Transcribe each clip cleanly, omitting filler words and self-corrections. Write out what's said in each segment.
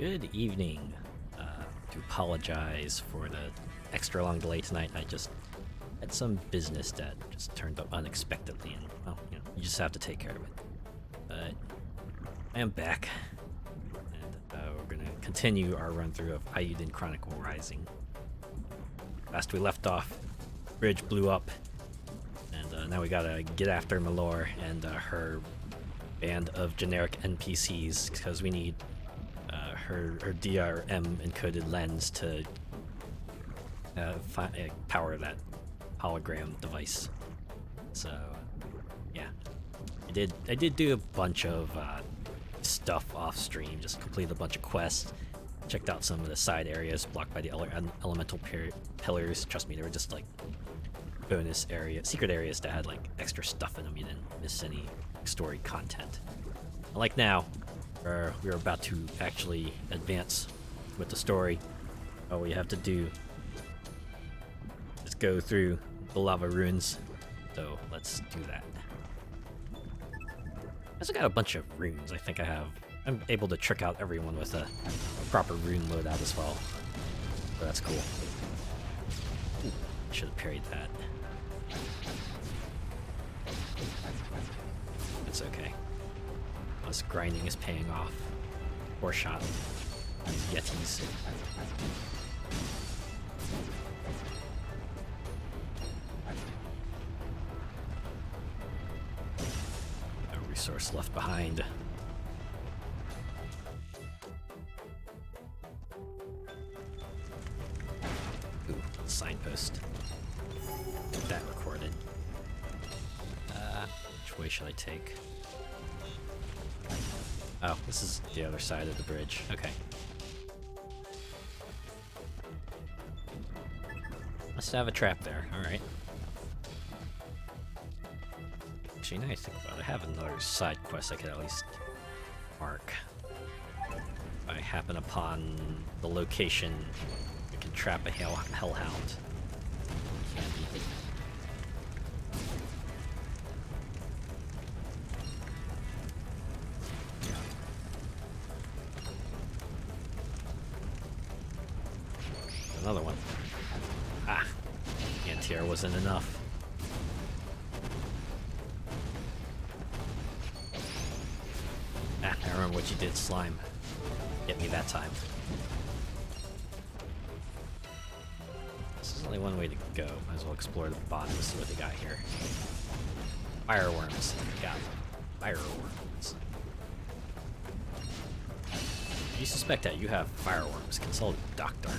Good evening. To apologize for the extra long delay tonight. I just had some business that just turned up unexpectedly, and well, you just have to take care of it. But I am back, and we're gonna continue our run through of Eiyuden Chronicle Rising. Last we left off, bridge blew up, and now we gotta get after Malor and her band of generic NPCs because we need her DRM encoded lens to power that hologram device. So yeah, I did do a bunch of stuff off stream, just completed a bunch of quests, checked out some of the side areas blocked by the elemental pillars. Trust me, they were just like bonus secret areas that had like extra stuff in them. You didn't miss any story content. Like now, we're about to actually advance with the story. All you have to do is go through the lava runes. So let's do that. I also got a bunch of runes. I think I'm able to trick out everyone with a proper rune loadout as well. So that's cool. Should have parried that. It's okay. This grinding is paying off. Poor shot. Yetis. No resource left behind. Ooh, signpost. Get that recorded. Which way should I take? Oh, this is the other side of the bridge. Okay. Must have a trap there. Alright. Actually, now I think about it, I have another side quest I could at least mark. If I happen upon the location, I can trap a hellhound. Another one. Ah, anti-air wasn't enough. Ah, I remember what you did, slime. Get me that time. This is only one way to go. Might as well explore the bottom to see what they got here. Fireworms. We got fireworms. If you suspect that you have fireworms, consult a doctor.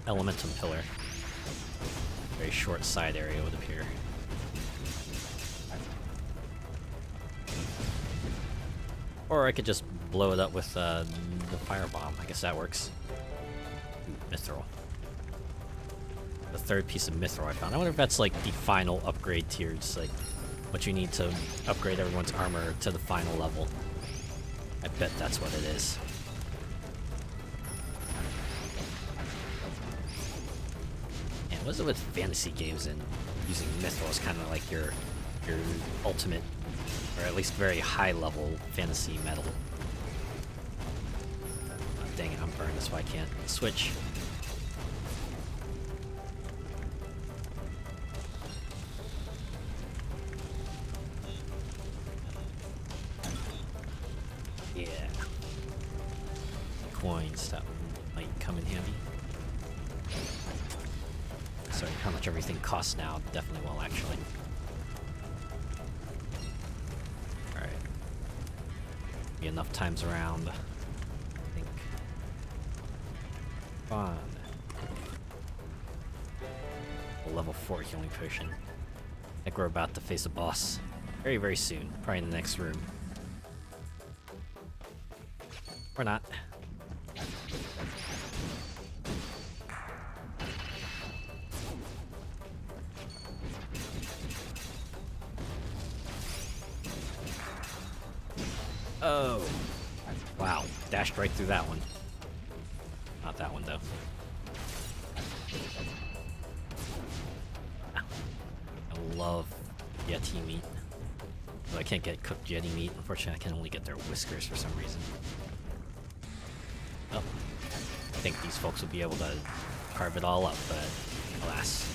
Elementum pillar. Very short side area would appear. Or I could just blow it up with the firebomb. I guess that works. Ooh, mithril. The third piece of mithril I found. I wonder if that's like the final upgrade tier, just like what you need to upgrade everyone's armor to the final level. I bet that's what it is. What is it with fantasy games and using mithril is kind of like your ultimate, or at least very high level fantasy metal. Oh, dang it, I'm burned, that's why I can't switch. Yeah. Coins, that might come in handy. Sorry, how much everything costs now. Definitely will, actually. Alright. Be enough times around, I think. Fun. A level 4 healing potion. I think we're about to face a boss very, very soon. Probably in the next room. Or not. Oh! Wow, dashed right through that one. Not that one, though. I love Yeti meat. Though I can't get cooked Yeti meat. Unfortunately, I can only get their whiskers for some reason. Oh. I think these folks will be able to carve it all up, but alas.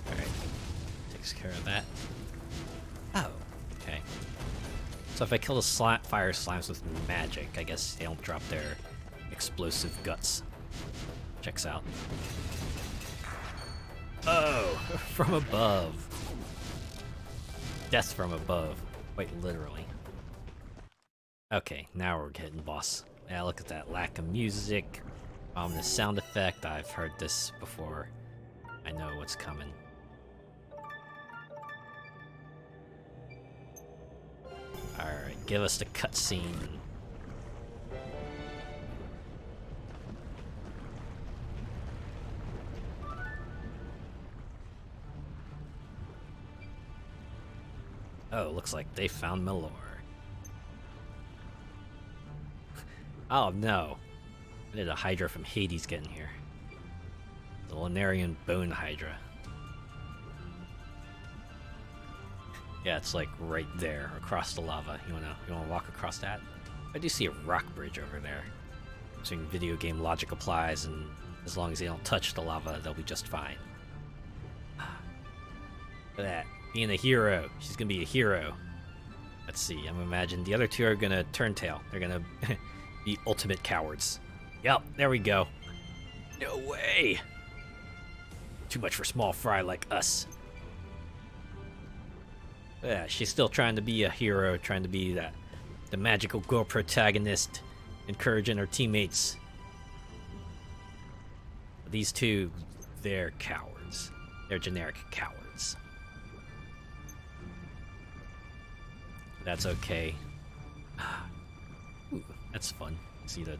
Alright. Takes care of that. Oh, okay. So if I kill the fire slimes with magic, I guess they don't drop their explosive guts. Checks out. Oh, from above. Death from above. Wait, literally. Okay, now we're getting boss. Yeah, look at that lack of music. Ominous sound effect. I've heard this before. I know what's coming. Alright, give us the cutscene. Oh, looks like they found Malor. Oh no. I did a Hydra from Hades get in here. The Lunarian Bone Hydra. Yeah, it's like right there, across the lava. You wanna walk across that? I do see a rock bridge over there. So video game logic applies, and as long as they don't touch the lava, they'll be just fine. Look at that. Being a hero. She's gonna be a hero. Let's see, I'm imagining the other two are gonna turn tail. They're gonna be ultimate cowards. Yep, there we go. No way! Too much for small fry like us. Yeah, she's still trying to be a hero, trying to be the magical girl protagonist, encouraging her teammates. But these two, they're cowards. They're generic cowards. That's okay. Ooh, that's fun. See the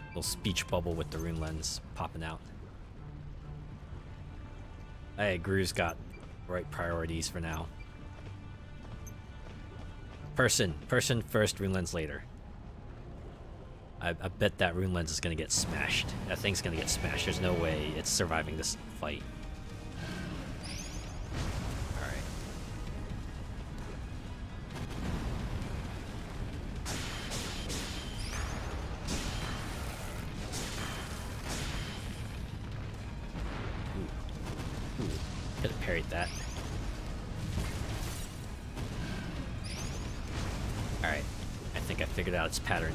little speech bubble with the rune lens popping out. Hey, Garoo's got right priorities for now. Person first, rune lens later. I bet that rune lens is gonna get smashed. That thing's gonna get smashed. There's no way it's surviving this fight. Alright. Ooh. Could have parried that. Alright, I think I figured out its pattern.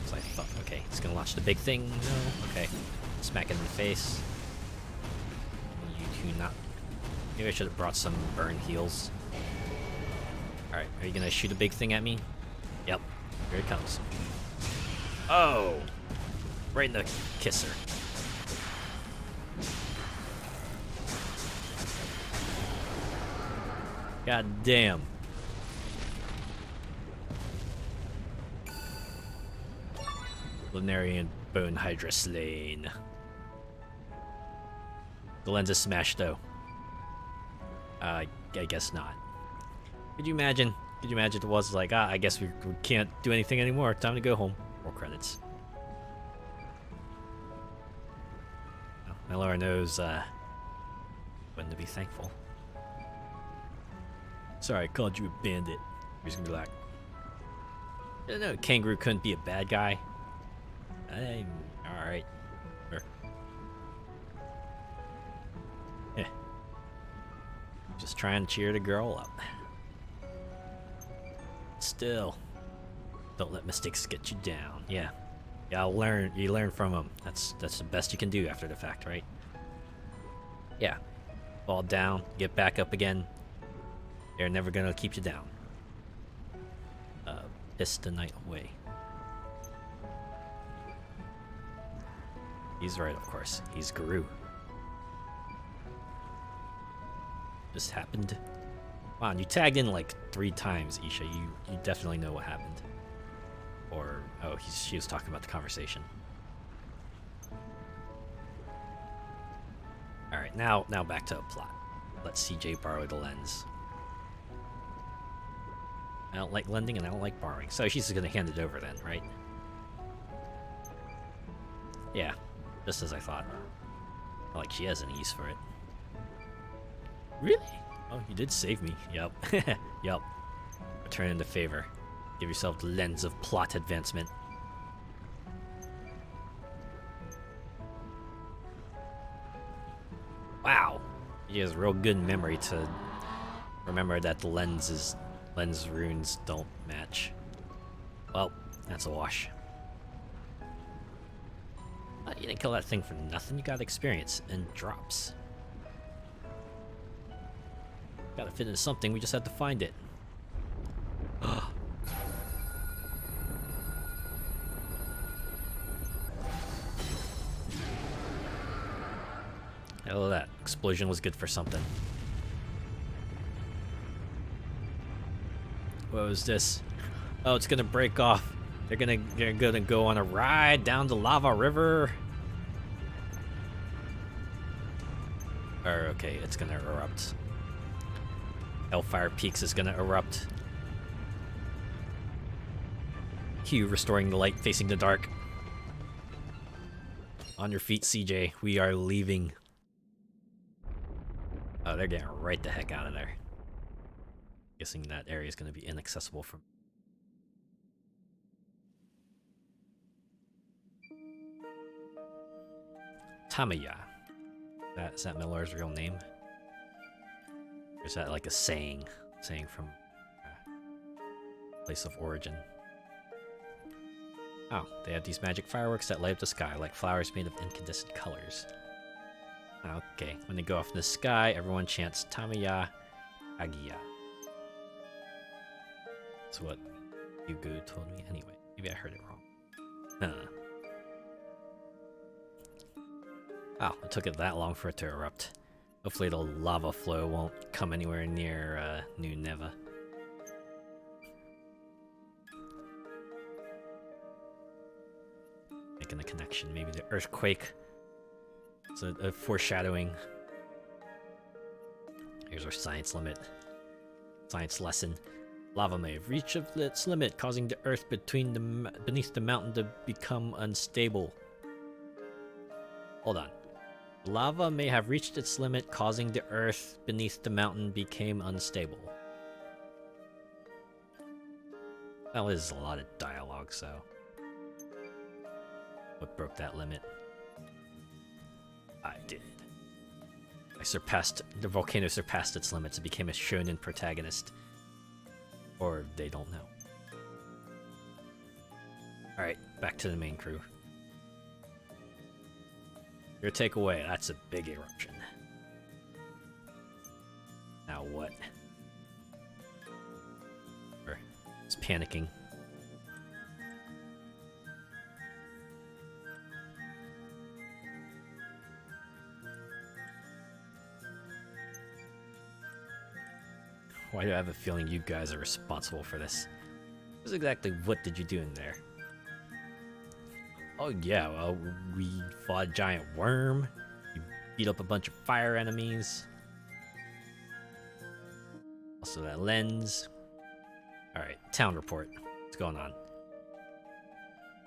So I thought, okay, it's gonna launch the big thing. No, okay. Smack it in the face. You two not. Maybe I should have brought some burn heals. Alright, are you gonna shoot a big thing at me? Yep, here it comes. Oh! Right in the kisser. God damn. Lunarian Bone Hydra slain. The lens is smashed though. I guess not. Could you imagine? Could you imagine it was like, I guess we can't do anything anymore. Time to go home. Roll credits. Malor knows when to be thankful. Sorry, I called you a bandit. He's gonna be like, no, Kangaroo couldn't be a bad guy. Alright. Sure. Yeah. Just trying to cheer the girl up. Still, don't let mistakes get you down. Yeah. Yeah, you learn from them. That's the best you can do after the fact, right? Yeah. Fall down, get back up again. They're never gonna keep you down. Piss the night away. He's right, of course. He's Garoo. This happened. Wow, you tagged in like 3 times, Isha. You definitely know what happened. Or, oh, she was talking about the conversation. Alright, now back to a plot. Let CJ borrow the lens. I don't like lending and I don't like borrowing. So she's gonna hand it over then, right? Yeah, just as I thought. Not like she has any use for it. Really? Oh, you did save me. Yup. Yup. Return the favor. Give yourself the lens of plot advancement. Wow. He has real good memory to remember that the lens runes don't match. Well, that's a wash. You didn't kill that thing for nothing. You got experience and drops. Gotta fit into something. We just have to find it. Hell, that explosion was good for something. What was this? Oh, it's gonna break off. They're gonna go on a ride down the lava river. Or okay, it's gonna erupt. Hellfire Peaks is gonna erupt. Hugh restoring the light, facing the dark. On your feet, CJ. We are leaving. Oh, they're getting right the heck out of there. Guessing that area is gonna be inaccessible from. Tamaya. Is that Millar's real name? Or is that like a saying from place of origin? Oh, they have these magic fireworks that light up the sky like flowers made of incandescent colors. Okay, when they go off in the sky, everyone chants Tamaya Agia. That's what Yugu told me anyway. Maybe I heard it wrong. Huh. Wow, it took it that long for it to erupt. Hopefully the lava flow won't come anywhere near New Neva. Making a connection. Maybe the earthquake. It's a foreshadowing. Here's our science limit. Science lesson. Lava may have reached its limit, causing the earth beneath the mountain to become unstable. Hold on. Lava may have reached its limit, causing the earth beneath the mountain became unstable. That was a lot of dialogue, so... What broke that limit? I did. The volcano surpassed its limits and became a shonen protagonist. Or they don't know. Alright, back to the main crew. Your takeaway, that's a big eruption. Now what? It's panicking. Why do I have a feeling you guys are responsible for this? Just exactly what did you do in there? Oh yeah, well, we fought a giant worm. You beat up a bunch of fire enemies. Also that lens. Alright, town report. What's going on?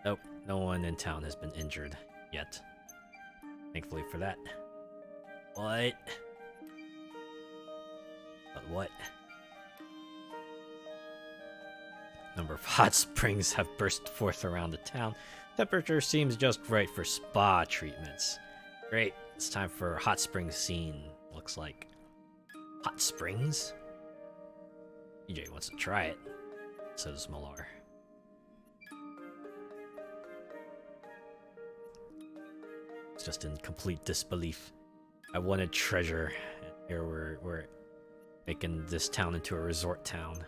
Nope, no one in town has been injured yet. Thankfully for that. What? But what? Number of hot springs have burst forth around the town. Temperature seems just right for spa treatments. Great, it's time for a hot spring scene. Looks like hot springs? EJ wants to try it, says Millar. It's just in complete disbelief. I wanted treasure, and here we're making this town into a resort town.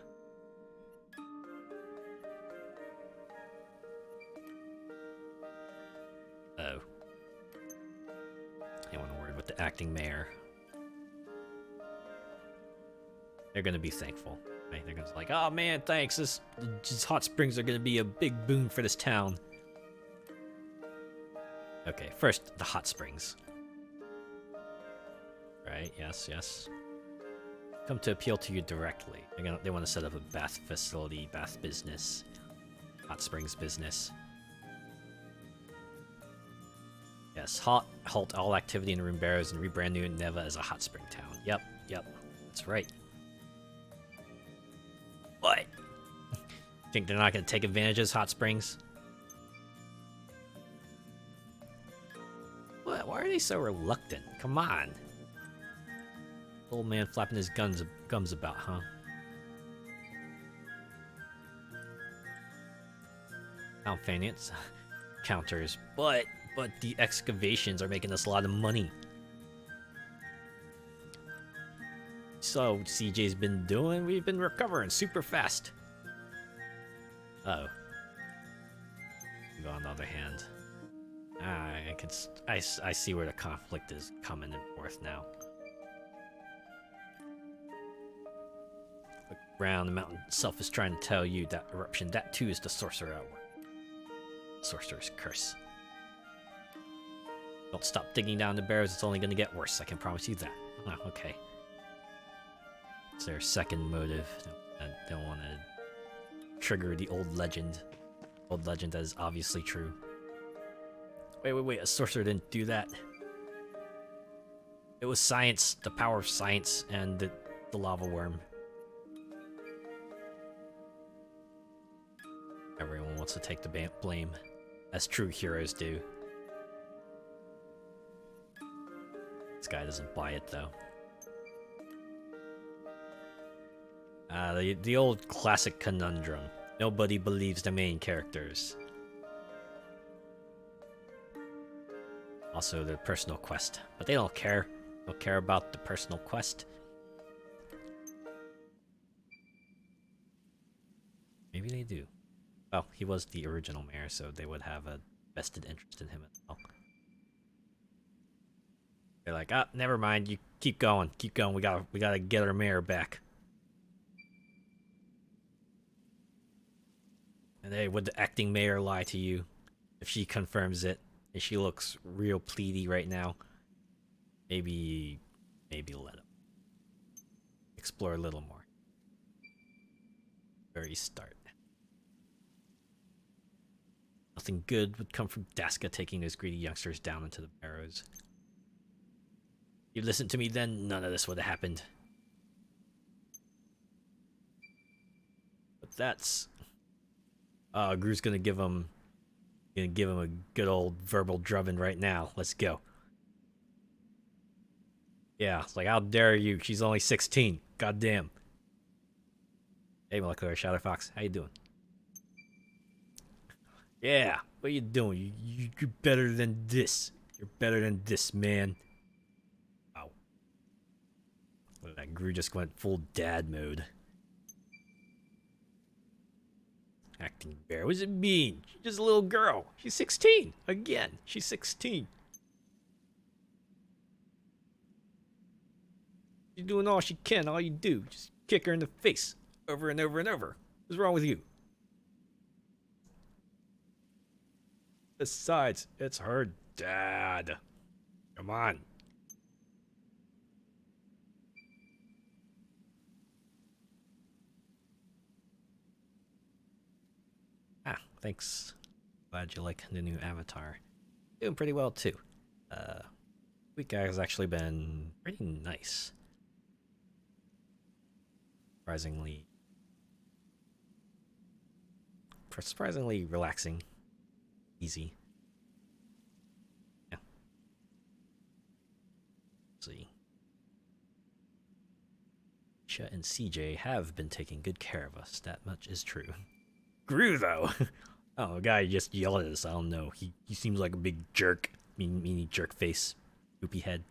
Oh. with the acting mayor. They're gonna be thankful. Right? They're gonna be like, oh man, thanks. These hot springs are gonna be a big boon for this town. Okay, first the hot springs. Right? Yes, yes. Come to appeal to you directly. They want to set up a bath facility, bath business, hot springs business. Yes, halt all activity in Runebarrows and rebrand New Neva as a hot spring town. Yep, that's right. What? Think they're not gonna take advantage of his hot springs? What? Why are they so reluctant? Come on. Old man flapping his gums about, huh? Town finance counters, but the excavations are making us a lot of money. So CJ's been doing, we've been recovering super fast. Uh oh. On the other hand, I see where the conflict is coming and forth now. Look around, the mountain itself is trying to tell you that eruption. That too is the sorcerer at work. Sorcerer's curse. Don't stop digging down the barrows, it's only gonna get worse, I can promise you that. Oh, okay. Is there a second motive? I don't want to trigger the old legend. Old legend that is obviously true. Wait, a sorcerer didn't do that. It was science, the power of science, and the lava worm. Everyone wants to take the blame, as true heroes do. This guy doesn't buy it, though. The old classic conundrum. Nobody believes the main characters. Also, the personal quest. But they don't care. They don't care about the personal quest. Maybe they do. Well, he was the original mayor, so they would have a vested interest in him as well. They're like, ah, never mind. You keep going. Keep going. We gotta get our mayor back. And hey, would the acting mayor lie to you if she confirms it? And she looks real pleady right now. Maybe let him explore a little more. Very start. Nothing good would come from Daska taking those greedy youngsters down into the barrows. You listened to me then, none of this would have happened. But that's... Garoo's gonna give him a good old verbal drubbing right now. Let's go. Yeah, it's like, how dare you? She's only 16. Goddamn. Hey, Molecular Shadow Fox, how you doing? Yeah, what you doing? You're better than this. You're better than this, man. Wow. That Garoo just went full dad mode. Acting bear. What does it mean? She's just a little girl. She's 16. Again, she's 16. She's doing all she can. All you do, just kick her in the face over and over and over. What's wrong with you? Besides, it's her dad. Come on. Thanks. Glad you like the new avatar. Doing pretty well too. Week has actually been pretty nice. Surprisingly relaxing. Easy. Yeah. Let's see. Isha and CJ have been taking good care of us. That much is true. Garoo though. Oh, a guy just yelled at us. I don't know. He seems like a big jerk. Meanie jerk face. Poopy head.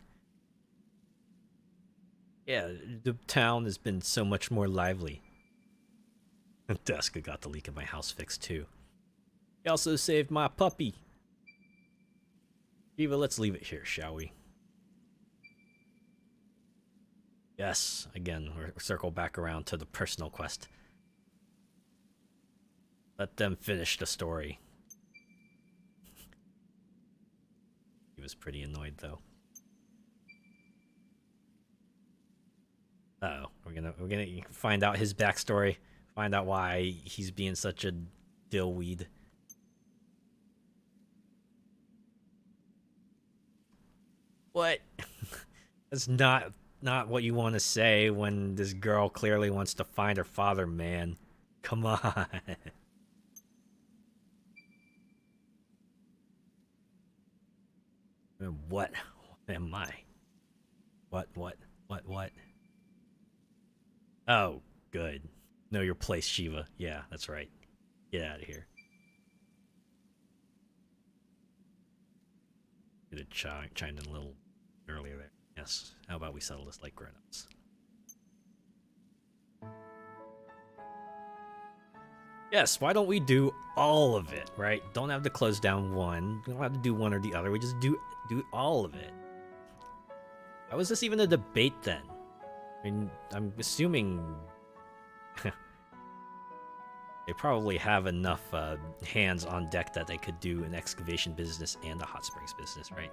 Yeah, the town has been so much more lively. Daska got the leak in my house fixed too. He also saved my puppy. Eva, let's leave it here, shall we? Yes, again, we're circle back around to the personal quest. Let them finish the story. He was pretty annoyed though. Uh oh, we're gonna find out his backstory, find out why he's being such a dillweed. What? That's not what you want to say when this girl clearly wants to find her father, man. Come on. What am I? What? Oh, good. Know your place, Shiva. Yeah, that's right. Get out of here. Could have chimed in a little earlier there. Yes. How about we settle this like grown-ups? Yes, why don't we do all of it, right? Don't have to close down one. We don't have to do one or the other. We just do all of it. How is this even a debate then? I mean, I'm assuming they probably have enough hands on deck that they could do an excavation business and a hot springs business, right?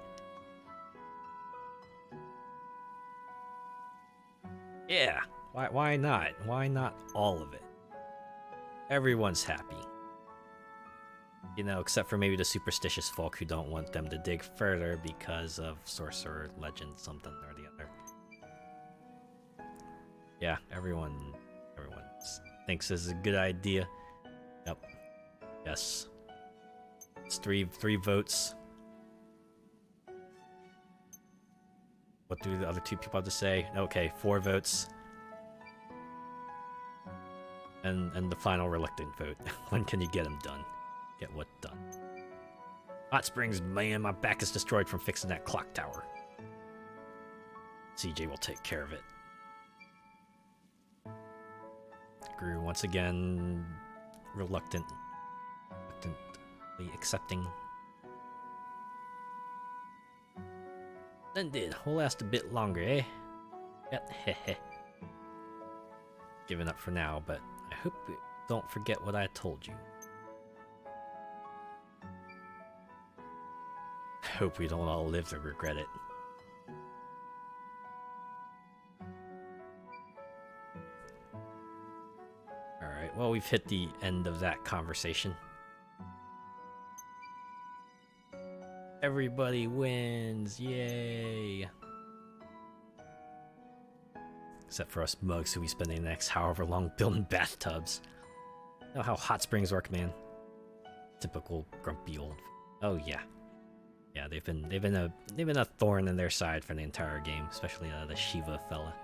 Yeah, why not? Why not all of it? Everyone's happy. You know, except for maybe the superstitious folk who don't want them to dig further because of sorcerer legend, something or the other. Yeah, everyone thinks this is a good idea. Yep. Yes. It's three votes. What do the other two people have to say? Okay, 4 votes. And the final reluctant vote. When can you get them done? Get what done? Hot Springs, man, my back is destroyed from fixing that clock tower. CJ will take care of it. Garoo once again reluctantly accepting. Then did. We'll last a bit longer, eh? Yep, heh. Giving up for now, but I hope you don't forget what I told you. Hope we don't all live to regret it. Alright, well, we've hit the end of that conversation. Everybody wins, yay! Except for us mugs who we spend the next however long building bathtubs. You know how hot springs work, man. Typical grumpy old. Oh yeah. Yeah, they've been a thorn in their side for the entire game, especially the Shiva fella.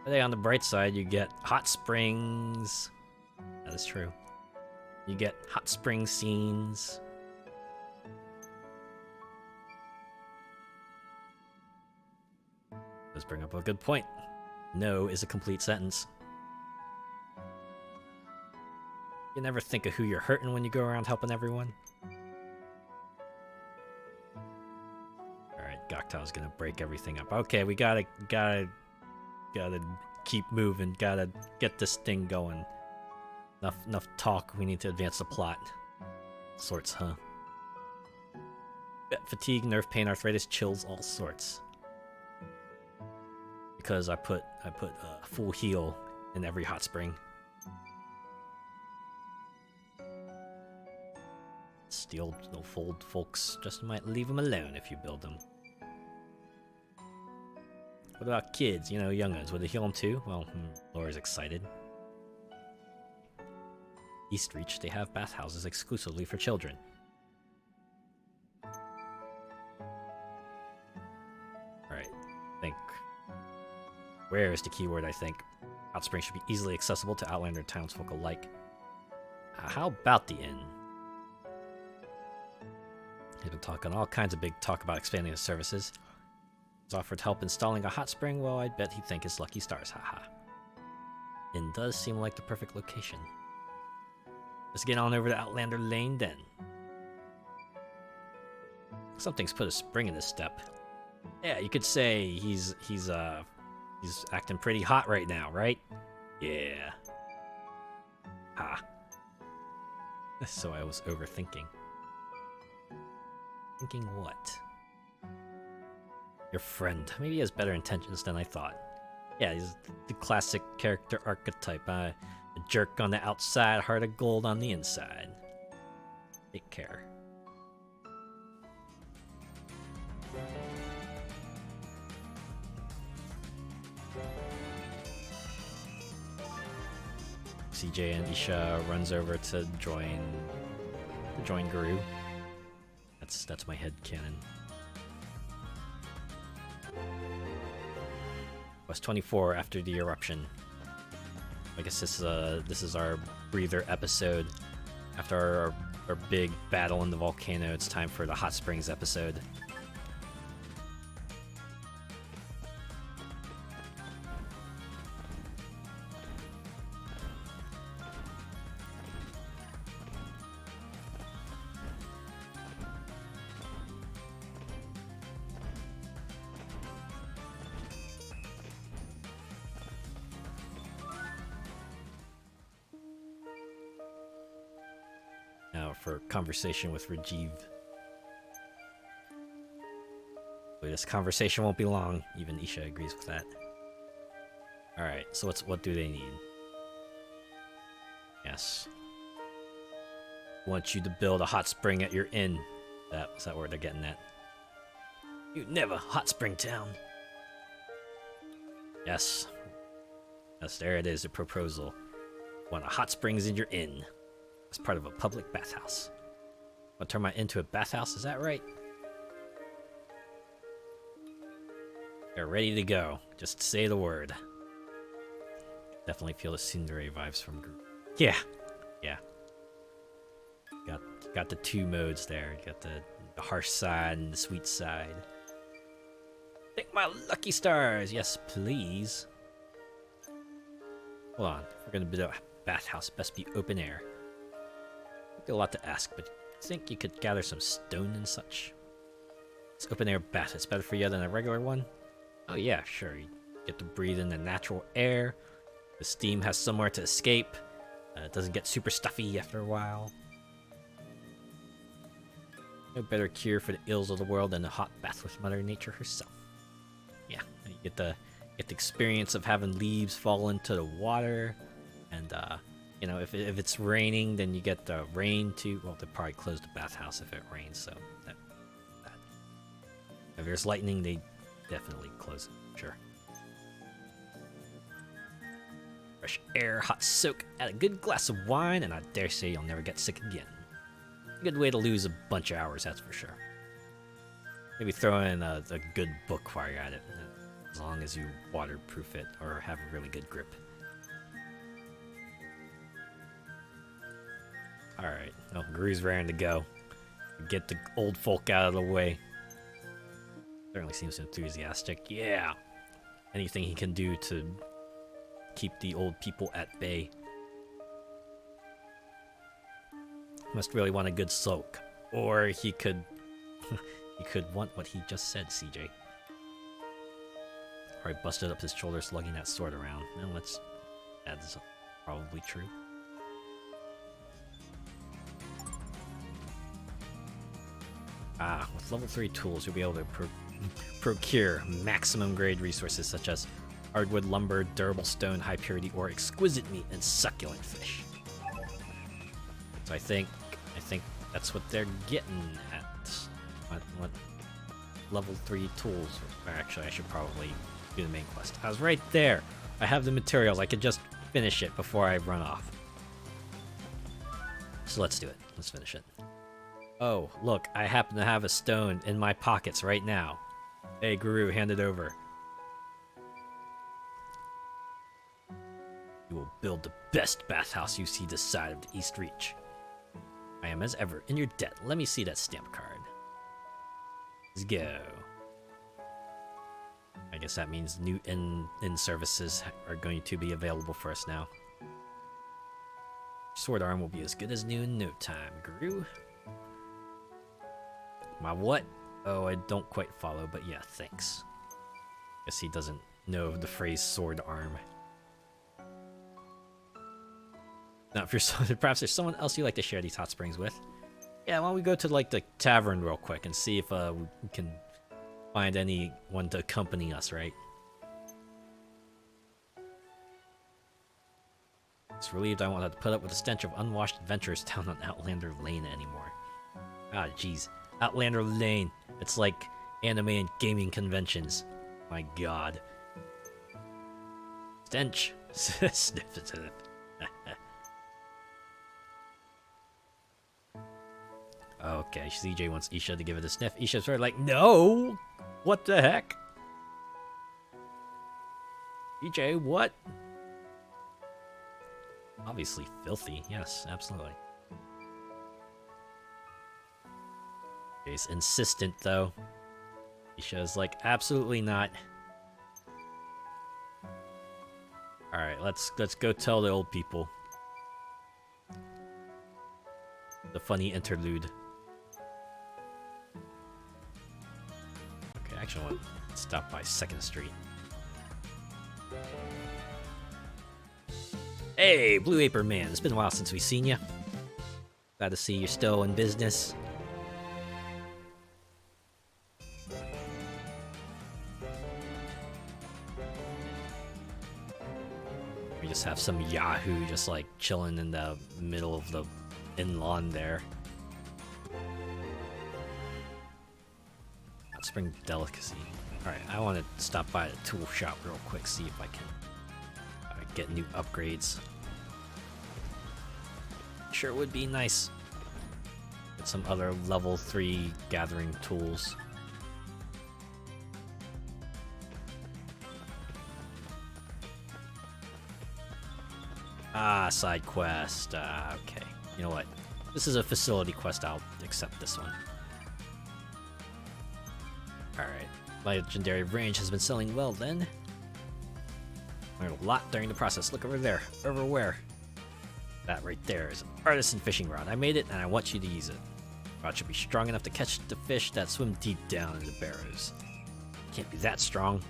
But hey, on the bright side, you get hot springs. That is true. You get hot spring scenes. Does bring up a good point. No is a complete sentence. You never think of who you're hurting when you go around helping everyone. Alright, Gokta's gonna break everything up. Okay, we gotta keep moving, gotta get this thing going. Enough talk, we need to advance the plot. Sorts, huh? Fatigue, nerve pain, arthritis, chills, all sorts. Because I put a full heal in every hot spring. The old folks just might leave them alone if you build them. What about kids, you know, young'uns? Would they heal them too? Well, Laura's excited. Eastreach, they have bathhouses exclusively for children. Alright, think. Where is the keyword, I think? Hot Springs should be easily accessible to Outlander townsfolk alike. How about the inn? He's been talking all kinds of big talk about expanding his services. He's offered help installing a hot spring, well, I'd bet he'd thank his lucky stars, haha. Inn does seem like the perfect location. Let's get on over to Outlander Lane then. Something's put a spring in his step. Yeah, you could say he's acting pretty hot right now, right? Yeah. Ha. So I was overthinking. Thinking what? Your friend. Maybe he has better intentions than I thought. Yeah, he's the classic character archetype. A jerk on the outside, heart of gold on the inside. Take care. CJ and Isha runs over to join Garoo. That's my head canon. Quest 24 after the eruption. I guess this is our breather episode. After our big battle in the volcano, it's time for the hot springs episode. Now for conversation with Rajiv. This conversation won't be long. Even Isha agrees with that. Alright, so what do they need? Yes. Want you to build a hot spring at your inn. Is that where they're getting at? You never hot spring town. Yes. Yes, there it is, the proposal. Want a hot springs in your inn. As part of a public bathhouse. Want to turn my inn into a bathhouse, is that right? They're ready to go. Just say the word. Definitely feel the tsundere vibes from Garoo. Yeah. Yeah. Got the two modes there. You got the harsh side and the sweet side. Thank my lucky stars. Yes, please. Hold on. If we're gonna build a bathhouse, it best be open air. A lot to ask, but you think you could gather some stone and such? This open air bath, it's better for you than a regular one? Oh yeah, sure. You get to breathe in the natural air. The steam has somewhere to escape. It doesn't get super stuffy after a while. No better cure for the ills of the world than a hot bath with Mother Nature herself. Yeah, you get the experience of having leaves fall into the water, and you know, if it's raining, then you get the rain too. Well, they probably close the bathhouse if it rains, so that. If there's lightning, they definitely close it. Sure. Fresh air, hot soak, add a good glass of wine, and I dare say you'll never get sick again. A good way to lose a bunch of hours, that's for sure. Maybe throw in a good book while you're at it, as long as you waterproof it or have a really good grip. Alright, well, Garoo's raring to go. Get the old folk out of the way. Certainly seems enthusiastic. Yeah! Anything he can do to keep the old people at bay. Must really want a good soak. Or he could... he could want what he just said, CJ. Or he busted up his shoulders lugging that sword around. Well, that's probably true. With level 3 tools, you'll be able to procure maximum grade resources such as hardwood lumber, durable stone, high purity ore, exquisite meat, and succulent fish. So I think that's what they're getting at. What level 3 tools? Or actually, I should probably do the main quest. I was right there. I have the materials. I could just finish it before I run off. So let's do it. Let's finish it. Oh, look, I happen to have a stone in my pockets right now. Hey, Garoo, hand it over. You will build the best bathhouse you see this side of the East Reach. I am as ever in your debt. Let me see that stamp card. Let's go. I guess that means new inn services are going to be available for us now. Sword arm will be as good as new in no time, Garoo. My what? Oh, I don't quite follow, but yeah, thanks. Guess he doesn't know the phrase sword arm. Now, if you're perhaps there's someone else you like to share these hot springs with. Yeah, why don't we go to like the tavern real quick and see if we can find anyone to accompany us, right? It's relieved I won't have to put up with the stench of unwashed adventurers down on Outlander Lane anymore. Ah, jeez. Outlander Lane. It's like anime and gaming conventions. My god. Stench. Sniff it. Okay, CJ wants Isha to give it a sniff. Isha's sort of like, no! What the heck? CJ, what? Obviously filthy. Yes, absolutely. He's insistent, though. Isha's like, absolutely not. Alright, let's go tell the old people. The funny interlude. Okay, actually I want to stop by 2nd Street. Hey, Blue Apron Man, it's been a while since we've seen you. Glad to see you're still in business. We just have some Yahoo just like chilling in the middle of the in-lawn there. Hot Spring Delicacy. Alright, I want to stop by the tool shop real quick, see if I can get new upgrades. Sure would be nice. Get some other level 3 gathering tools. Ah, side quest. Okay. You know what? This is a facility quest. I'll accept this one. Alright. Legendary range has been selling well then. Learned a lot during the process. Look over there. Over where? That right there is an artisan fishing rod. I made it and I want you to use it. The rod should be strong enough to catch the fish that swim deep down in the barrows. Can't be that strong.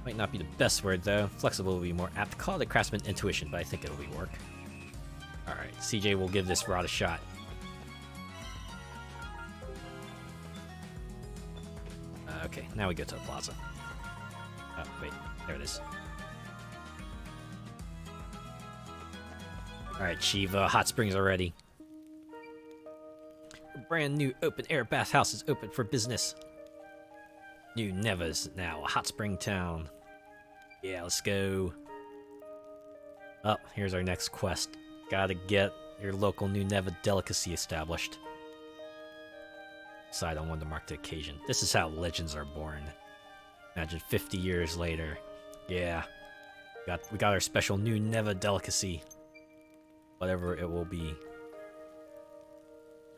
Might not be the best word though. Flexible would be more apt. Call it craftsman intuition, but I think it'll be work. Alright, CJ will give this rod a shot. Okay, now we go to the plaza. Oh, wait. There it is. Alright, Shiva, hot springs are ready. A brand new open-air bathhouse is open for business. New Neva's now a hot spring town. Yeah, let's go. Oh, here's our next quest. Gotta get your local New Neva delicacy established. Decide on when to mark the occasion. This is how legends are born. Imagine 50 years later. Yeah. We got our special New Neva delicacy. Whatever it will be.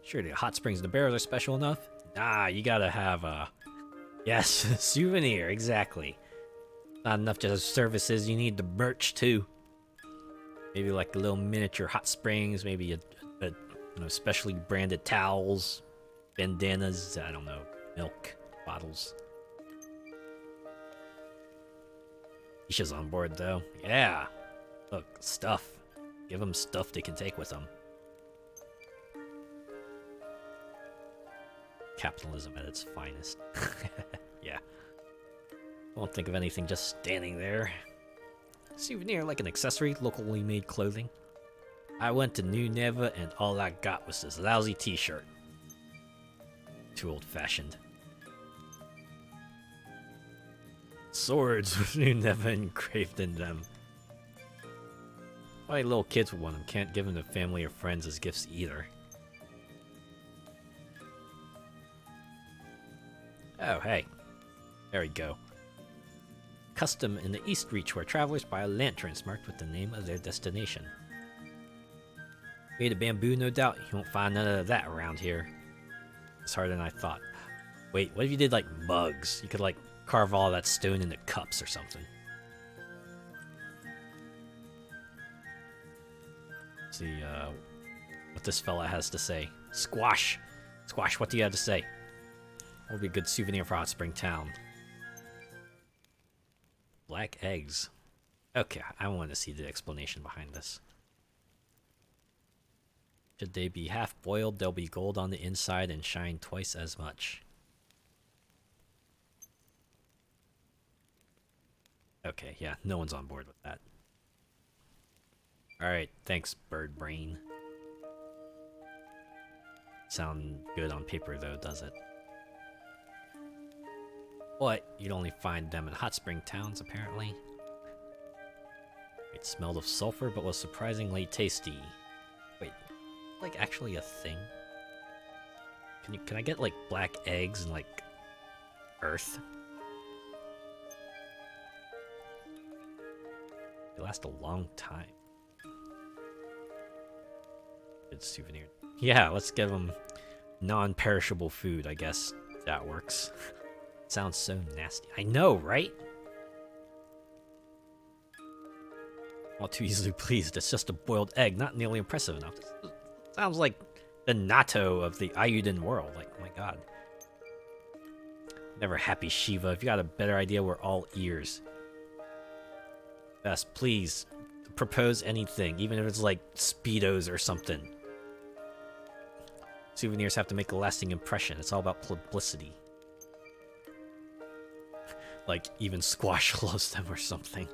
Sure, the hot springs and the barrels are special enough? Nah, you gotta have a... Yes, souvenir, exactly. Not enough just services, you need the merch too. Maybe like a little miniature hot springs, maybe a you know, specially branded towels, bandanas, I don't know, milk bottles. Isha's on board though. Yeah. Look, stuff. Give them stuff they can take with them. Capitalism at its finest. Yeah. Won't think of anything just standing there. Souvenir like an accessory, locally made clothing. I went to New Neva and all I got was this lousy t-shirt. Too old-fashioned. Swords with New Neva engraved in them. Why little kids would want them? Can't give them to family or friends as gifts either. Oh, hey. There we go. Custom in the East Reach where travelers buy lanterns marked with the name of their destination. Made of bamboo, no doubt. You won't find none of that around here. It's harder than I thought. Wait, what if you did like mugs? You could like carve all that stone into cups or something. See what this fella has to say. Squash! Squash, what do you have to say? Will be a good souvenir for Hot Spring Town. Black eggs. Okay, I want to see the explanation behind this. Should they be half boiled, they'll be gold on the inside and shine twice as much. Okay, yeah, no one's on board with that. Alright, thanks, bird brain. Sound good on paper though, does it? But you'd only find them in hot spring towns, apparently. It smelled of sulfur, but was surprisingly tasty. Wait, like actually a thing? Can I get like black eggs and like earth? They last a long time. Good souvenir. Yeah, let's give them non-perishable food, I guess that works. Sounds so nasty. I know, right? All too easily pleased. It's just a boiled egg, not nearly impressive enough. This sounds like the natto of the Eiyuden world. Like, oh my god. Never happy, Shiva. If you got a better idea, we're all ears. Best, please, propose anything, even if it's like Speedos or something. Souvenirs have to make a lasting impression. It's all about publicity. Like, even Squash loves them or something.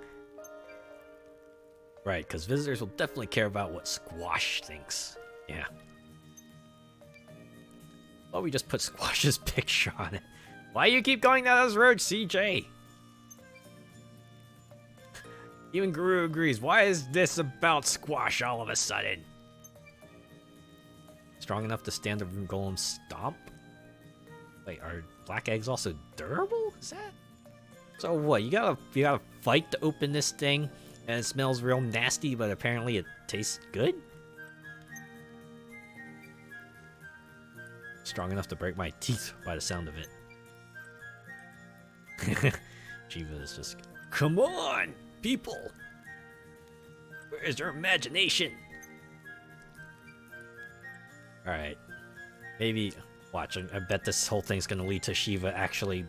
Right, because visitors will definitely care about what Squash thinks. Yeah. Well, we just put Squash's picture on it. Why you keep going down this road, CJ? Even Garoo agrees. Why is this about Squash all of a sudden? Strong enough to stand the Rune Golem stomp? Wait, are black eggs also durable? Is that? So what? You gotta fight to open this thing, and it smells real nasty, but apparently it tastes good? Strong enough to break my teeth by the sound of it. Shiva is just, come on, people! Where's your imagination? Alright. Maybe, watch, I bet this whole thing's gonna lead to Shiva actually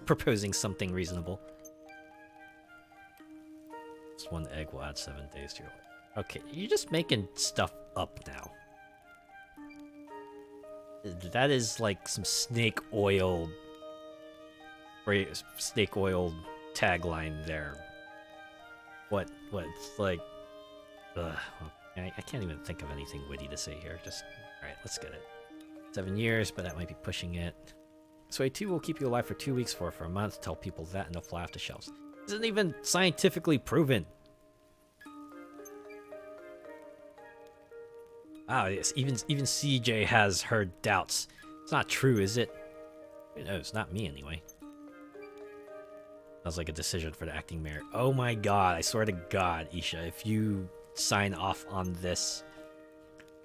proposing something reasonable. Just one egg will add 7 days to your life. Okay, you're just making stuff up now. That is like some snake oil tagline there. What it's like, ugh. I can't even think of anything witty to say here. Just, alright, let's get it. 7 years, but that might be pushing it. So A2 will keep you alive for 2 weeks for a month. Tell people that and they'll fly off the shelves. Isn't even scientifically proven. Ah, yes, even CJ has her doubts. It's not true, is it? Who knows? Not me, anyway. Sounds like a decision for the acting mayor. Oh my god, I swear to god, Isha, if you sign off on this,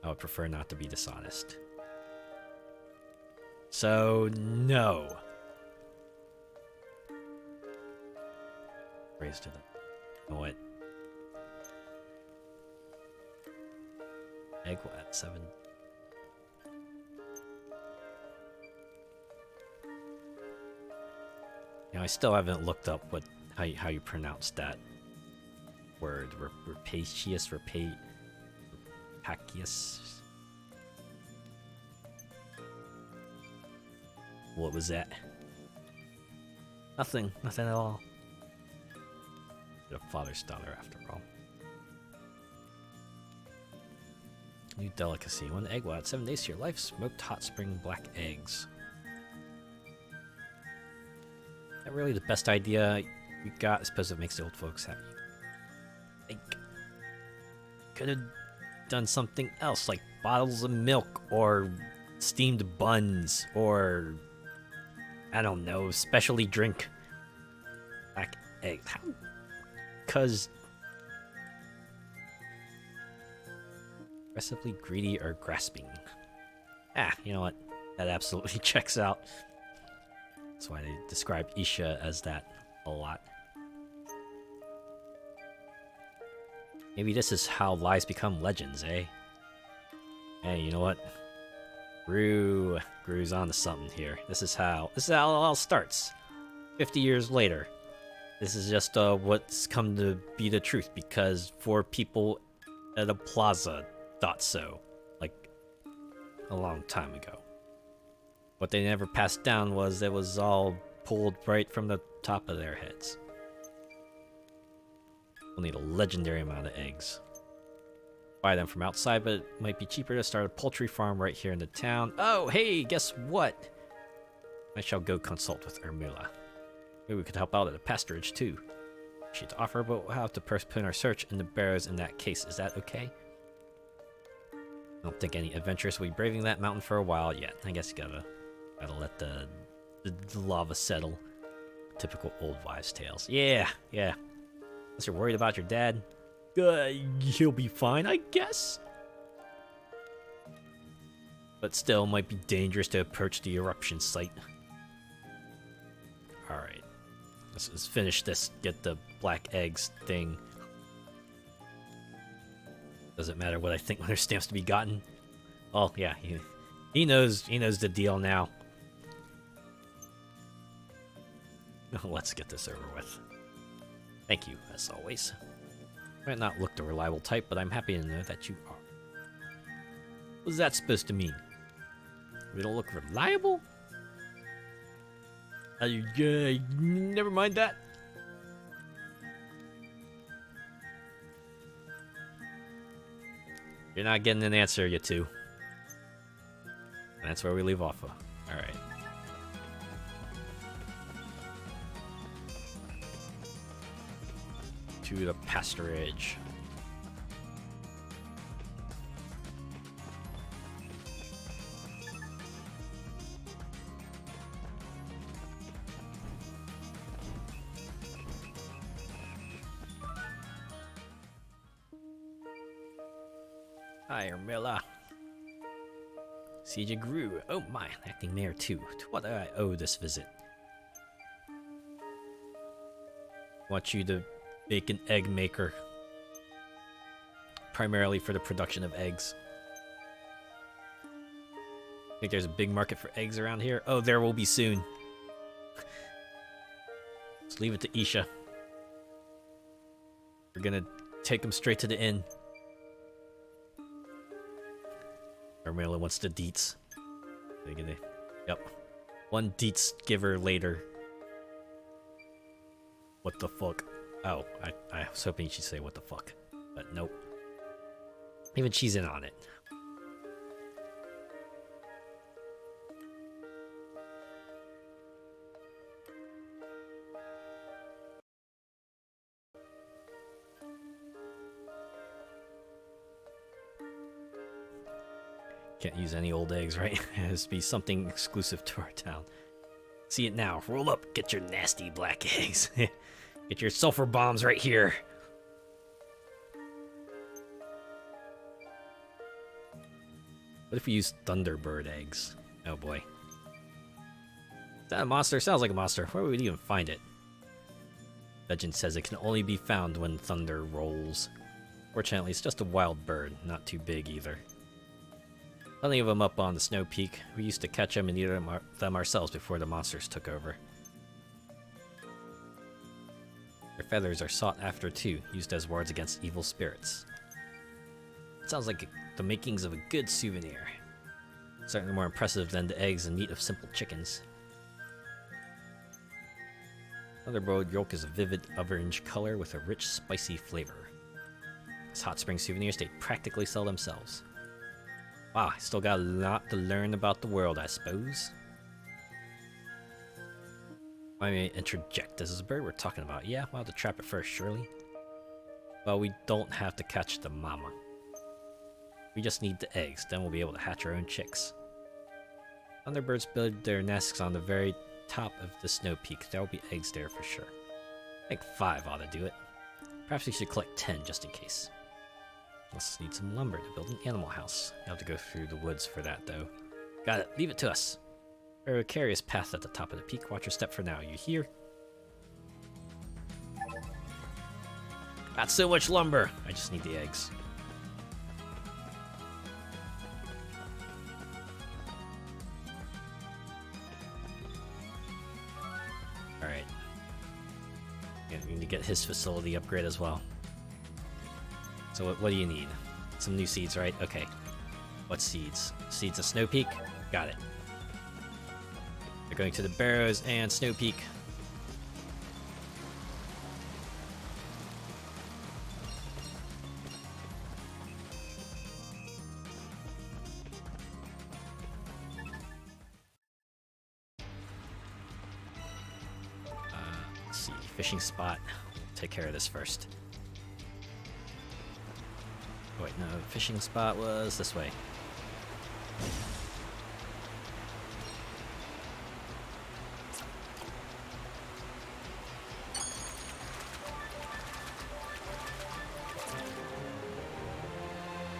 I would prefer not to be dishonest. So, no. Praise to them. You know what? Egg will add 7. You know, I still haven't looked up how you pronounce that word. Rapacious, rapacious. What was that? Nothing at all. A father's daughter, after all. New delicacy. One egg will add 7 days to your life. Smoked hot spring black eggs. Is that really the best idea you got? I suppose it makes the old folks happy. Like, could have done something else, like bottles of milk, or steamed buns, or I don't know, specialty drink black eggs. How? Cause aggressively greedy or grasping. Ah, you know what? That absolutely checks out. That's why they describe Isha as that a lot. Maybe this is how lies become legends, eh? Hey, you know what? Garoo's on to something here. This is how it all starts. 50 years later. This is just what's come to be the truth because 4 people at a plaza thought so, like a long time ago. What they never passed down was it was all pulled right from the top of their heads. We'll need a legendary amount of eggs. Buy them from outside, but it might be cheaper to start a poultry farm right here in the town. Oh, hey, guess what? I shall go consult with Ermila. Maybe we could help out at the pasturage too. She'd offer, but we'll have to postpone our search in the Barrows in that case. Is that okay? I don't think any adventurers will be braving that mountain for a while yet. I guess you gotta let the lava settle. Typical old wives' tales. Yeah. Unless you're worried about your dad, he'll be fine, I guess. But still, might be dangerous to approach the eruption site. Alright. Let's finish this. Get the black eggs thing. Doesn't matter what I think when there's stamps to be gotten. Oh, yeah. He knows the deal now. Let's get this over with. Thank you, as always. Might not look the reliable type, but I'm happy to know that you are. What's that supposed to mean? We don't look reliable? Never mind that. You're not getting an answer, you two. And that's where we leave off of. Alright. To the pasturage. Hi, Ermila. Siege Garoo. Oh my, acting mayor too. To what do I owe this visit? Want you to make an egg maker. Primarily for the production of eggs. Think there's a big market for eggs around here? Oh, there will be soon. Let's leave it to Isha. We're gonna take them straight to the inn. Ermila wants the deets. Yep. 1 deets giver later. What the fuck? Oh, I was hoping she'd say what the fuck. But nope. Even she's in on it. Can't use any old eggs, right? It has to be something exclusive to our town. See it now. Roll up. Get your nasty black eggs. Get your sulfur bombs right here. What if we use Thunderbird eggs? Oh boy. Is that a monster? Sounds like a monster. Where would we even find it? Legend says it can only be found when thunder rolls. Fortunately, it's just a wild bird. Not too big either. Plenty of them up on the snow peak. We used to catch them and eat them ourselves before the monsters took over. Their feathers are sought after too, used as wards against evil spirits. It sounds like the makings of a good souvenir. Certainly more impressive than the eggs and meat of simple chickens. Thunderbird yolk is a vivid orange color with a rich, spicy flavor. As hot spring souvenirs, they practically sell themselves. Wow, I still got a lot to learn about the world, I suppose. I may interject. This is a bird we're talking about. Yeah, we'll have to trap it first, surely. Well, we don't have to catch the mama. We just need the eggs, then we'll be able to hatch our own chicks. Thunderbirds build their nests on the very top of the snow peak. There will be eggs there for sure. I think 5 ought to do it. Perhaps we should collect 10 just in case. Let's need some lumber to build an animal house. You have to go through the woods for that, though. Got it. Leave it to us. There are a curious path at the top of the peak. Watch your step for now. You hear? Got so much lumber. I just need the eggs. Yeah, you need to get his facility upgrade as well. So what do you need? Some new seeds, right? Okay. What seeds? Seeds of Snow Peak? Got it. They're going to the Barrows and Snow Peak. Let's see, fishing spot. Take care of this first. Oh, wait, no, fishing spot was this way.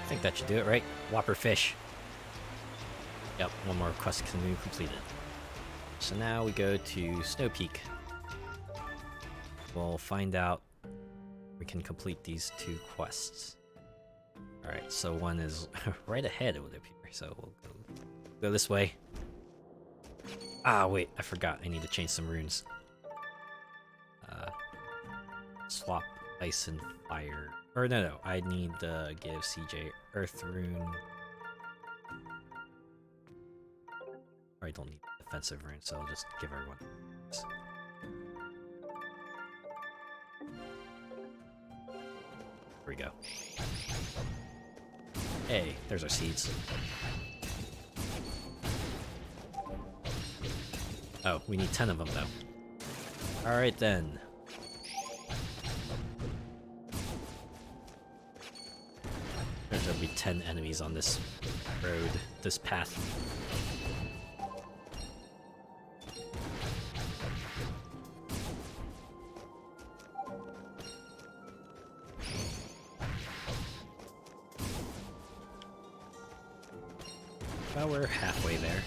I think that should do it, right? Whopper fish. Yep, one more quest canoe completed. So now we go to Snow Peak. We'll find out we can complete these 2 quests. Alright, so one is right ahead, it would appear. So we'll go this way. Ah, wait, I forgot. I need to change some runes. Swap ice and fire. Or no, I need to give CJ earth rune. Or I don't need defensive rune, so I'll just give her one. Here we go. Hey, there's our seeds. Oh, we need 10 of them though. Alright then. There's gonna be 10 enemies on this road, this path. Well, we're halfway there.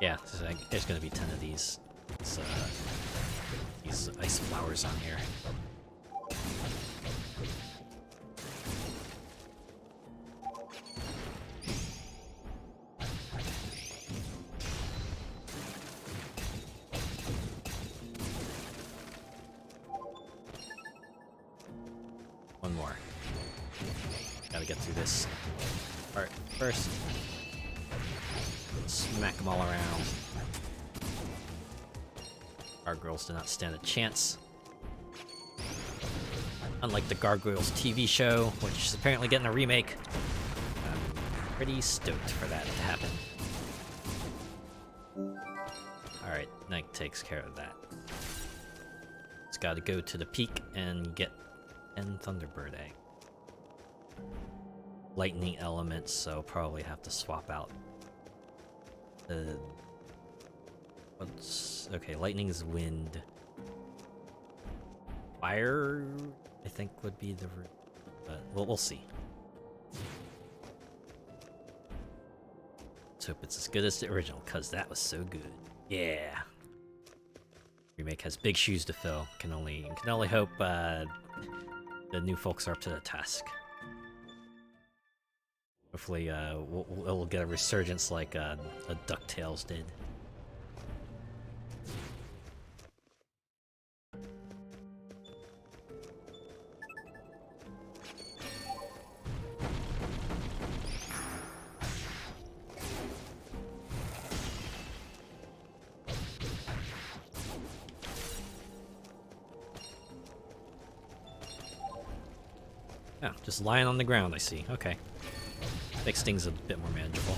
Yeah, there's gonna be 10 of these ice flowers on here. One more. Gotta get through this part first. Smack them all around. Gargoyles do not stand a chance. Unlike the Gargoyles TV show, which is apparently getting a remake. I'm pretty stoked for that to happen. Alright, Night takes care of that. Just gotta go to the peak and get 10 Thunderbird egg. Lightning elements, so probably have to swap out the... What's... Okay, lightning's wind. Fire, I think, would be the root, but we'll see. Let's hope it's as good as the original, because that was so good. Yeah! Remake has big shoes to fill. Can only hope the new folks are up to the task. Hopefully, we'll get a resurgence like a DuckTales did. Oh, just lying on the ground, I see. Okay. Makes things a bit more manageable.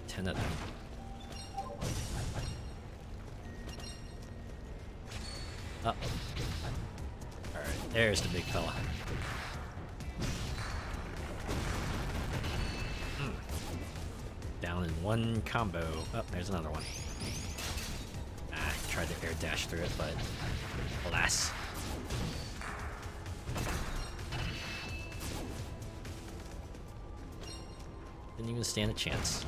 Ten of them. Up. Alright, there's the big fella. Down in one combo. Oh, there's another one. Tried to air dash through it, but alas. Didn't even stand a chance.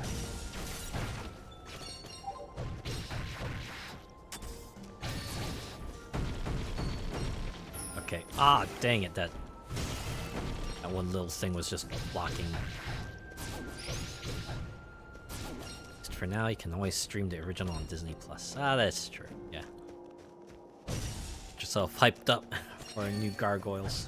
Okay. Ah, dang it, that That one little thing was just blocking. Just for now, you can always stream the original on Disney Plus. Ah, that's true. Yeah. Get yourself hyped up for new gargoyles.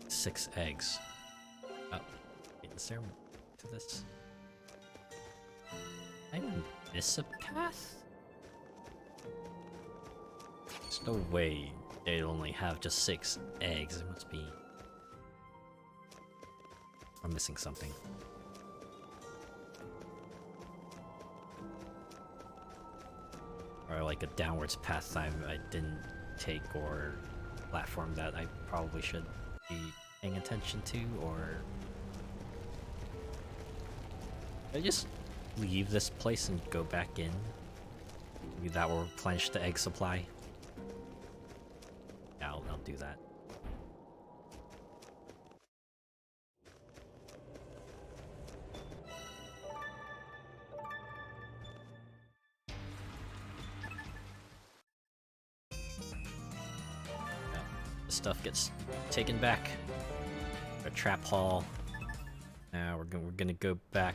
Six eggs. Oh, wait, is there to this? Did I miss a path? There's no way they'd only have just 6 eggs. It must be. I'm missing something. Or like a downwards path I didn't take, or platform that I probably should be paying attention to, or I just leave this place and go back in. Maybe that will replenish the egg supply. Yeah, I'll do that. Yeah, the stuff gets taken back. A trap hall. Now we're gonna go back.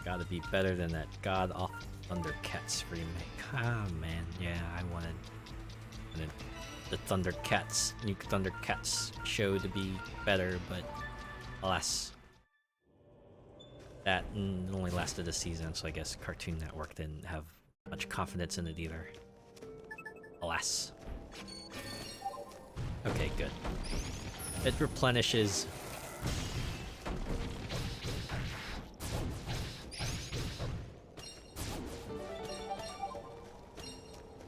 Gotta be better than that God Awful Thundercats remake. Ah man, yeah, I wanted the Thundercats, new Thundercats show to be better, but alas, that only lasted a season, so I guess Cartoon Network didn't have much confidence in it either. Alas. Okay, good. It replenishes.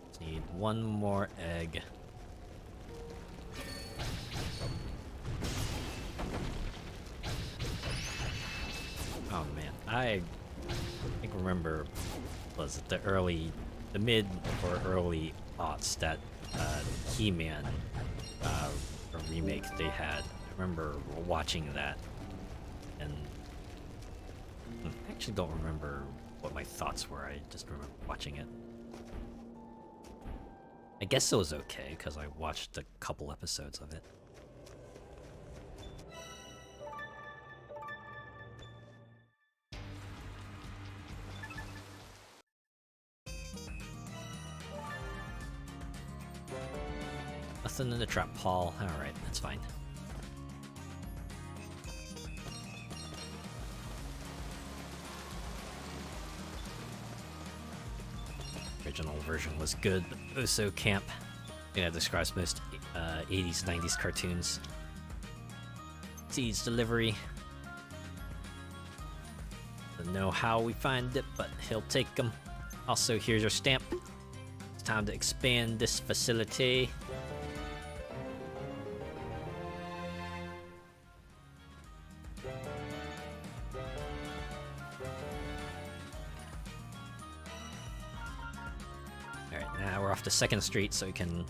Just need one more egg. Oh man, I think remember was it the mid or early aughts that He-Man a remake they had. I remember watching that, and I actually don't remember what my thoughts were. I just remember watching it. I guess it was okay because I watched a couple episodes of it. Nothing in the trap hall. Alright, that's fine. Original version was good, but it was so camp. Yeah, it describes most 80s, 90s cartoons. Seeds delivery. Don't know how we find it, but he'll take them. Also, here's your stamp. It's time to expand this facility. To 2nd Street so we can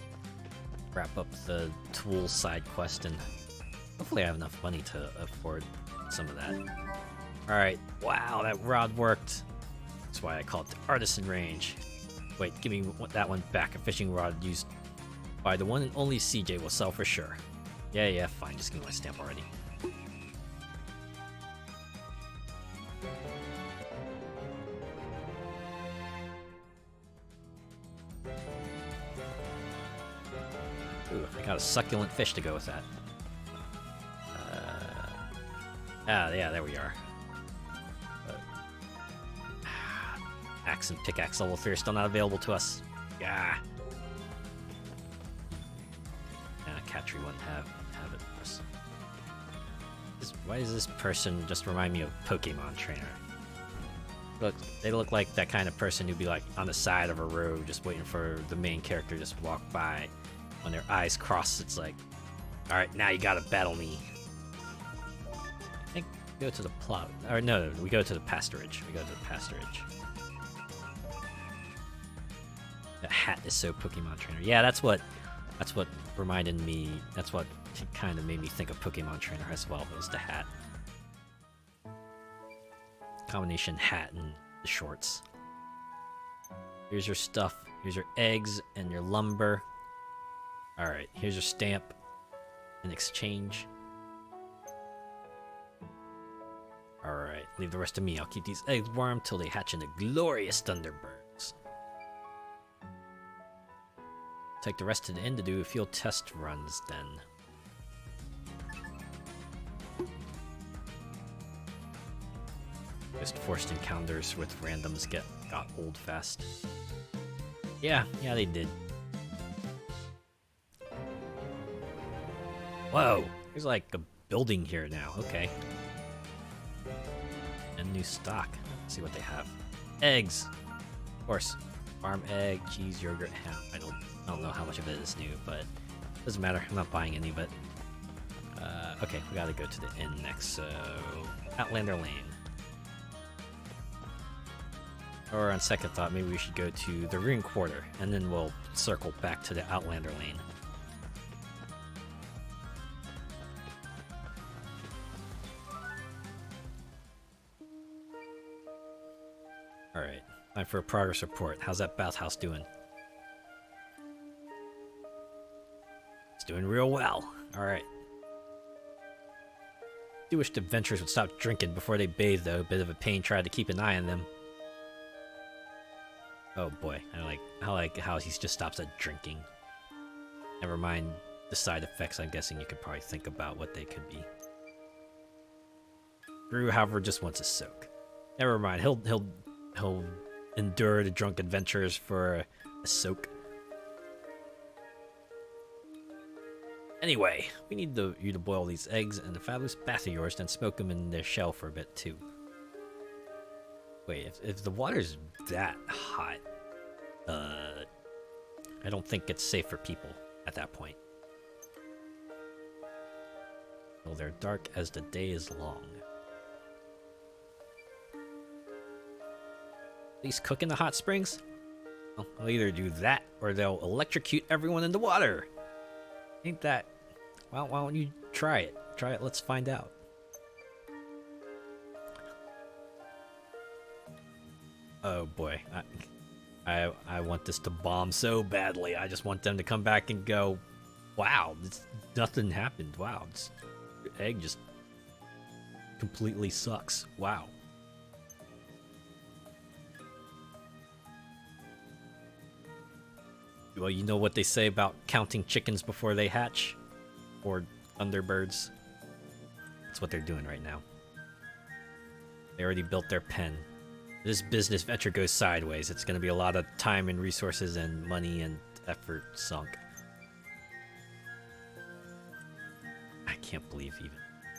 wrap up the tool side quest, and hopefully I have enough money to afford some of that. Alright, wow, that rod worked. That's why I call it the artisan range. Wait, give me that one back. A fishing rod used by the one and only CJ will sell for sure. Yeah, fine, just give me my stamp already. Ooh, I got a succulent fish to go with that. Yeah, there we are. Axe and pickaxe level 3 are still not available to us. Yeah. Catchery wouldn't have it for us. Why does this person just remind me of Pokemon trainer? Look, they look like that kind of person who'd be like on the side of a road just waiting for the main character to just walk by. When their eyes cross, it's like, alright, now you gotta battle me. I think we go to the plot. Or no, we go to the pasturage. The hat is so Pokemon trainer. Yeah, that's what That's what reminded me. That's what kind of made me think of Pokemon Trainer as well. Was the hat. Combination hat and the shorts. Here's your stuff. Here's your eggs and your lumber. Alright, here's your stamp in exchange. Alright, leave the rest to me. I'll keep these eggs warm till they hatch into glorious Thunderbirds. Take the rest to the end to do field test runs then. Just forced encounters with randoms got old fast. Yeah, they did. Whoa, there's like a building here now. Okay. And new stock. Let's see what they have. Eggs, of course. Farm egg, cheese, yogurt, ham. I don't know how much of it is new, but it doesn't matter. I'm not buying any of it. Okay, we gotta go to the inn next. So Outlander Lane. Or on second thought, maybe we should go to the Rune Quarter, and then we'll circle back to the Outlander Lane. Alright, time for a progress report. How's that bathhouse doing? It's doing real well. Alright. Do wish the adventurers would stop drinking before they bathe, though. Bit of a pain trying to keep an eye on them. Oh boy, I like how he just stops at drinking. Never mind the side effects. I'm guessing you could probably think about what they could be. Garoo, however, just wants a soak. Never mind. He'll endure the drunk adventures for a soak. Anyway, we need you to boil these eggs in the fabulous bath of yours, then smoke them in their shell for a bit too. Wait, if the water's that hot, I don't think it's safe for people at that point. Well, they're dark as the day is long. At least cook in the hot springs? Well, I'll either do that, or they'll electrocute everyone in the water. Ain't that... Well, why don't you try it? Try it, let's find out. Oh boy, I want this to bomb so badly. I just want them to come back and go, wow, nothing happened. Wow, this egg just completely sucks. Wow. Well, you know what they say about counting chickens before they hatch? Or Thunderbirds? That's what they're doing right now. They already built their pen. This business venture goes sideways. It's going to be a lot of time and resources and money and effort sunk. I can't believe even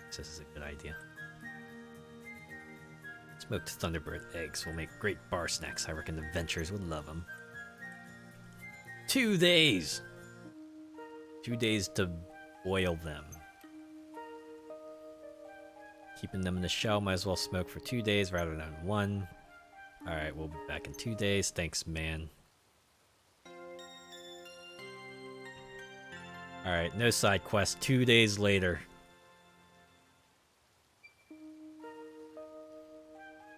this is a good idea. Smoked Thunderbird eggs will make great bar snacks. I reckon the Ventures would love them. 2 days! 2 days to boil them. Keeping them in the shell, might as well smoke for 2 days rather than 1. Alright, we'll be back in 2 days. Thanks, man. Alright, no side quest. 2 days later.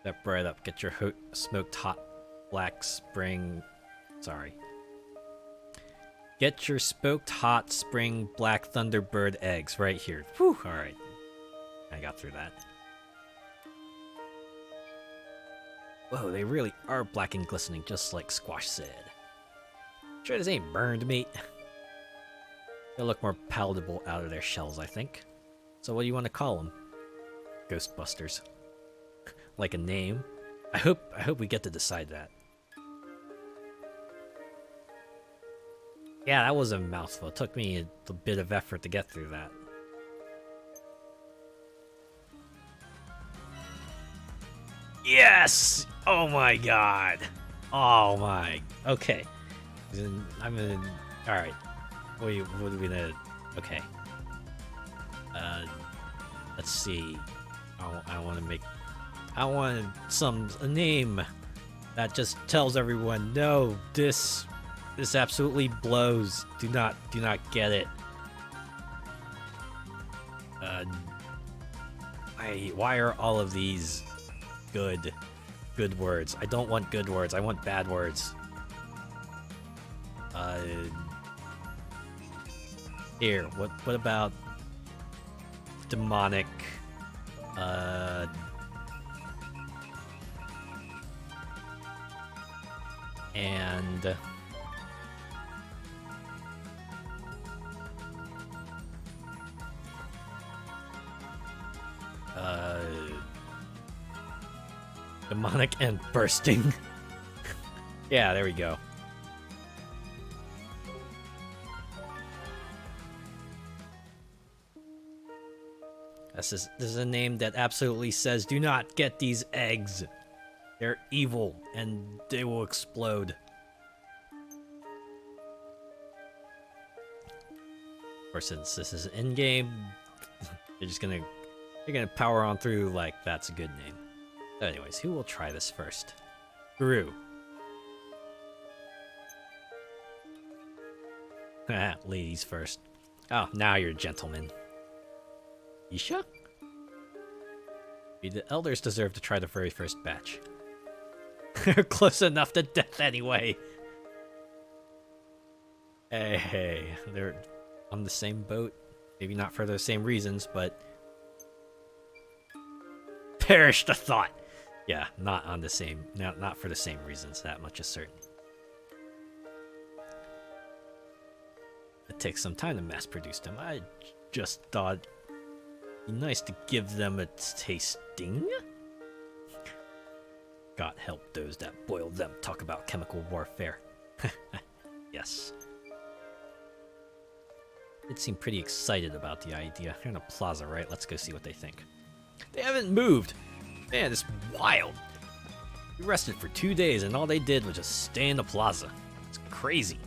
Step right up. Get your smoked hot black spring... Sorry. Get your smoked hot spring black Thunderbird eggs right here. Whew, alright. I got through that. Whoa, they really are black and glistening, just like Squash said. Sure this ain't burned meat. They'll look more palatable out of their shells, I think. So what do you want to call them? Ghostbusters. Like a name? I hope we get to decide that. Yeah, that was a mouthful. It took me a bit of effort to get through that. Yes! Oh my god! Oh my... Okay. I'm gonna... Alright. What are we gonna... Okay. Let's see. I want to make... I want a name that just tells everyone, no, this This absolutely blows. Do not get it. Why are all of these good words? I don't want good words. I want bad words. Here, what about demonic? And demonic and bursting. Yeah, there we go. This is a name that absolutely says, do not get these eggs. They're evil, and they will explode. Of course, since this is in-game, you're gonna power on through like that's a good name. So anyways, who will try this first? Garoo. Ladies first. Oh, now you're a gentleman. Isha? The elders deserve to try the very first batch. They're close enough to death anyway. Hey, they're on the same boat. Maybe not for the same reasons, but... Perish the thought! Yeah, not on the same... Not for the same reasons, that much is certain. It takes some time to mass-produce them. I just thought... it'd be nice to give them a tasting. God help those that boil them. Talk about chemical warfare. Yes. They seem pretty excited about the idea. They're in a plaza, right? Let's go see what they think. They haven't moved. Man, it's wild. We rested for 2 days and all they did was just stay in the plaza. It's crazy.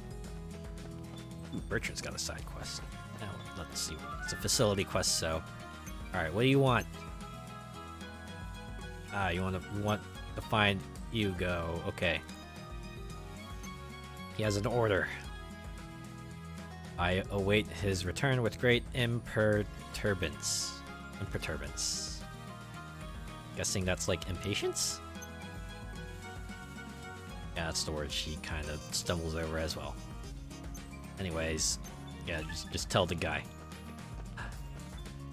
Ooh, Bertrand's got a side quest. Now, let's see. It's a facility quest, so... Alright, what do you want? You want to find Hugo. Okay. He has an order. I await his return with great imperturbance. Guessing that's like impatience? Yeah, that's the word she kind of stumbles over as well. Anyways, yeah, just tell the guy.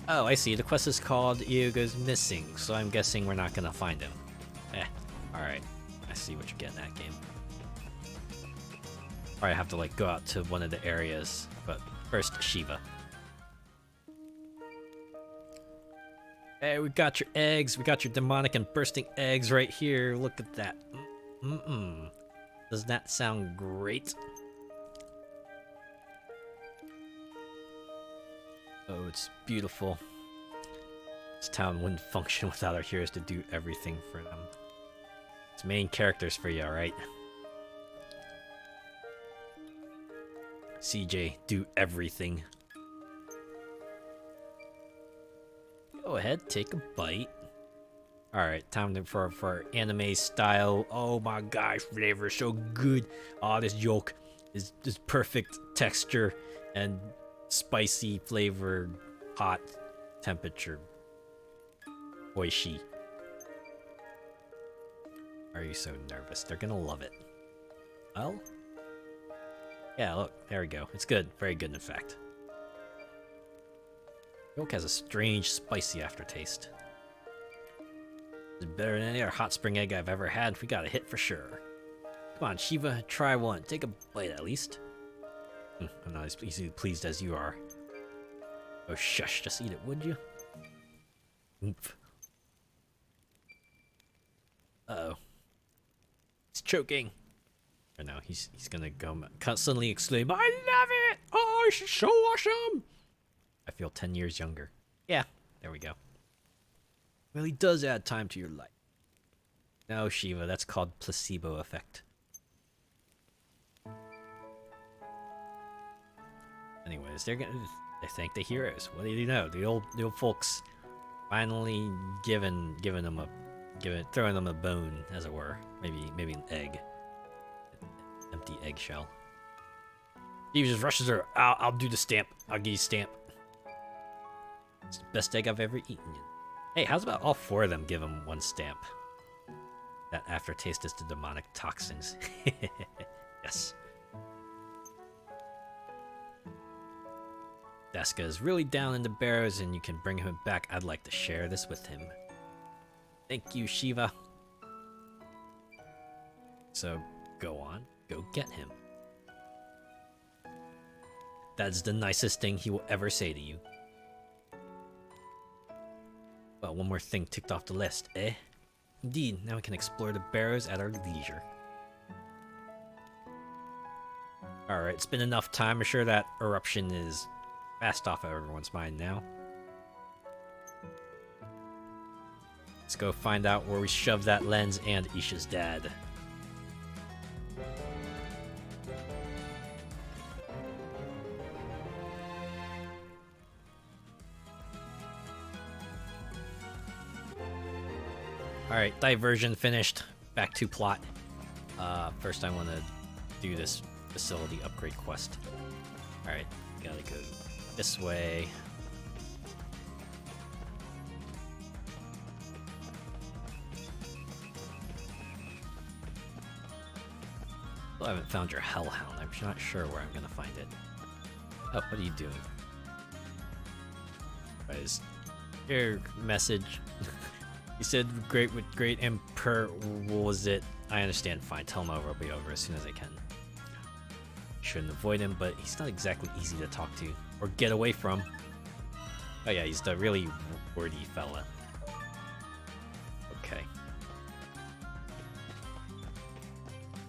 Oh, I see. The quest is called Hugo's Missing, so I'm guessing we're not gonna find him. Alright. I see what you're getting at, game. Alright, I have to, like, go out to one of the areas, but first, Shiva. Hey, we got your eggs. We got your demonic and bursting eggs right here. Look at that. Doesn't that sound great? Oh, it's beautiful. This town wouldn't function without our heroes to do everything for them. It's main characters for you, alright? CJ, do everything. Go ahead, take a bite. Alright, time for anime style. Oh my gosh, flavor so good. Oh, this yolk is perfect texture and spicy flavor, hot temperature. Oishi. Are you so nervous? They're gonna love it. Well? Yeah, look, there we go. It's good. Very good, in fact. Milk has a strange, spicy aftertaste. It's better than any other hot spring egg I've ever had. We got a hit for sure. Come on, Shiva, try one. Take a bite at least. I'm not as easily pleased as you are. Oh, shush. Just eat it, would you? Oomph. Uh-oh. He's choking. Or no, he's gonna go suddenly exclaim, I love it! Oh, it's so awesome! I feel 10 years younger. Yeah, there we go. Really does add time to your life. No, Shiva, that's called placebo effect. Anyways, they thank the heroes. What do you know? The old folks finally throwing them a bone, as it were. Maybe an egg. Empty eggshell. He just rushes her. I'll do the stamp. I'll give you stamp. It's the best egg I've ever eaten. Hey, how's about all 4 of them give him 1 stamp? That aftertaste is the demonic toxins. Yes. Deska is really down in the barrows and you can bring him back. I'd like to share this with him. Thank you, Shiva. So, go on. Go get him. That is the nicest thing he will ever say to you. Well, one more thing ticked off the list, eh? Indeed, now we can explore the barrows at our leisure. Alright, it's been enough time. I'm sure that eruption is fast off of everyone's mind now. Let's go find out where we shoved that lens and Isha's dad. Alright, diversion finished. Back to plot. First I want to do this facility upgrade quest. Alright, gotta go this way. Still haven't found your hellhound. I'm not sure where I'm gonna find it. Oh, what are you doing? Guys, your message. You said great with great emperor. What was it? I understand. Fine. Tell him I'll be over as soon as I can. Shouldn't avoid him, but he's not exactly easy to talk to or get away from. Oh yeah, he's the really wordy fella. Okay.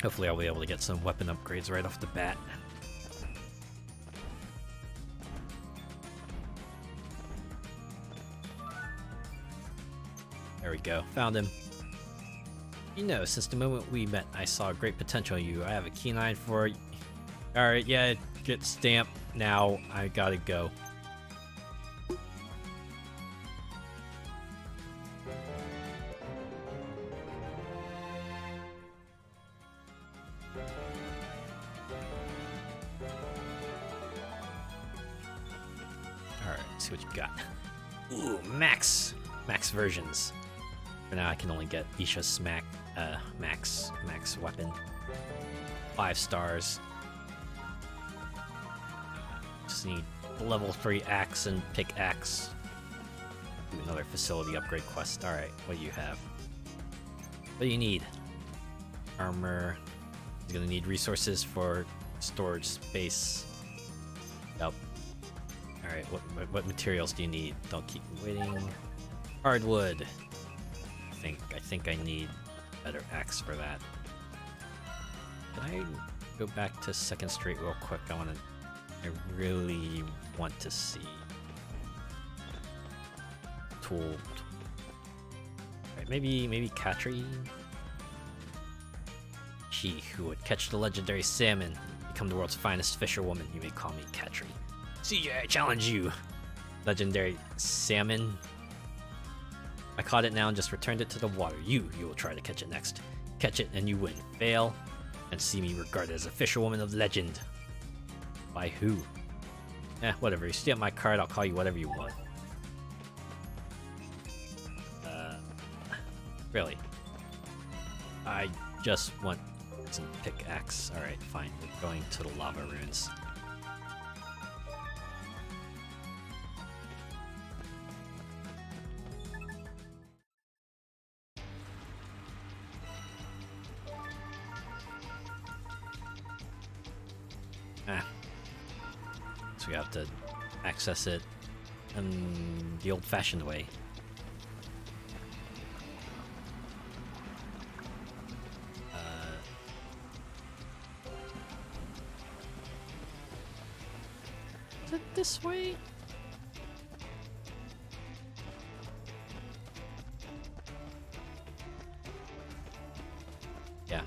Hopefully I'll be able to get some weapon upgrades right off the bat. There we go. Found him. You know, since the moment we met, I saw great potential in you. I have a keen eye for... Alright, yeah, get stamped. Now, I gotta go. Alright, let's see what you got. Ooh, max versions. For now, I can only get Isha's max weapon. 5 stars. Just need level 3 axe and pickaxe. Do another facility upgrade quest. Alright, what do you have? What do you need? Armor. You're gonna need resources for storage space. Yep. Alright, what materials do you need? Don't keep me waiting. Hardwood. I think I need a better axe for that. Can I go back to 2nd Street real quick? I really want to see tool. Right, maybe Katri. She who would catch the legendary salmon, become the world's finest fisherwoman. You may call me Katri. See, I challenge you. Legendary salmon. I caught it now and just returned it to the water. You will try to catch it next. Catch it and you win. Fail and see me regarded as a fisherwoman of legend. By who? Whatever. You steal my card, I'll call you whatever you want. Really? I just want some pickaxe. Alright, fine. We're going to the lava ruins. So we have to access it the old-fashioned way. Is it this way? Yeah.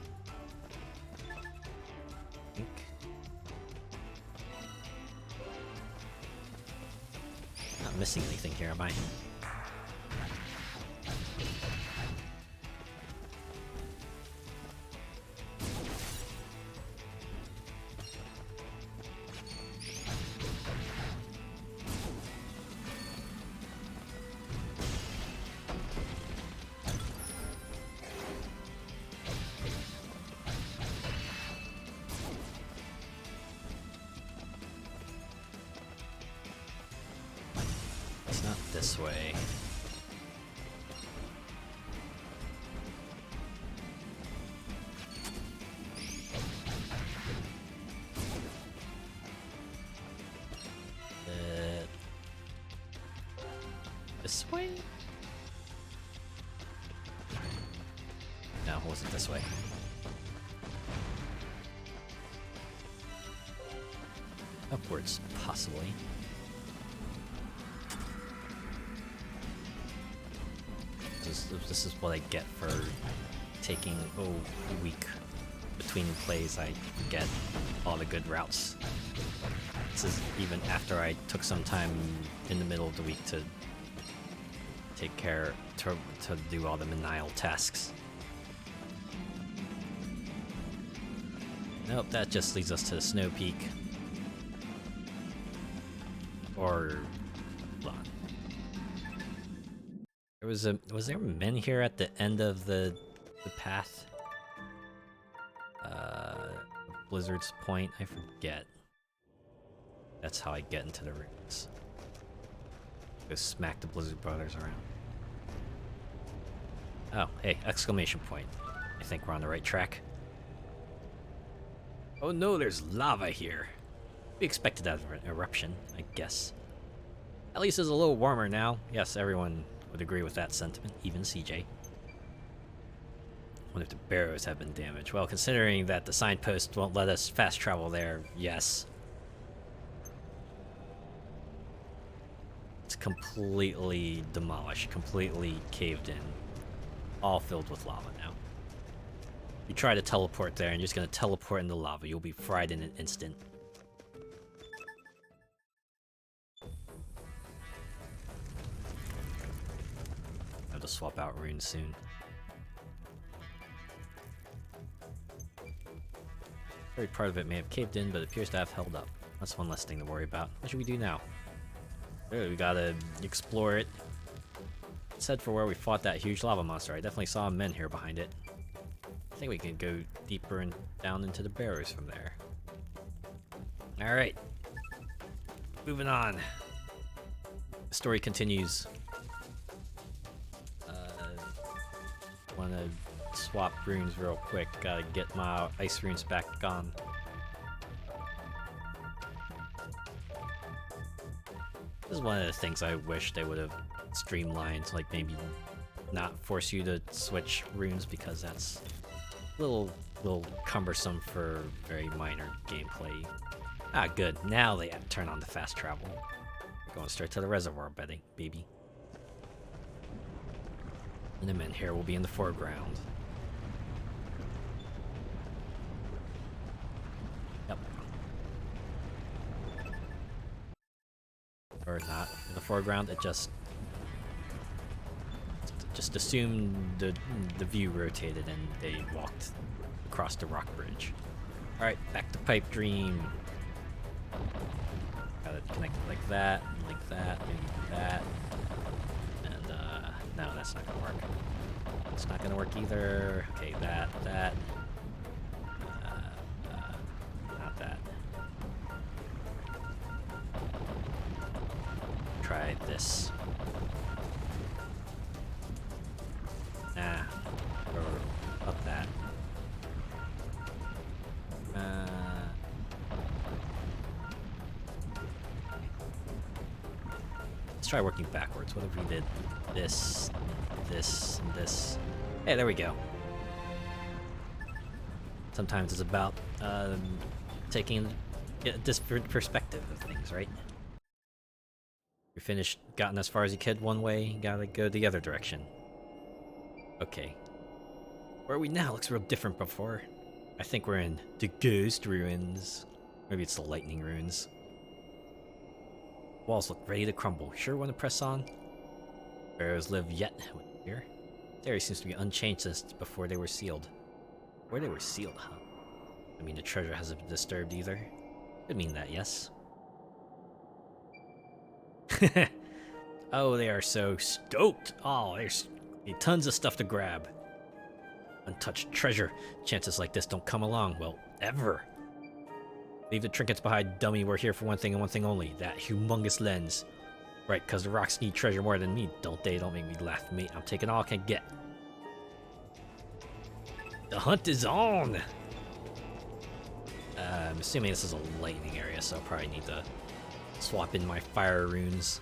Not missing anything here, am I? this way. This way? No, it wasn't this way. Upwards, possibly. This is what I get for taking a week between plays. I get all the good routes. This is even after I took some time in the middle of the week to take care to do all the menial tasks. Nope, that just leads us to the Snow Peak. Or hold on. Was there men here at the end of the path? Blizzard's Point, I forget. That's how I get into the ruins. Go smack the Blizzard Brothers around. Oh, hey, exclamation point. I think we're on the right track. Oh no, there's lava here. We expected that eruption, I guess. At least it's a little warmer now. Yes, everyone would agree with that sentiment, even CJ. Wonder if the barrows have been damaged. Well, considering that the signpost won't let us fast travel there, yes. It's completely demolished, completely caved in. All filled with lava now. You try to teleport there and you're just gonna teleport in the lava. You'll be fried in an instant. I have to swap out runes soon. Every part of it may have caved in, but it appears to have held up. That's one less thing to worry about. What should we do now? We gotta explore it. Let's head for where we fought that huge lava monster. I definitely saw men here behind it. I think we can go deeper and down into the barrows from there. Alright. Moving on. The story continues. Wanna swap runes real quick. Gotta get my ice runes back on. This is one of the things I wish they would have streamlined, like maybe not force you to switch runes because that's a little cumbersome for very minor gameplay. Ah, good. Now they turn on the fast travel. We're going straight to the reservoir, baby. And the men here will be in the foreground. Yep. Or not in the foreground. It just assumed the view rotated and they walked across the rock bridge. All right, back to Pipe Dream. Gotta connect it like that, maybe that. No, that's not gonna work. It's not gonna work either. Okay, that. Not that. Try this. Or up that. Let's try working backwards. What if we did this, this, and this? Hey, there we go. Sometimes it's about taking a different perspective of things, right? You're finished, gotten as far as you could one way, you gotta go the other direction. Okay. Where are we now? Looks real different before. I think we're in the Ghost Ruins. Maybe it's the Lightning Ruins. Walls look ready to crumble. Sure want to press on? Barrows live yet here. This area seems to be unchanged since before they were sealed. Where they were sealed, huh? I mean, the treasure hasn't been disturbed either. Could mean that, yes. Oh, they are so stoked. Oh, there's tons of stuff to grab. Untouched treasure. Chances like this don't come along, well, ever. Leave the trinkets behind, dummy. We're here for one thing and one thing only. That humongous lens. Right, because the rocks need treasure more than me, don't they? Don't make me laugh, mate. I'm taking all I can get. The hunt is on! I'm assuming this is a lightning area, so I'll probably need to swap in my fire runes.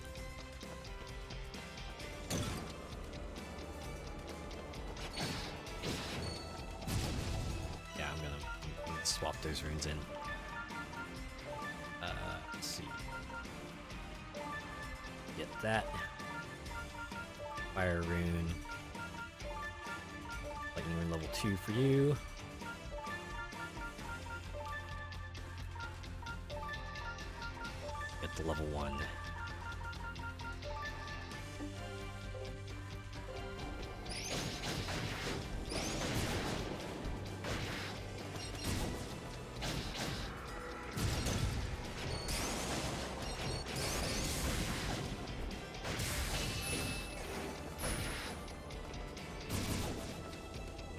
Yeah, I'm gonna swap those runes in. Let's see. Get that. Fire rune. Lightning rune level 2 for you. Get the level 1.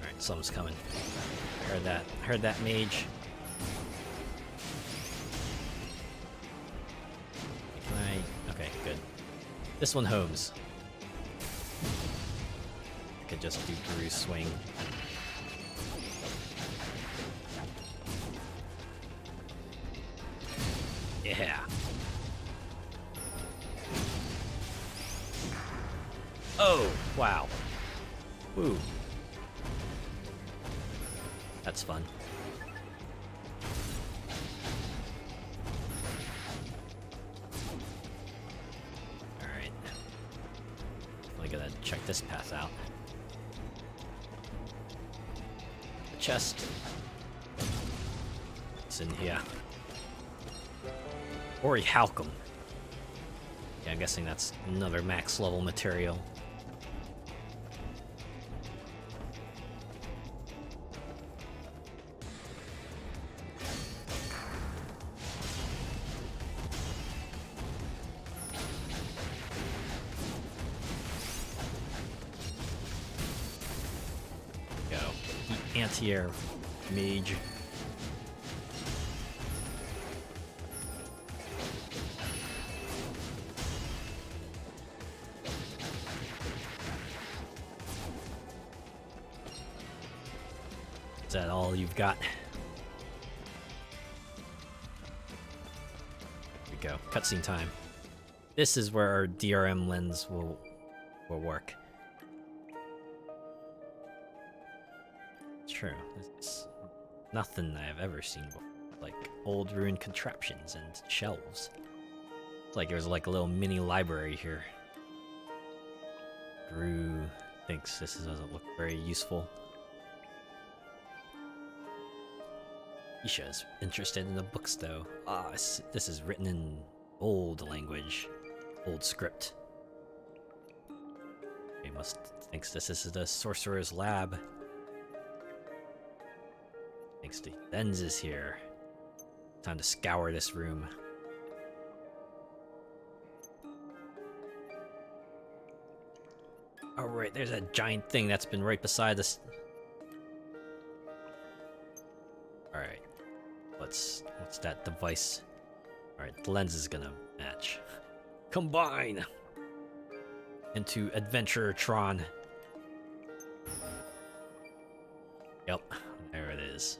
Alright, something's coming. Heard that mage. Okay, good. This one homes. I could just do Garoo swing. Yeah. Oh, wow. Woo. That's fun. Gotta check this path out. Chest. It's in here. Ori Halcom. Yeah, I'm guessing that's another max level material. Anti-air mage. Is that all you've got? Here we go. Cutscene time. This is where our DRM lens will work. True. It's nothing I've ever seen before. Like old ruined contraptions and shelves. It's like there's like a little mini library here. Garoo thinks this doesn't look very useful. Isha is interested in the books though. This is written in old language. Old script. He must thinks this is the sorcerer's lab. Thanks to lenses here. Time to scour this room. Oh right, there's that giant thing that's been right beside us. Alright. What's that device? Alright, the lens is gonna match. Combine! Into Adventure-tron. Yep, there it is.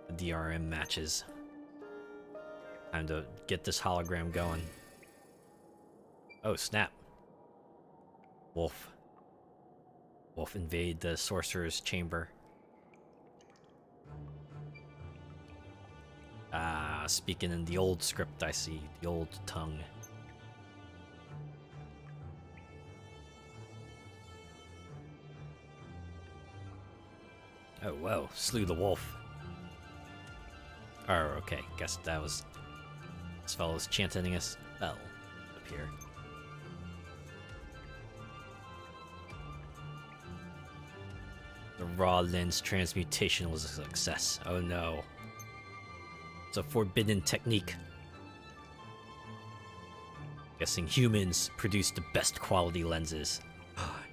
The DRM matches. Time to get this hologram going. Oh, snap. Wolf. Wolf invade the sorcerer's chamber. Speaking in the old script, I see. The old tongue. Oh, whoa. Slew the wolf. Oh, okay. Guess that was... This fellow's chanting a spell up here. The raw lens transmutation was a success. Oh no. It's a forbidden technique. Guessing humans produce the best quality lenses.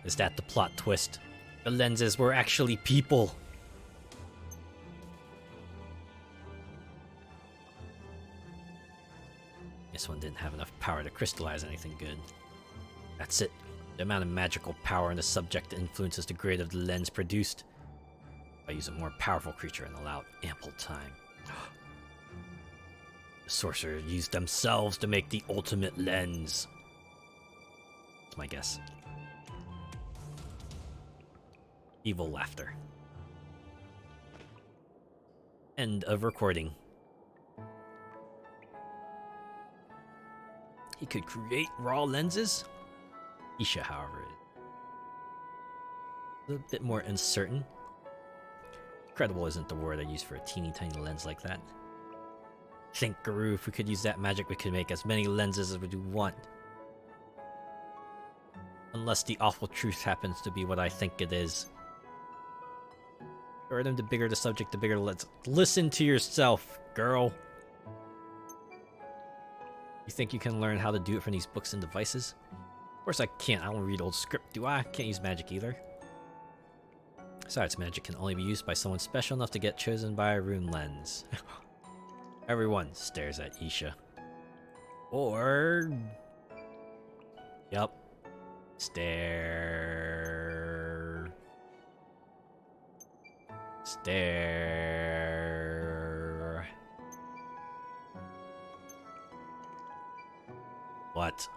Is that the plot twist? The lenses were actually people. This one didn't have enough power to crystallize anything good. That's it. The amount of magical power in the subject influences the grade of the lens produced. I use a more powerful creature and allow ample time. The sorcerers used themselves to make the ultimate lens. That's my guess. Evil laughter. End of recording. He could create raw lenses? Isha, however, is a bit more uncertain. Credible isn't the word I use for a teeny tiny lens like that. Think, Garoo, if we could use that magic, we could make as many lenses as we do want. Unless the awful truth happens to be what I think it is. The bigger the subject, the bigger the lens. Listen to yourself, girl. You think you can learn how to do it from these books and devices? Of course I can't. I don't read old script, do I? Can't use magic either. Besides, magic can only be used by someone special enough to get chosen by a rune lens. Everyone stares at Isha. Or... Yup. Stare. What?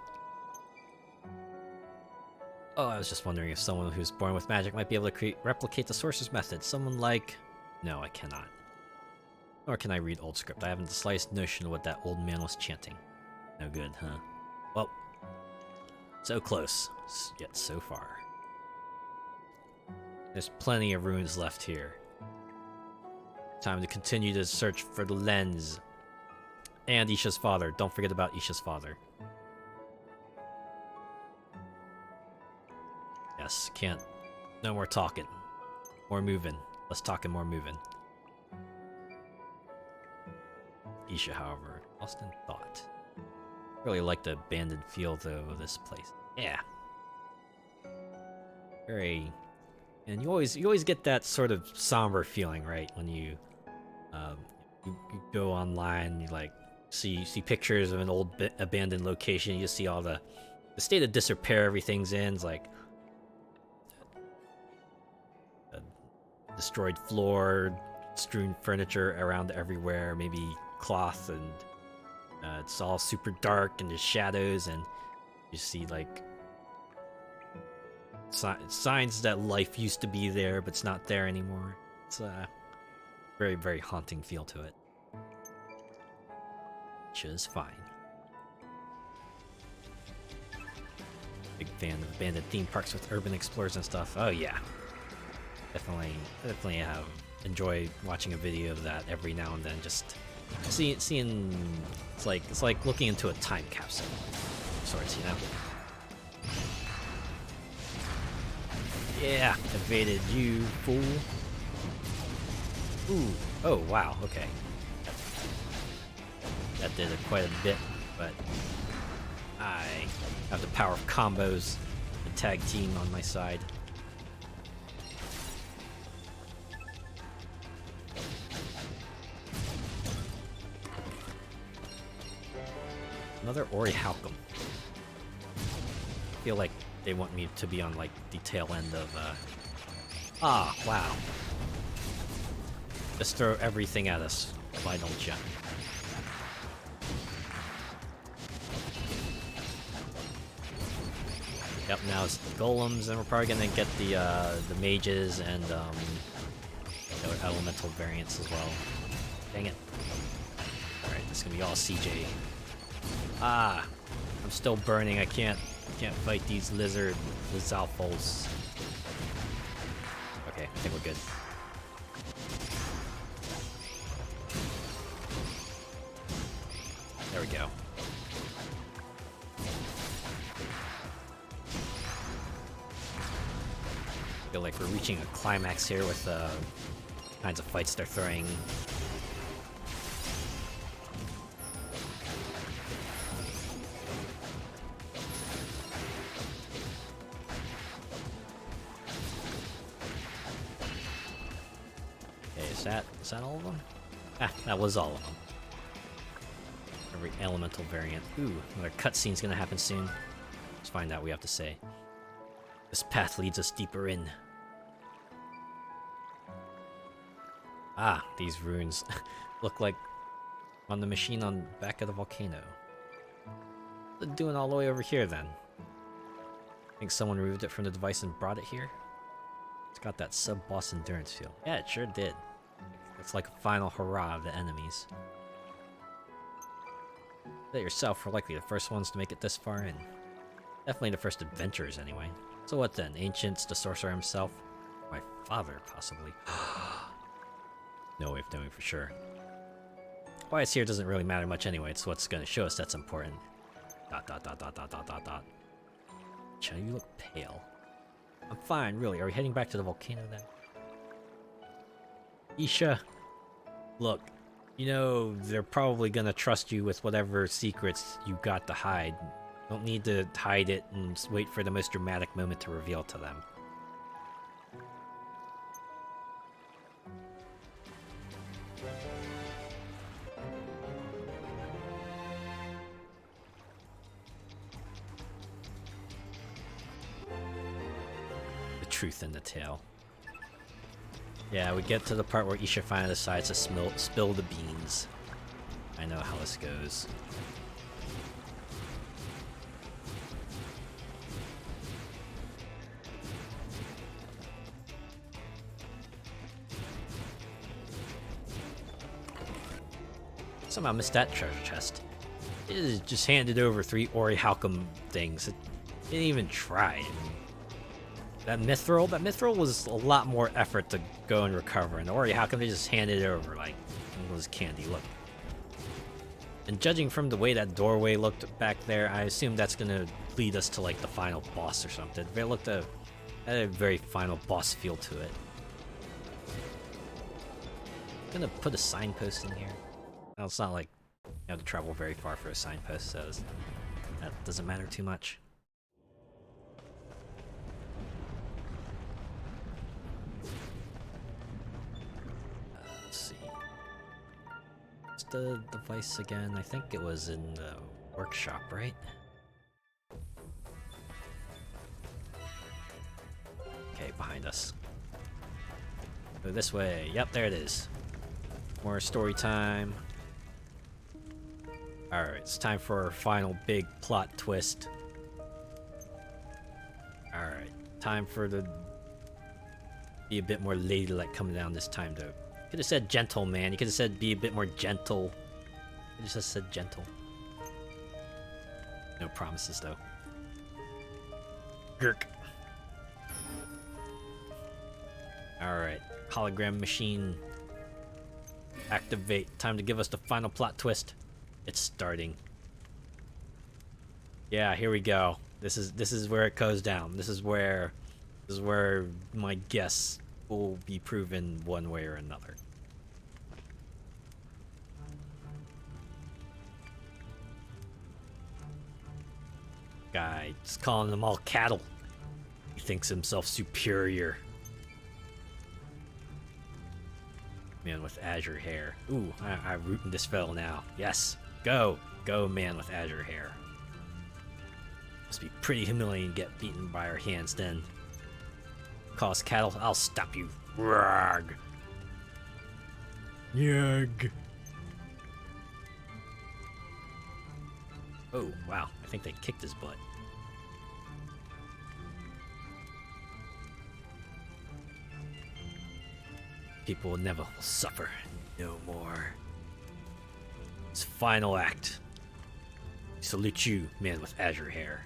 Oh, I was just wondering if someone who's born with magic might be able to replicate the sorcerer's method. Someone like... No, I cannot. Nor can I read old script. I haven't the slightest notion of what that old man was chanting. No good, huh? Well, so close, yet so far. There's plenty of runes left here. Time to continue to search for the lens. And Isha's father. Don't forget about Isha's father. Yes, can't. No more talking. More moving. Less talking, more moving. Isha, however, lost in thought. Really like the abandoned feel, though, of this place. Yeah. Very... And you always get that sort of somber feeling, right? When you go online, you like see pictures of an old abandoned location. You just see all the state of disrepair everything's in. It's like a destroyed floor, strewn furniture around everywhere, maybe cloth, and it's all super dark and there's shadows, and you see like signs that life used to be there, but it's not there anymore. It's a very, very haunting feel to it. Which is fine. Big fan of abandoned theme parks with urban explorers and stuff. Oh yeah, definitely enjoy watching a video of that every now and then. Just seeing it's like looking into a time capsule of sorts, you know. Yeah, evaded you, fool. Ooh, oh wow, okay. That did it quite a bit, but I have the power of combos, the tag team on my side. Another Ori Halcom. I feel like they want me to be on like the tail end of ah, wow. Just throw everything at us. Why don't ya? Yep, now it's the golems, and we're probably gonna get the mages and the elemental variants as well. Dang it. Alright, this is gonna be all CJ. Ah, I'm still burning. I can't fight these lizalfos. Okay, I think we're good. There we go. I feel like we're reaching a climax here with the kinds of fights they're throwing. Is that all of them? Ah, that was all of them. every elemental variant. Ooh, another cutscene's gonna happen soon. Let's find out what we have to say. This path leads us deeper in. Ah, these runes look like on the machine on the back of the volcano. What's it doing all the way over here then? Think someone removed it from the device and brought it here? It's got that sub-boss endurance feel. Yeah, it sure did. It's like a final hurrah of the enemies. You yourself were likely the first ones to make it this far in. Definitely the first adventurers anyway. So what then? Ancients, the sorcerer himself? My father, possibly. No way of knowing for sure. Why it's here doesn't really matter much anyway, it's what's gonna show us that's important. ... Isha, you look pale. I'm fine, really. Are we heading back to the volcano then? Isha, look, you know they're probably gonna trust you with whatever secrets you got to hide. Don't need to hide it and wait for the most dramatic moment to reveal to them. The truth in the tale. Yeah, we get to the part where Isha finally decides to spill the beans. I know how this goes. Somehow missed that treasure chest. It just handed over 3 Ori Halcom things. It didn't even try. That mithril was a lot more effort to go and recover, and Ori Halcom, they just handed it over like it was candy. Look. And judging from the way that doorway looked back there, I assume that's gonna lead us to like the final boss or something. It looked had a very final boss feel to it. I'm gonna put a signpost in here. Well, it's not like you have to travel very far for a signpost, so that doesn't matter too much. Let's see. What's the device again? I think it was in the workshop, right? Okay, behind us. Go this way. Yep, there it is. More story time. Alright, it's time for our final big plot twist. Alright, time for the... be a bit more ladylike coming down this time, though. Could have said gentle, man. You could have said be a bit more gentle. You just said gentle. No promises, though. Gurk. Alright, hologram machine. Activate. Time to give us the final plot twist. It's starting. Yeah, here we go. This is where it goes down. This is where my guess will be proven one way or another. Guy just calling them all cattle. He thinks himself superior. Man with azure hair. Ooh, I'm rooting this fellow now. Yes. Go! Go, man with azure hair. Must be pretty humiliating to get beaten by our hands then. Call us cattle, I'll stop you. Rarg! Yug! Oh, wow. I think they kicked his butt. People will never suffer no more. It's final act. I salute you, man with azure hair.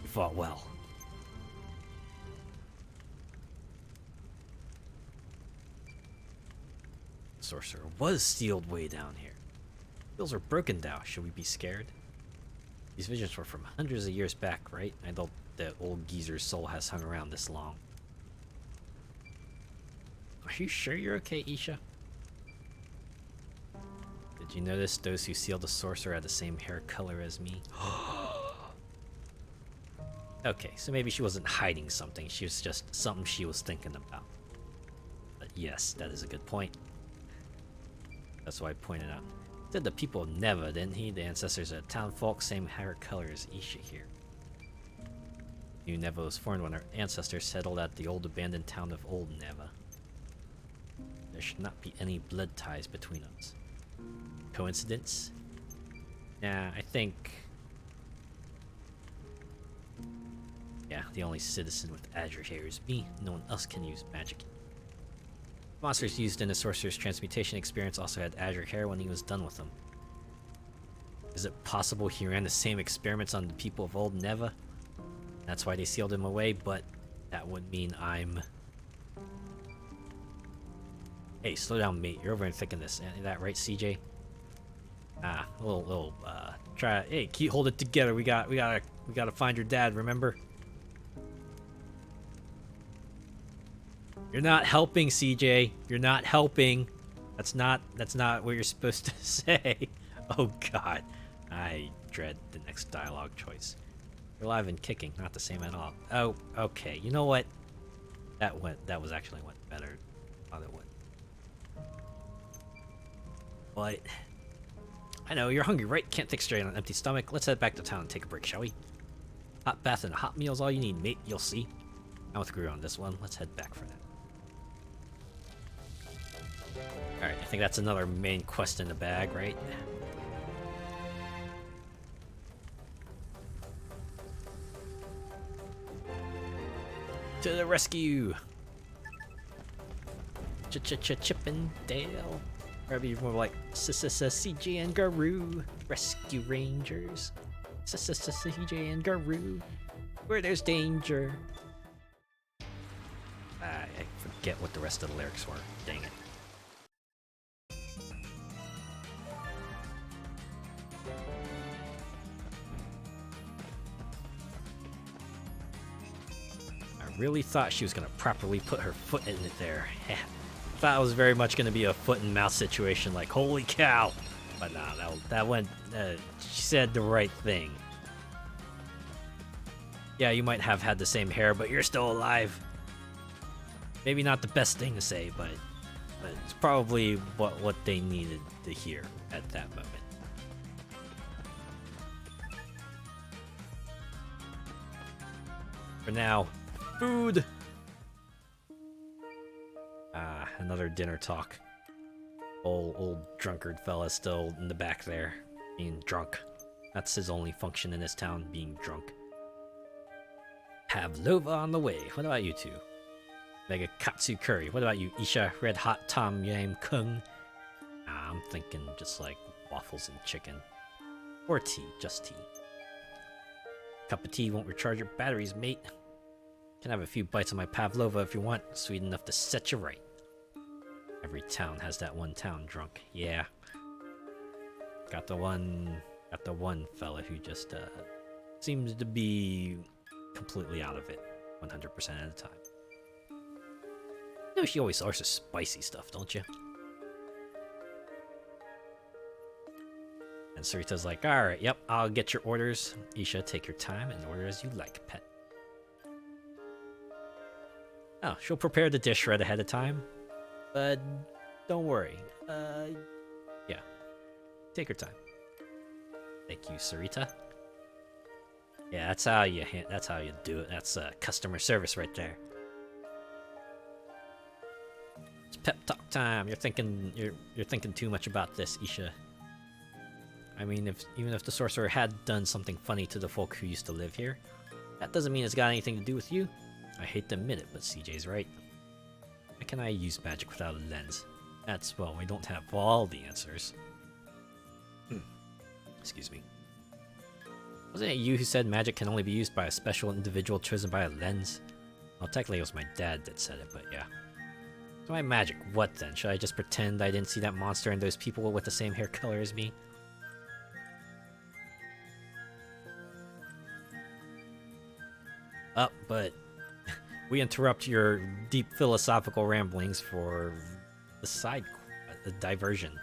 You fought well. Sorcerer was sealed way down here. Seals are broken now. Should we be scared? These visions were from hundreds of years back, right? I doubt the old geezer's soul has hung around this long. Are you sure you're okay, Isha? Did you notice those who sealed the sorcerer had the same hair color as me? Okay, so maybe she wasn't hiding something. She was just something she was thinking about. But yes, that is a good point. That's why I pointed out. Said the people of Neva, didn't he? The ancestors of town folk, same hair color as Isha here. New Neva was formed when our ancestors settled at the old abandoned town of Old Neva. There should not be any blood ties between us. Coincidence? Nah, I think... Yeah, the only citizen with azure hair is me. No one else can use magic. Monsters used in the sorcerer's transmutation experience also had azure hair when he was done with them. Is it possible he ran the same experiments on the people of Old Neva? That's why they sealed him away, but that would mean I'm... Hey, slow down, mate. You're over and thick in this. Ain't that right, CJ? Ah, try. Hey, hold it together. We gotta find your dad. Remember? You're not helping, CJ. You're not helping. That's not what you're supposed to say. Oh God, I dread the next dialogue choice. You're alive and kicking, not the same at all. Oh, okay. You know what? That was actually went better. Thought it would. But I know you're hungry, right? Can't think straight on an empty stomach. Let's head back to town and take a break, shall we? Hot bath and a hot meal's all you need, mate. You'll see. I'm with Garoo on this one. Let's head back for that. Alright, I think that's another main quest in the bag, right? To the rescue! Chippendale. Or be more like CJ and Garoo. Rescue Rangers. CJ and Garoo. Where there's danger. I forget what the rest of the lyrics were. Dang it. I really thought she was gonna properly put her foot in it there. Thought it was very much gonna be a foot and mouth situation, like holy cow. But nah, that went. She said the right thing. Yeah, you might have had the same hair, but you're still alive. Maybe not the best thing to say, but it's probably what they needed to hear at that moment. For now, food! Another dinner talk. Old drunkard fella still in the back there, being drunk. That's his only function in this town, being drunk. Pavlova on the way. What about you two? Mega katsu curry. What about you, Isha? Red hot tom yam kung? I'm thinking just like waffles and chicken. Or tea, just tea. Cup of tea won't recharge your batteries, mate. Can have a few bites of my pavlova if you want. Sweet enough to set you right. Every town has that one town drunk. Yeah. Got the one fella who just seems to be completely out of it 100% of the time. You know, she always orders spicy stuff, don't you? And Sarita's like, alright, yep, I'll get your orders. Isha, take your time and order as you like, pet. Oh, she'll prepare the dish right ahead of time. But don't worry. Yeah. Take your time. Thank you, Sarita. Yeah, that's how you do it. That's customer service right there. It's pep talk time. You're thinking too much about this, Isha. I mean, even if the sorcerer had done something funny to the folk who used to live here, that doesn't mean it's got anything to do with you. I hate to admit it, but CJ's right. How can I use magic without a lens? Well, we don't have all the answers. Excuse me. Wasn't it you who said magic can only be used by a special individual chosen by a lens? Well, technically it was my dad that said it, but yeah. So my magic, what then? Should I just pretend I didn't see that monster and those people with the same hair color as me? But we interrupt your deep philosophical ramblings for the diversion.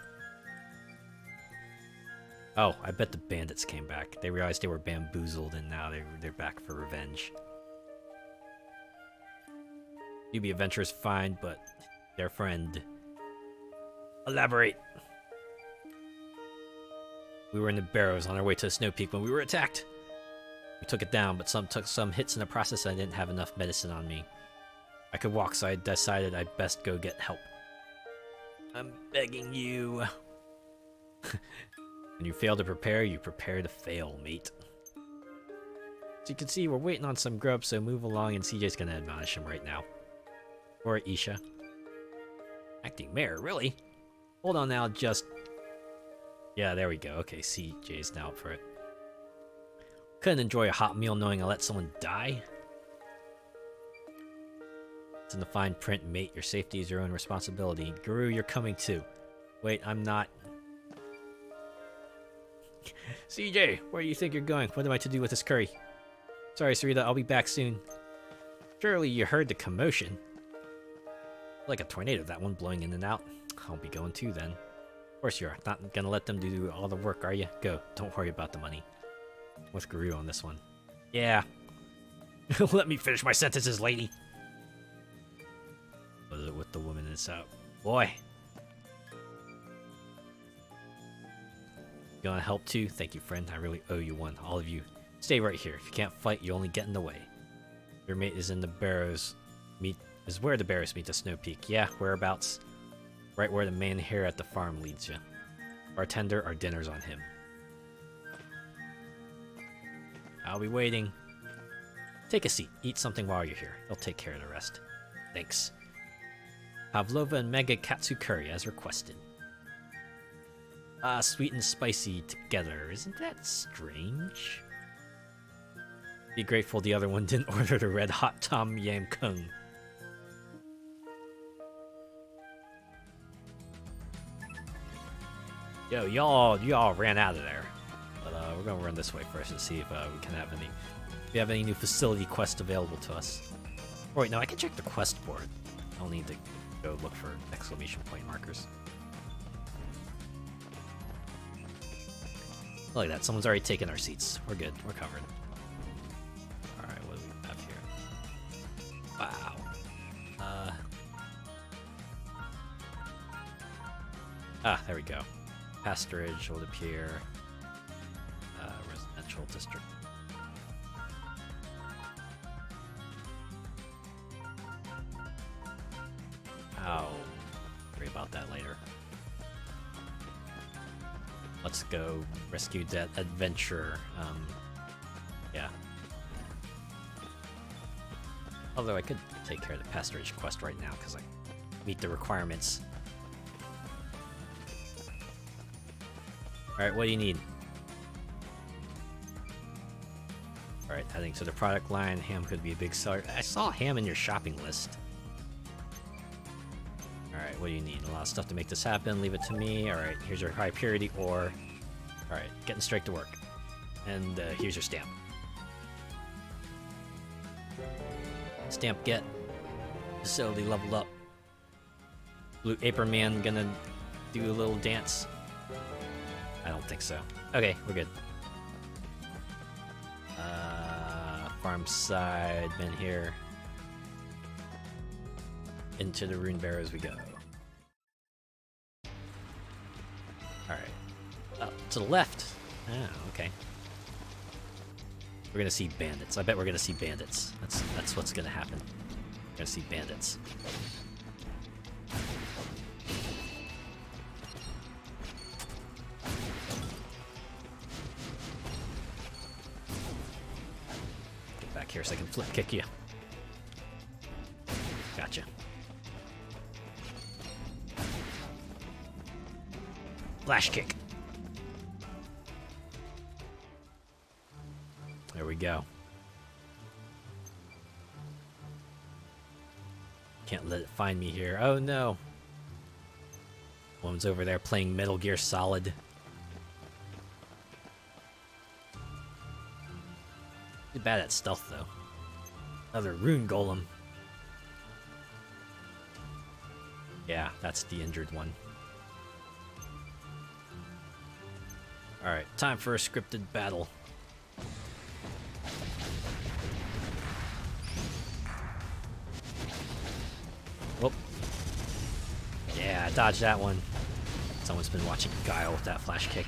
Oh, I bet the bandits came back. They realized they were bamboozled and now they're back for revenge. UB adventurers fine, but their friend... Elaborate! We were in the Barrows on our way to the Snow Peak when we were attacked. We took it down, but took some hits in the process and I didn't have enough medicine on me. I could walk, so I decided I'd best go get help. I'm begging you. When you fail to prepare, you prepare to fail, mate. As you can see, we're waiting on some grub, so move along and CJ's gonna admonish him right now. Or Isha. Acting mayor, really? Hold on now, just... Yeah, there we go. Okay, CJ's now up for it. Couldn't enjoy a hot meal knowing I let someone die. It's in the fine print, mate. Your safety is your own responsibility. Garoo, you're coming too. Wait, I'm not. CJ, where do you think you're going? What am I to do with this curry? Sorry, Sarita, I'll be back soon. Surely you heard the commotion. Like a tornado, that one blowing in and out. I'll be going too then. Of course you are. Not gonna let them do all the work, are you? Go. Don't worry about the money. With Garoo on this one. Yeah. Let me finish my sentences, lady. Was it with the woman in this out? Boy. You wanna help too? Thank you, friend. I really owe you one. All of you. Stay right here. If you can't fight, you only get in the way. Your mate is in the Barrows. Is where the Barrows meet the Snow Peak. Yeah, whereabouts? Right where the man here at the farm leads you. Bartender, our dinner's on him. I'll be waiting. Take a seat. Eat something while you're here. They'll take care of the rest. Thanks. Pavlova and Mega Katsu curry as requested. Ah, sweet and spicy together. Isn't that strange? Be grateful the other one didn't order the red hot Tom Yam Kung. Yo, y'all ran out of there. But we're gonna run this way first and see if we can have any. If we have any new facility quests available to us. Oh, wait, no, I can check the quest board. I'll need to go look for exclamation point markers. Look at that, someone's already taken our seats. We're good, we're covered. Alright, what do we have here? Wow. There we go. Pasturage will appear. Residential district. I'll worry about that later. Let's go rescue that adventurer. Yeah. Although I could take care of the pasturage quest right now because I meet the requirements. Alright, what do you need? Alright, heading to the product line. Ham could be a big seller. I saw ham in your shopping list. Alright, what do you need? A lot of stuff to make this happen. Leave it to me. Alright, here's your high purity ore. Alright, getting straight to work. And here's your stamp. Stamp get. Facility leveled up. Blue Apron Man gonna do a little dance. I don't think so. Okay, we're good. Farm side, been here. Into the Runebarrows we go. Alright. Up to the left. Ah, okay. We're gonna see bandits. I bet we're gonna see bandits. That's what's gonna happen. We're gonna see bandits. Get back here so I can flip kick you. Gotcha. Flash kick. There we go. Can't let it find me here. Oh no. Woman's over there playing Metal Gear Solid. Too bad at stealth though. Another rune golem. Yeah, that's the injured one. Alright, time for a scripted battle. Whoop. Yeah, I dodged that one. Someone's been watching Guile with that flash kick.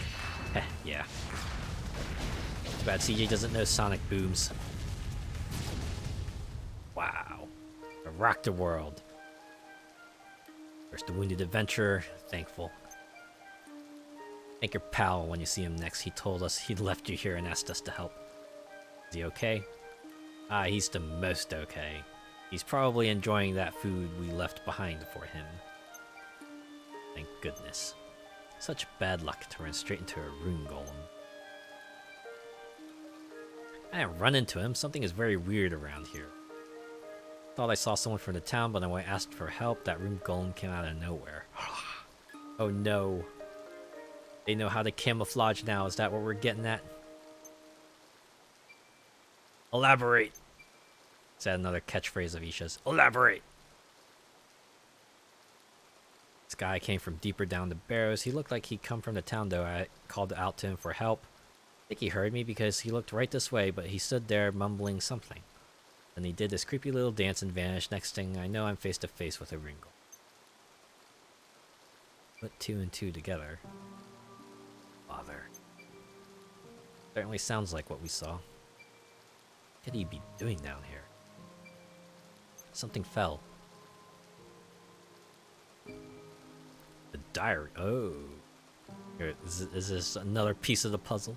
Heh, yeah. Too bad CJ doesn't know sonic booms. Wow. I rocked the world. First the wounded adventurer, thankful. Thank your pal when you see him next. He told us he'd left you here and asked us to help. Is he okay? Ah, he's the most okay. He's probably enjoying that food we left behind for him. Thank goodness. Such bad luck to run straight into a rune golem. I didn't run into him. Something is very weird around here. Thought I saw someone from the town, but when I asked for help, that rune golem came out of nowhere. Oh no. They know how to camouflage now. Is that what we're getting at? Elaborate. Is that another catchphrase of Isha's? Elaborate. This guy came from deeper down the Barrows. He looked like he'd come from the town, though. I called out to him for help. I think he heard me because he looked right this way, but he stood there mumbling something. Then he did this creepy little dance and vanished. Next thing I know, I'm face to face with a Ringo. Put 2 and 2 together. Father. Certainly sounds like what we saw. What could he be doing down here? Something fell. The diary. Oh. Here, is this another piece of the puzzle?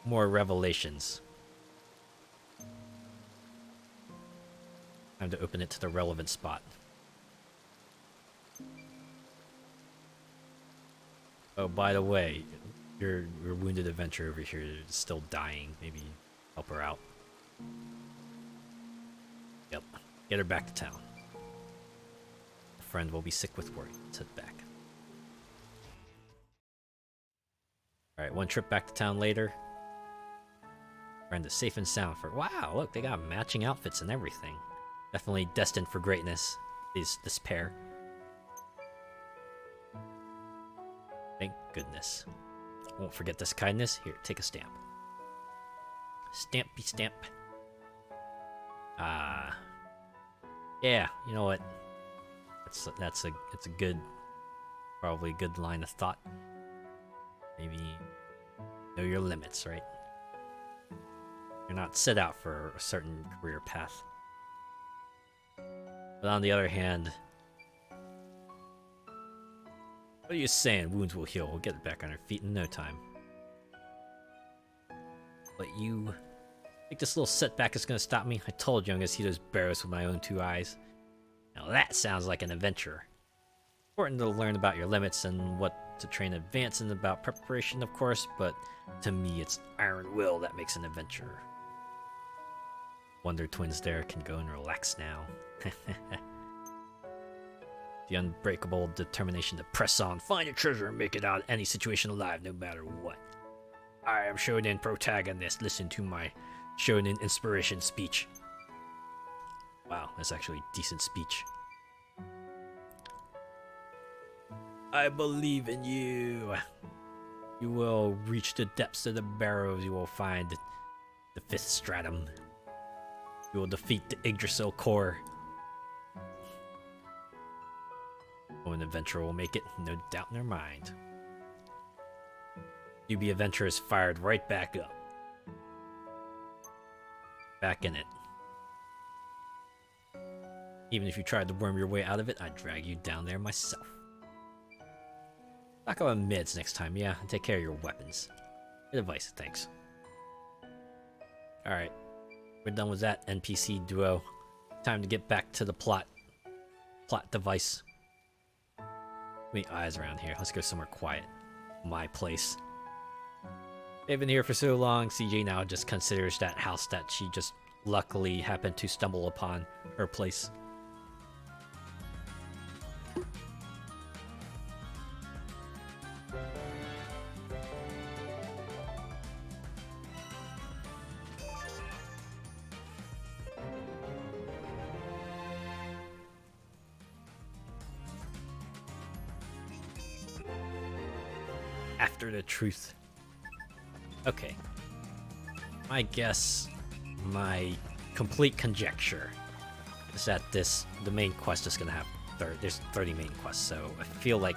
More revelations. Time to open it to the relevant spot. Oh, by the way, your wounded adventurer over here is still dying. Maybe help her out. Yep. Get her back to town. A friend will be sick with worry. Let's head back. Alright, one trip back to town later. Friend is safe and sound for... Wow, look, they got matching outfits and everything. Definitely destined for greatness, this pair. Thank goodness. Won't forget this kindness. Here, take a stamp. Stampy stamp. Yeah, you know what? That's a good, probably a good line of thought. Maybe know your limits, right? You're not set out for a certain career path. But on the other hand, what are you saying? Wounds will heal. We'll get back on our feet in no time. But you think this little setback is going to stop me? I told you I'm going to see those barrows with my own 2 eyes. Now that sounds like an adventure. Important to learn about your limits and what to train in advance and about preparation, of course, but to me it's iron will that makes an adventure. Wonder Twins there can go and relax now. The unbreakable determination to press on, find your treasure, and make it out of any situation alive, no matter what. I am Shonen protagonist. Listen to my Shonen inspiration speech. Wow, that's actually decent speech. I believe in you. You will reach the depths of the Barrows. You will find the 5th stratum. You will defeat the Yggdrasil core. Oh, an adventurer will make it, no doubt in their mind. UB Adventure is fired right back up. Back in it. Even if you tried to worm your way out of it, I'd drag you down there myself. Talk about mids next time, yeah, and take care of your weapons. Good advice, thanks. Alright, we're done with that NPC duo. Time to get back to the plot device. Many eyes around here. Let's go somewhere quiet. My place. They've been here for so long, CJ now just considers that house that she just luckily happened to stumble upon her place. After the truth. Okay. My guess, my complete conjecture is that the main quest is gonna have there's 30 main quests, so I feel like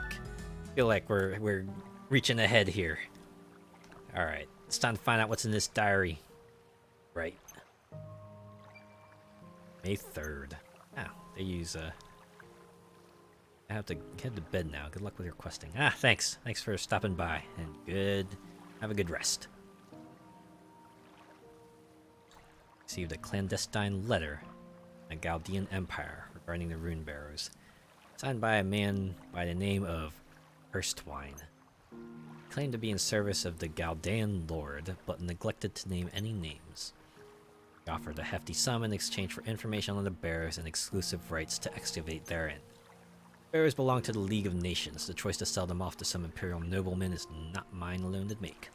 we're reaching ahead here. Alright, it's time to find out what's in this diary. Right. May 3rd. Ah, they use, I have to head to bed now. Good luck with your questing. Ah, thanks. Thanks for stopping by. And have a good rest. Received a clandestine letter from the Galdean Empire regarding the Runebarrows. Signed by a man by the name of Erstwine. Claimed to be in service of the Galdean Lord, but neglected to name any names. He offered a hefty sum in exchange for information on the Barrows and exclusive rights to excavate therein. Barrows belong to the League of Nations. The choice to sell them off to some Imperial nobleman is not mine alone to make.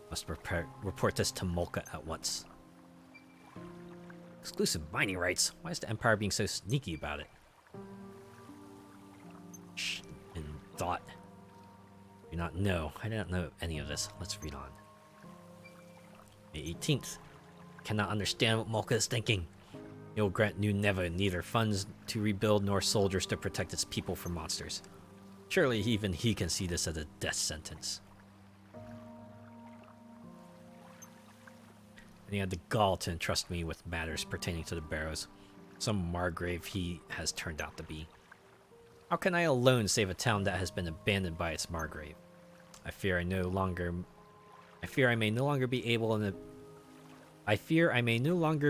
Must report this to Molka at once. Exclusive mining rights? Why is the Empire being so sneaky about it? Shh, in thought. Do not know. I don't know any of this. Let's read on. May 18th. Cannot understand what Molka is thinking. He'll grant New Neva neither funds to rebuild nor soldiers to protect its people from monsters. Surely even he can see this as a death sentence. And he had the gall to entrust me with matters pertaining to the Barrows. Some Margrave he has turned out to be. How can I alone save a town that has been abandoned by its Margrave? I fear I may no longer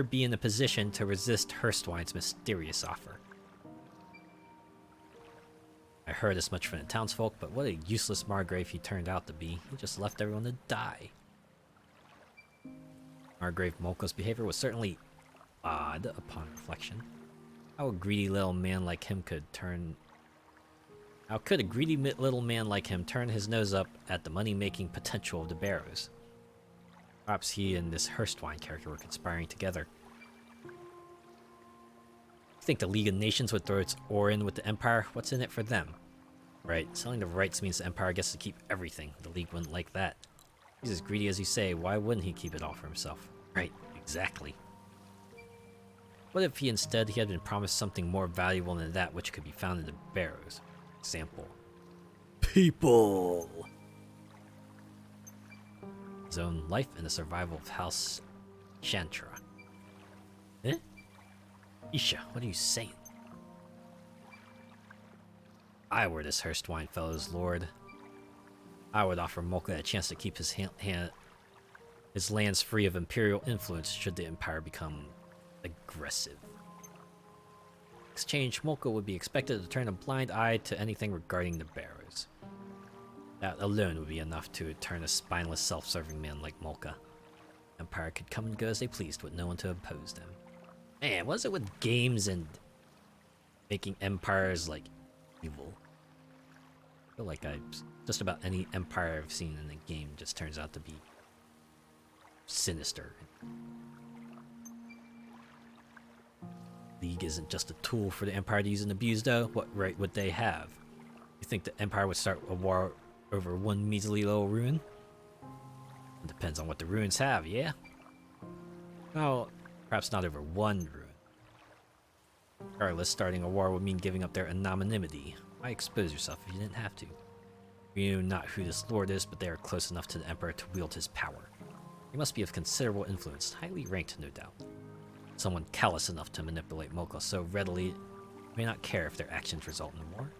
be in a position to resist Hurstwine's mysterious offer. I heard as much from the townsfolk, but what a useless Margrave he turned out to be. He just left everyone to die. Margrave Molko's behavior was certainly odd upon reflection. How a greedy little man like him could turn... How could a greedy little man like him turn his nose up at the money-making potential of the Barrows? Perhaps he and this Hurstwine character were conspiring together. You think the League of Nations would throw its oar in with the Empire? What's in it for them? Right, selling the rights means the Empire gets to keep everything. The League wouldn't like that. He's as greedy as you say, why wouldn't he keep it all for himself? Right, exactly. What if he had been promised something more valuable than that which could be found in the Barrows? Example. People! His own life and the survival of House Shantra. Eh? Isha, what are you saying? I were this Hurstwine fellow's lord. I would offer Molka a chance to keep his lands free of Imperial influence should the Empire become aggressive. In exchange, Molka would be expected to turn a blind eye to anything regarding the Barrows. That alone would be enough to turn a spineless, self-serving man like Molka. Empire could come and go as they pleased with no one to oppose them. Man, what is it with games and making empires, like, evil? I feel like just about any empire I've seen in a game just turns out to be sinister. League isn't just a tool for the Empire to use and abuse, though. What right would they have? You think the Empire would start a war over one measly little ruin? It depends on what the ruins have, yeah? No, perhaps not over one ruin. Regardless, starting a war would mean giving up their anonymity. Why expose yourself if you didn't have to? We know not who this lord is, but they are close enough to the Emperor to wield his power. He must be of considerable influence, highly ranked, no doubt. Someone callous enough to manipulate Molka so readily may not care if their actions result in war.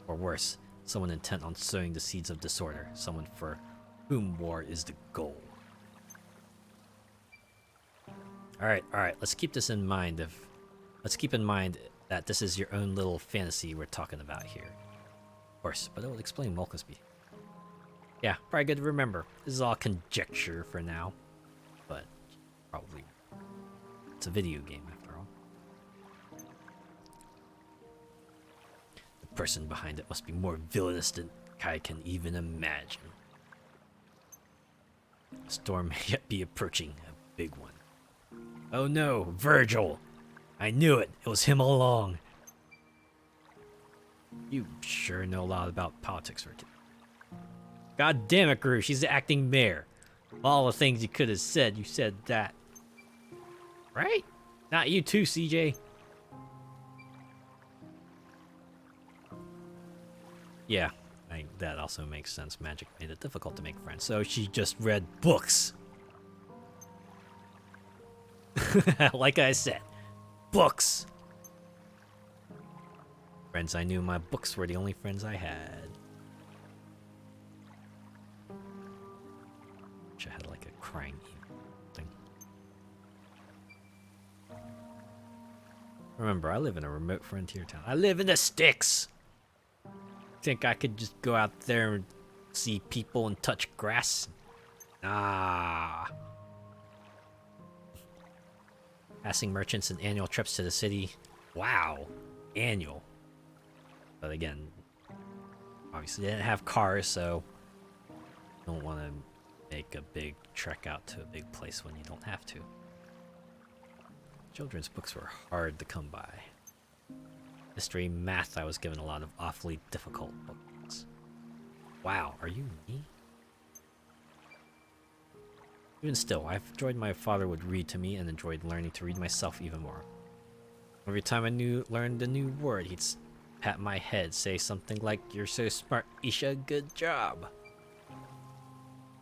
Or worse, someone intent on sowing the seeds of disorder, someone for whom war is the goal. Alright, let's keep this in mind. Let's keep in mind that this is your own little fantasy we're talking about here. Of course, but it will explain Molka's behavior. Yeah, probably good to remember. This is all conjecture for now, but probably it's a video game after all. The person behind it must be more villainous than I can even imagine. A storm may yet be approaching, a big one. Oh no, Virgil! I knew it! It was him all along! You sure know a lot about politics, Rick. God damn it, Garoo, she's the acting mayor. Of all the things you could have said, you said that. Right? Not you too, CJ. Yeah, that also makes sense. Magic made it difficult to make friends, so she just read books. Like I said, books. Friends I knew, my books were the only friends I had. Wish I had like a crying thing. Remember, I live in a remote frontier town. I live in the sticks! Think I could just go out there and see people and touch grass? Nah. Passing merchants and annual trips to the city. Wow. Annual. But again, obviously they didn't have cars, so don't want to make a big trek out to a big place when you don't have to. Children's books were hard to come by. History, math, I was given a lot of awfully difficult books. Wow, are you me? Even still, I've enjoyed my father would read to me and enjoyed learning to read myself even more. Every time I learned a new word, he'd pat my head, say something like, "You're so smart, Isha, good job."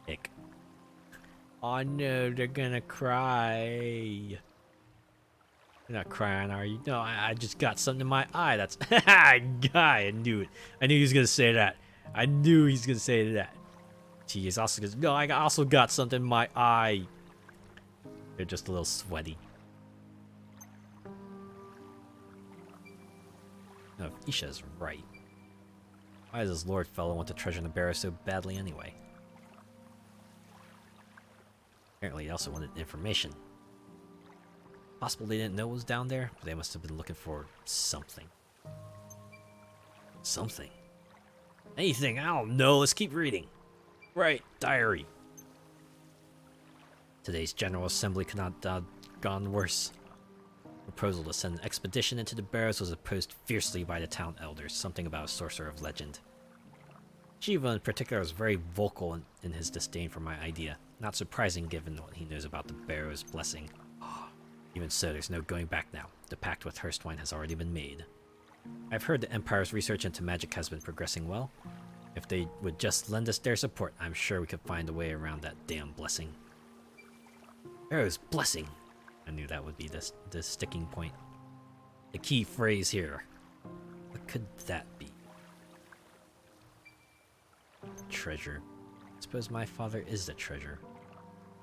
Ick. Oh no, they're gonna cry. You're not crying, are you? No, I just got something in my eye. That's guy. I knew it. I knew he was gonna say that. I knew he's gonna say that. He is also gonna. No, I also got something in my eye. They're just a little sweaty. No, if Isha's right. Why does this lord fellow want to treasure in the barrow so badly anyway? Apparently, he also wanted information. Possible they didn't know what was down there, but they must have been looking for something. Something. Anything, I don't know. Let's keep reading. Right, diary. Today's General Assembly could not have gone worse. Proposal to send an expedition into the Barrows was opposed fiercely by the town elders, something about a sorcerer of legend. Shiva in particular was very vocal in his disdain for my idea, not surprising given what he knows about the Barrows' blessing. Even so, there's no going back now. The pact with Hurstwine has already been made. I've heard the Empire's research into magic has been progressing well. If they would just lend us their support, I'm sure we could find a way around that damn blessing. Barrows' blessing! I knew that would be the sticking point. The key phrase here. What could that be? Treasure. I suppose my father is the treasure.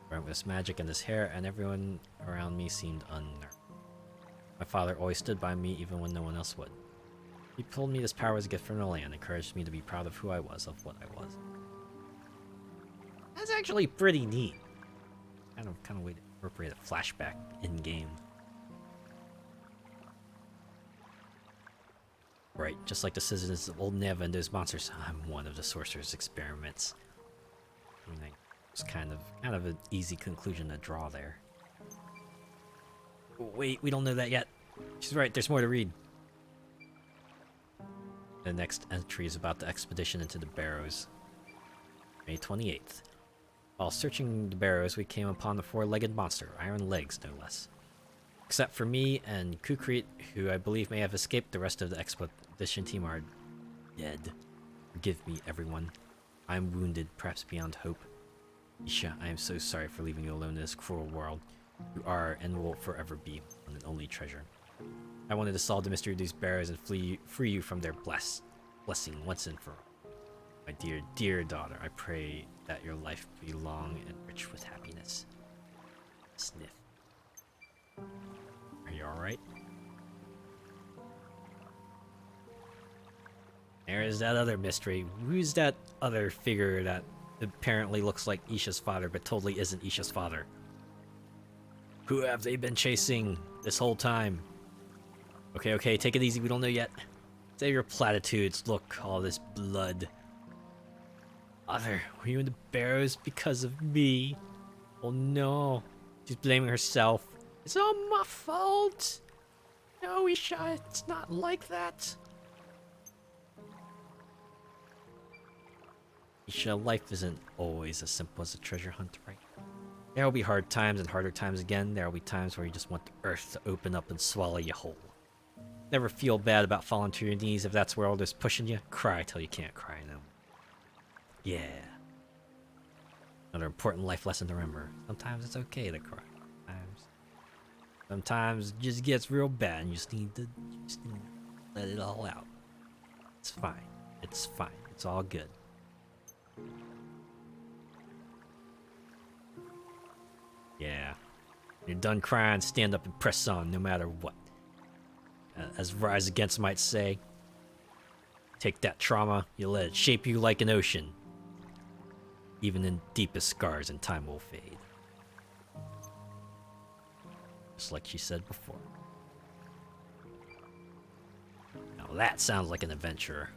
Went with this magic and this hair, and everyone around me seemed unnerved. My father always stood by me even when no one else would. He told me this power was a gift from the land, encouraged me to be proud of who I was, of what I was. That's actually pretty neat. Kind of way to incorporate a flashback in-game. Right, just like the citizens of Old Neva and those monsters, I'm one of the sorcerer's experiments. I mean, it's kind of an easy conclusion to draw there. Wait, we don't know that yet. She's right, there's more to read. The next entry is about the expedition into the Barrows. May 28th. While searching the Barrows, we came upon the four-legged monster, Iron Legs no less. Except for me and Kukrit, who I believe may have escaped, the rest of the expedition team are dead. Forgive me, everyone. I am wounded, perhaps beyond hope. Isha, I am so sorry for leaving you alone in this cruel world. You are and will forever be one and only treasure. I wanted to solve the mystery of these Barrows and free you from their blessing once and for all. My dear, dear daughter, I pray that your life be long and rich with happiness. Sniff. Are you alright? There is that other mystery. Who's that other figure that apparently looks like Isha's father, but totally isn't Isha's father? Who have they been chasing this whole time? Okay, take it easy, we don't know yet. Save your platitudes. Look, all this blood. Mother, were you in the Barrows because of me? Oh no. She's blaming herself. It's all my fault. No, Isha, it's not like that. Isha, life isn't always as simple as a treasure hunt, right? There will be hard times and harder times again. There will be times where you just want the earth to open up and swallow you whole. Never feel bad about falling to your knees if that's where all this pushing you. Cry till you can't cry no more. Yeah. Another important life lesson to remember. Sometimes it's okay to cry. Sometimes it just gets real bad and you just need to let it all out. It's fine. It's fine. It's all good. Yeah. When you're done crying, stand up and press on no matter what. As Rise Against might say, take that trauma, you let it shape you like an ocean. Even in deepest scars in time will fade. Just like she said before. Now that sounds like an adventurer.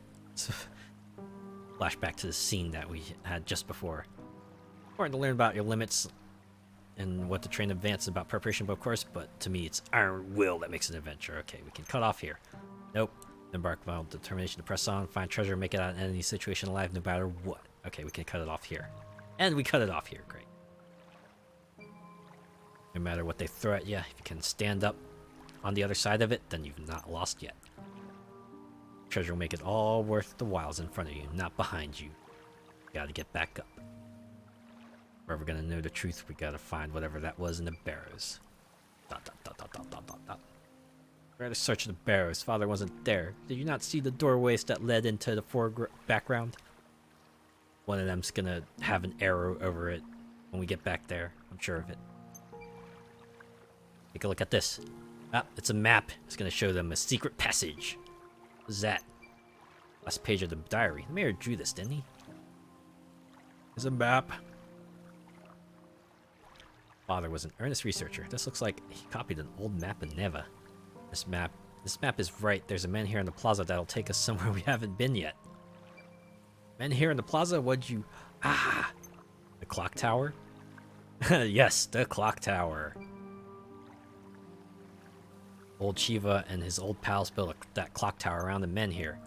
Flashback to the scene that we had just before. Important to learn about your limits and what to train in advance about preparation, but of course, but to me it's iron will that makes an adventure. Okay, we can cut off here. Nope. Embark on determination to press on, find treasure, make it out of any situation alive no matter what. Okay, we can cut it off here. And we cut it off here, great. No matter what they throw at you, if you can stand up on the other side of it, then you've not lost yet. Treasure will make it all worth the whiles in front of you, not behind you. You gotta get back up. If we're ever gonna know the truth, we gotta find whatever that was in the barrows. We're at a search of the barrows. Father wasn't there. Did you not see the doorways that led into the background? One of them's gonna have an arrow over it when we get back there. I'm sure of it. Take a look at this. Ah, it's a map. It's gonna show them a secret passage. What is that? Last page of the diary. The mayor drew this, didn't he? There's a map. Father was an earnest researcher. This looks like he copied an old map of Neva. This map is right. There's a man here in the plaza that'll take us somewhere we haven't been yet. Men here in the plaza? What'd you... Ah! The clock tower? Yes, the clock tower. Old Shiva and his old pals built that clock tower around the men here.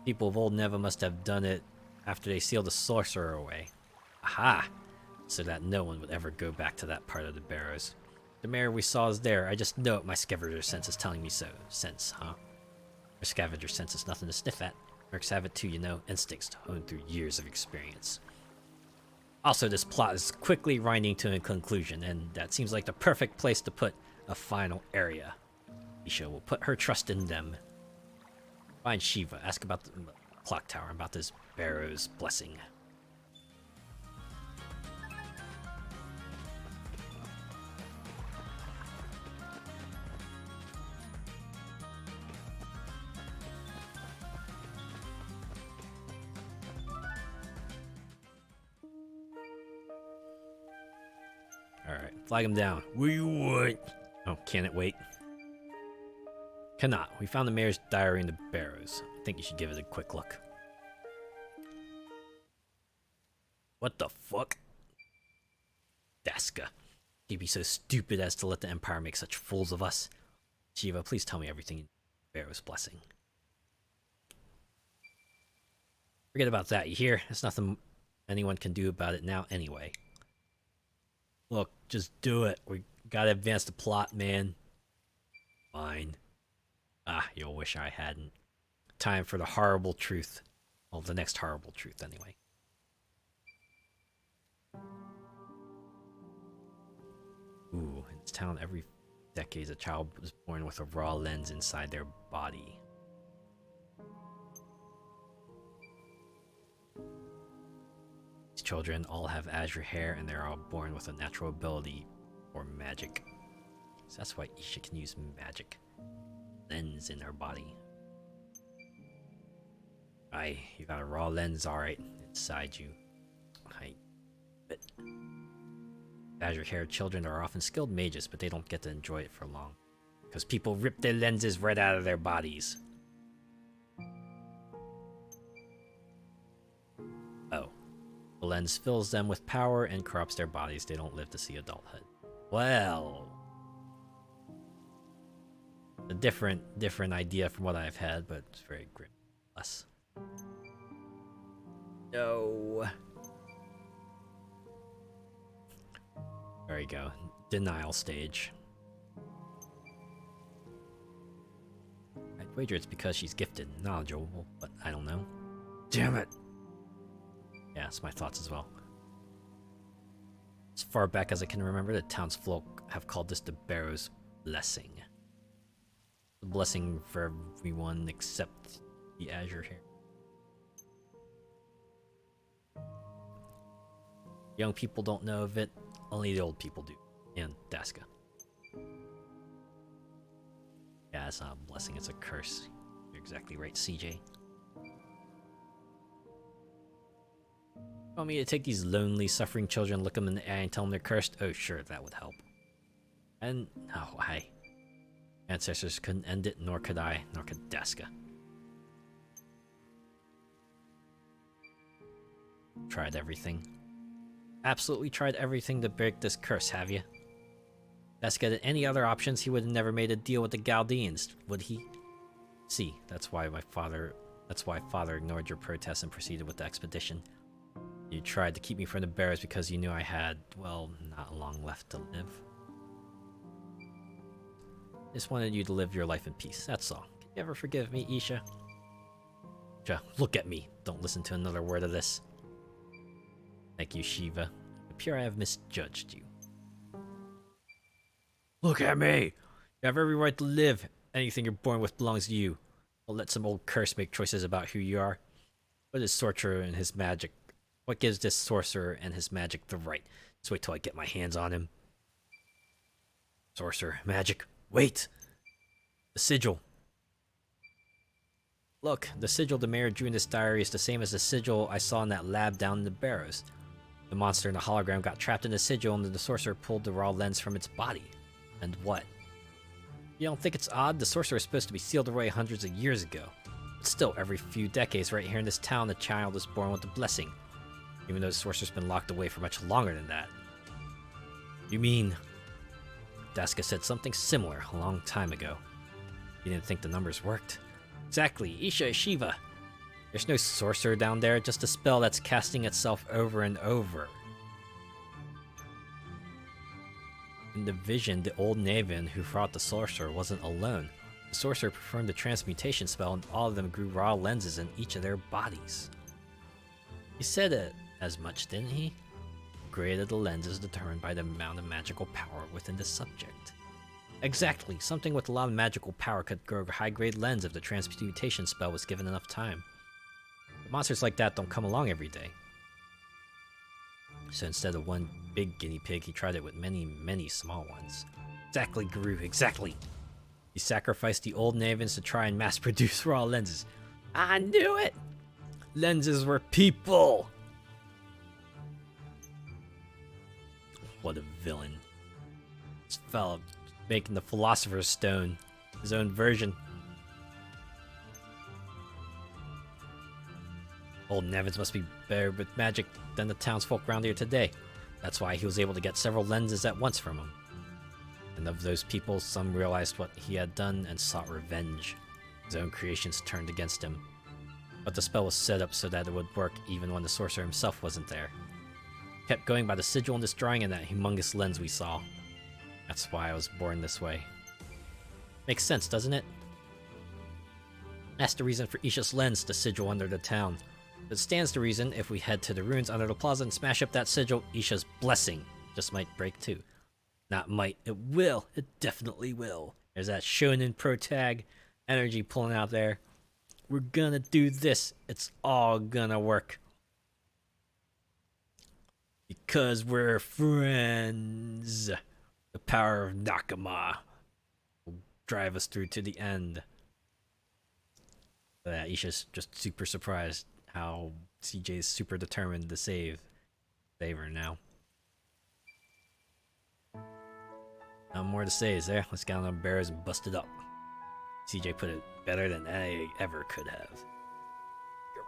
People of old Neva must have done it after they sealed the sorcerer away. Aha! So that no one would ever go back to that part of the barrows. The mayor we saw is there. I just know it. My scavenger sense is telling me so. Sense, huh? Your scavenger sense is nothing to sniff at. Mercs have it too, you know. Instincts honed through years of experience. Also, this plot is quickly grinding to a conclusion, and that seems like the perfect place to put a final area. Isha will put her trust in them. Find Shiva. Ask about the clock tower, about this Barrow's blessing. Alright, flag him down. What do you want? Oh, can it wait? Cannot. We found the mayor's diary in the Barrows. I think you should give it a quick look. What the fuck? Daska. He'd be so stupid as to let the Empire make such fools of us. Shiva, please tell me everything in Barrow's blessing. Forget about that, you hear? There's nothing anyone can do about it now anyway. Look, just do it. We gotta advance the plot, man. Fine. Ah, you'll wish I hadn't. Time for the horrible truth. Well, the next horrible truth, anyway. Ooh, in this town, every decade a child was born with a raw lens inside their body. These children all have azure hair, and they're all born with a natural ability for magic. So that's why Isha can use magic. Lens in her body. Aye, you got a raw lens, alright, inside you. Aye. But azure-haired children are often skilled mages, but they don't get to enjoy it for long. Because people rip their lenses right out of their bodies. Oh. The lens fills them with power and corrupts their bodies. They don't live to see adulthood. Well... a different idea from what I've had, but it's very grim. Less. No. There you go. Denial stage. I'd wager it's because she's gifted and knowledgeable, but I don't know. Damn it! Yeah, that's my thoughts as well. As far back as I can remember, the townsfolk have called this the Barrows blessing. A blessing for everyone except the Azure here. Young people don't know of it, only the old people do. And Daska. Yeah, it's not a blessing, it's a curse. You're exactly right, CJ. Want me to take these lonely, suffering children, look them in the eye, and tell them they're cursed? Oh, sure, that would help. And oh, why? Ancestors couldn't end it, nor could I, nor could Daska. Tried everything. Absolutely tried everything to break this curse, have you? Daska had any other options, he would have never made a deal with the Chaldeans, would he? See, that's why father ignored your protests and proceeded with the expedition. You tried to keep me from the Barrows because you knew I had, well, not long left to live. Just wanted you to live your life in peace, that's all. Can you ever forgive me, Isha? Isha, look at me. Don't listen to another word of this. Thank you, Shiva. It appears I have misjudged you. Look at me! You have every right to live. Anything you're born with belongs to you. Don't let some old curse make choices about who you are. What is sorcerer and his magic? What gives this sorcerer and his magic the right? Just wait till I get my hands on him. Sorcerer, magic, wait! The sigil. Look, the sigil the mayor drew in this diary is the same as the sigil I saw in that lab down in the Barrows. The monster in the hologram got trapped in the sigil and the sorcerer pulled the raw lens from its body. And what? You don't think it's odd? The sorcerer is supposed to be sealed away hundreds of years ago. But still, every few decades right here in this town, the child is born with the blessing. Even though the sorcerer's been locked away for much longer than that. You mean... Daska said something similar a long time ago. You didn't think the numbers worked? Exactly, Isha is Shiva. There's no sorcerer down there, just a spell that's casting itself over and over. In the vision, the old Navan who fought the sorcerer wasn't alone. The sorcerer performed the transmutation spell and all of them grew raw lenses in each of their bodies. He said it as much, didn't he? Grade of the lens is determined by the amount of magical power within the subject. Exactly, something with a lot of magical power could grow a high-grade lens if the transmutation spell was given enough time. But monsters like that don't come along every day. So instead of one big guinea pig, he tried it with many, many small ones. Exactly, Garoo, exactly! He sacrificed the old Navans to try and mass-produce raw lenses. I knew it! Lenses were people! What a villain. This fella making the Philosopher's Stone his own version. Old Nevins must be better with magic than the townsfolk around here today. That's why he was able to get several lenses at once from him. And of those people, some realized what he had done and sought revenge. His own creations turned against him. But the spell was set up so that it would work even when the sorcerer himself wasn't there. Kept going by the sigil and destroying in that humongous lens we saw. That's why I was born this way. Makes sense, doesn't it? That's the reason for Isha's lens, the sigil under the town. It stands to reason if we head to the ruins under the plaza and smash up that sigil, Isha's blessing just might break too. Not might, it will. It definitely will. There's that shonen pro tag energy pulling out there. We're gonna do this. It's all gonna work. Because we're friends. The power of Nakama will drive us through to the end. Yeah, Isha's just super surprised how CJ is super determined to save her now. No more to say, is there? Let's get on the Barrows and bust it up. CJ put it better than I ever could have.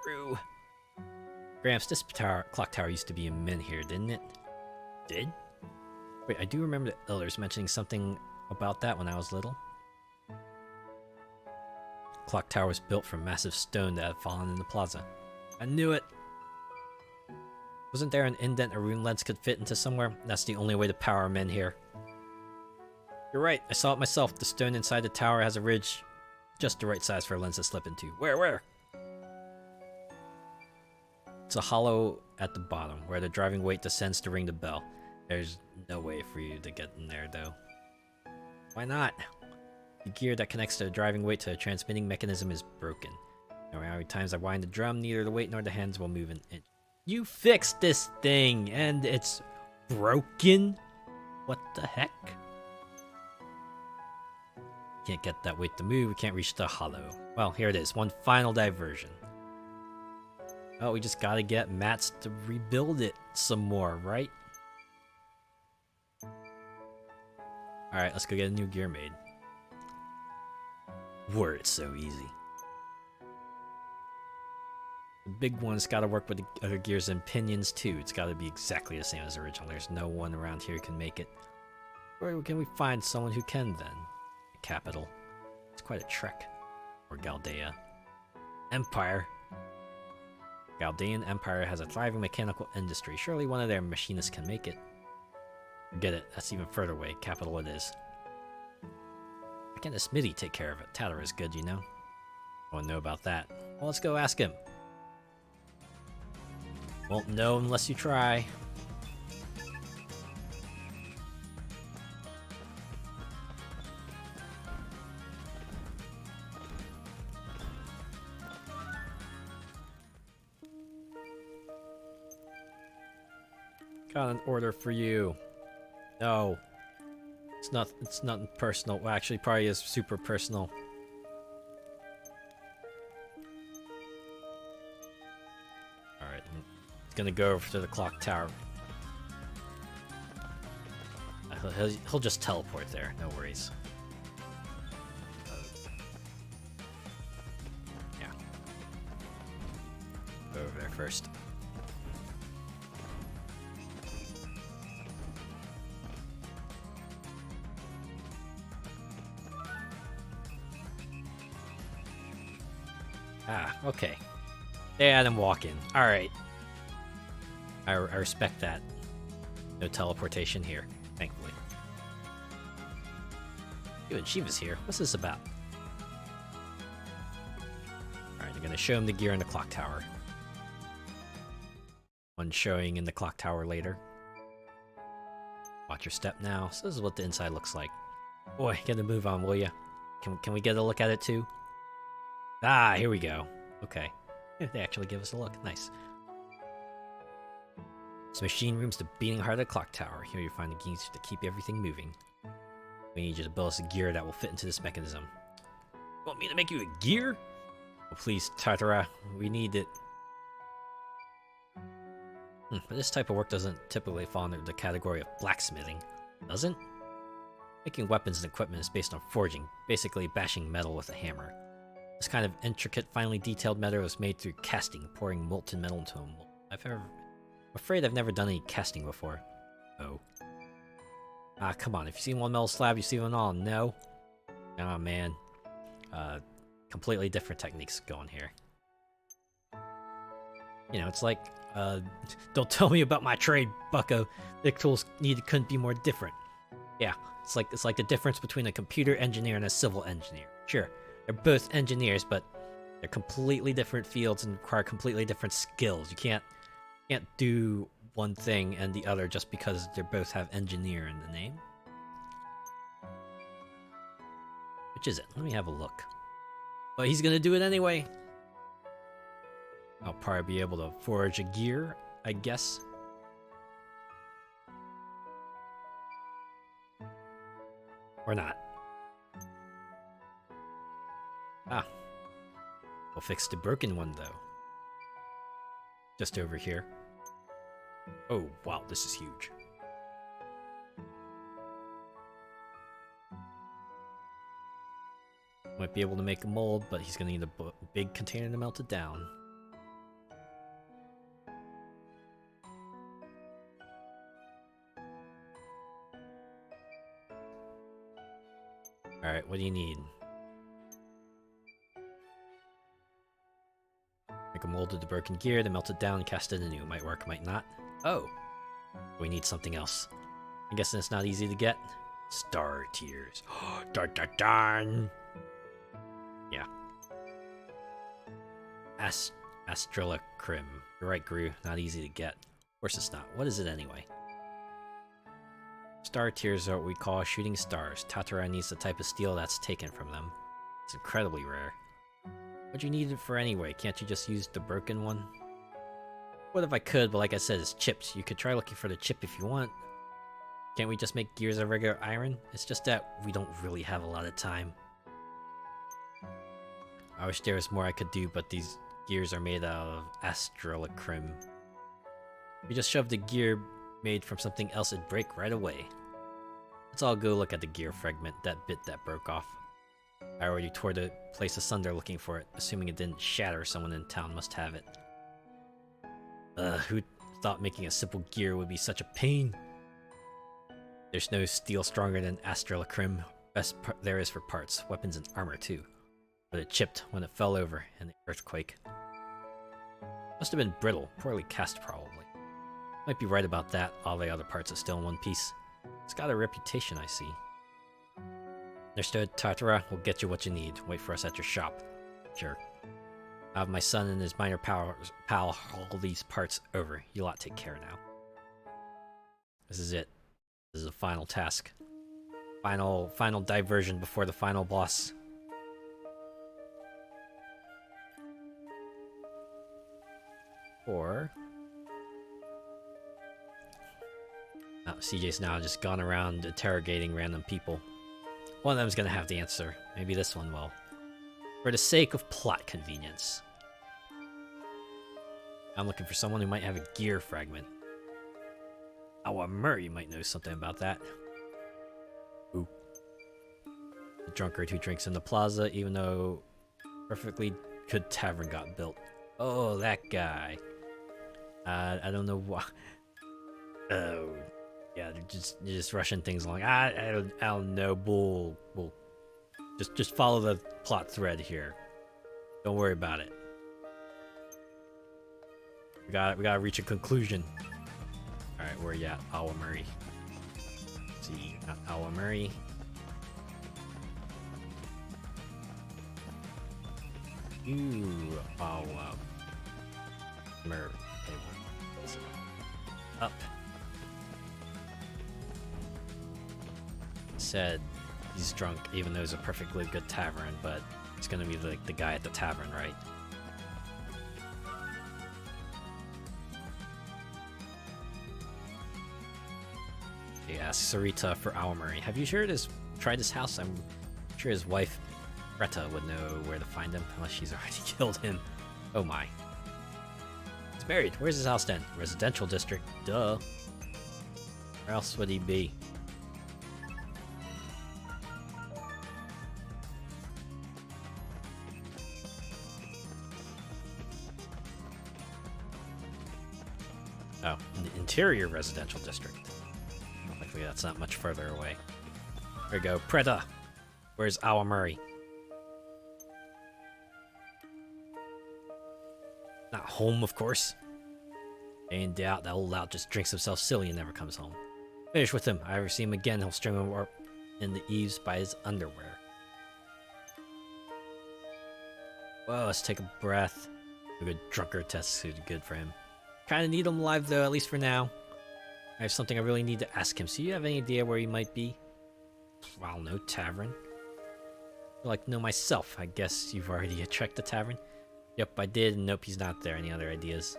Garoo. Gramps, this clock tower used to be in men here, didn't it? Did? Wait, I do remember the elders mentioning something about that when I was little. Clock tower was built from massive stone that had fallen in the plaza. I knew it! Wasn't there an indent a rune lens could fit into somewhere? That's the only way to power men here. You're right, I saw it myself. The stone inside the tower has a ridge just the right size for a lens to slip into. Where? It's a hollow at the bottom, where the driving weight descends to ring the bell. There's no way for you to get in there, though. Why not? The gear that connects the driving weight to the transmitting mechanism is broken. No matter how many times I wind the drum, neither the weight nor the hands will move an inch. You fixed this thing, and it's broken? What the heck? Can't get that weight to move, we can't reach the hollow. Well, here it is, one final diversion. Oh, we just gotta get mats to rebuild it some more, right? Alright, let's go get a new gear made. Were it so easy. The big one's gotta work with the other gears and pinions too. It's gotta be exactly the same as the original. There's no one around here who can make it. Where can we find someone who can then? The capital. It's quite a trek. Or Galdea. Empire. Galdean Empire has a thriving mechanical industry. Surely one of their machinists can make it. Forget it. That's even further away. Capital it is. Why can't the smithy take care of it? Tatter is good, you know. I won't know about that. Well, let's go ask him. Won't know unless you try. Got an order for you. No. It's not personal. Well, actually probably is super personal. Alright. He's gonna go over to the clock tower. He'll just teleport there, no worries. Yeah. Go over there first. Ah, okay. They had him walk in. Alright. I respect that. No teleportation here, thankfully. Ew, and Shiva's here. What's this about? Alright, I'm gonna show him the gear in the clock tower. One showing in the clock tower later. Watch your step now. So this is what the inside looks like. Boy, get a move on, will ya? Can we get a look at it too? Ah, here we go. Okay. They actually give us a look. Nice. This machine room's the beating heart of the clock tower. Here you find the keys to keep everything moving. We need you to build us a gear that will fit into this mechanism. Want me to make you a gear? Oh, please, Tartara. We need it. But this type of work doesn't typically fall under the category of blacksmithing. Doesn't? Making weapons and equipment is based on forging, basically bashing metal with a hammer. This kind of intricate, finely detailed metal is made through casting, pouring molten metal into a mold. I'm afraid I've never done any casting before. Oh. Ah, come on. If you see one metal slab, you see one all. No? Oh, man. Completely different techniques going here. You know, it's like, don't tell me about my trade, bucko. The tools couldn't be more different. Yeah, it's like the difference between a computer engineer and a civil engineer. Sure. They're both engineers, but they're completely different fields and require completely different skills. You can't do one thing and the other just because they both have engineer in the name. Which is it? Let me have a look. But he's gonna do it anyway. I'll probably be able to forge a gear, I guess. Or not. Ah. We'll fix the broken one, though. Just over here. Oh, wow, this is huge. Might be able to make a mold, but he's gonna need a big container to melt it down. Alright, what do you need? Make a mold of the broken gear, then melt it down and cast it anew. Might work, might not. Oh! We need something else. I'm guessing it's not easy to get. Star tears. Dun dun dun! Yeah. Astrolacrim. You're right, Garoo. Not easy to get. Of course it's not. What is it anyway? Star tiers are what we call shooting stars. Tatara needs the type of steel that's taken from them. It's incredibly rare. What'd you need it for anyway? Can't you just use the broken one? What if I could, but like I said, it's chips. You could try looking for the chip if you want. Can't we just make gears of regular iron? It's just that we don't really have a lot of time. I wish there was more I could do, but these gears are made out of astrolacrim. If you just shoved a gear made from something else, it'd break right away. Let's all go look at the gear fragment, that bit that broke off. I already tore the place asunder looking for it, assuming it didn't shatter. Someone in town must have it. Who thought making a simple gear would be such a pain? There's no steel stronger than astrolacrim. Best there is for parts, weapons and armor too. But it chipped when it fell over in the earthquake. Must have been brittle, poorly cast probably. Might be right about that. All the other parts are still in one piece. It's got a reputation, I see. Understood. Tatara will get you what you need. Wait for us at your shop. Sure. I'll have my son and his minor pal haul these parts over. You lot take care now. This is it. This is the final task. Final diversion before the final boss. Or... oh, CJ's now just gone around interrogating random people. One of them's gonna have the answer. Maybe this one will. For the sake of plot convenience. I'm looking for someone who might have a gear fragment. Our Murray might know something about that. Ooh. The drunkard who drinks in the plaza, even though perfectly good tavern got built. Oh, that guy. I don't know why. Oh, yeah, they're just rushing things along. I don't know. Bull. Just follow the plot thread here. Don't worry about it. We gotta reach a conclusion. All right, where you at, Allaby? See, Allaby. Ooh, up. Said he's drunk, even though it's a perfectly good tavern, but it's gonna be like the guy at the tavern, right? He asks Sarita for Allaby. Have you tried his house? I'm sure his wife, Greta, would know where to find him, unless she's already killed him. Oh my. He's buried. Where's his house then? Residential district. Duh. Where else would he be? Oh, the interior residential district. Luckily, that's not much further away. There we go. Preda! Where's Allaby? Not home, of course. In doubt, that old lout just drinks himself silly and never comes home. Finish with him. If I ever see him again, he'll string him up in the eaves by his underwear. Well, let's take a breath. A good drunkard test is good for him. Kinda need him alive though, at least for now. I have something I really need to ask him. So you have any idea where he might be? Well, no tavern. I like to know myself. I guess you've already checked the tavern. Yep, I did. Nope, he's not there. Any other ideas?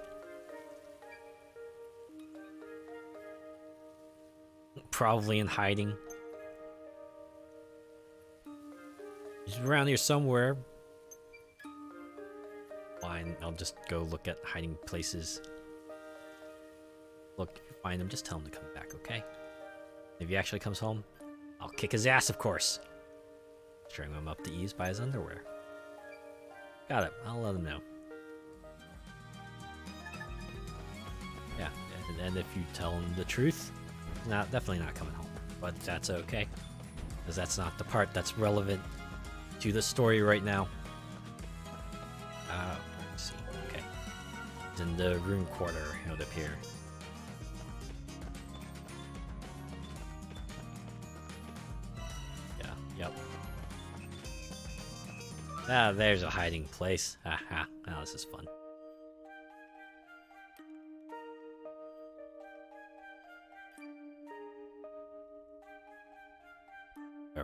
Probably in hiding. He's around here somewhere. Fine, I'll just go look at hiding places. Look, if you find him, just tell him to come back, okay? If he actually comes home, I'll kick his ass, of course. String him up the eaves by his underwear. Got it. I'll let him know. Yeah, and if you tell him the truth, definitely not coming home. But that's okay, because that's not the part that's relevant to the story right now. Let's see. Okay, it's in the room quarter out up here. Yeah. Yep. Ah, there's a hiding place. Haha. Now this is fun.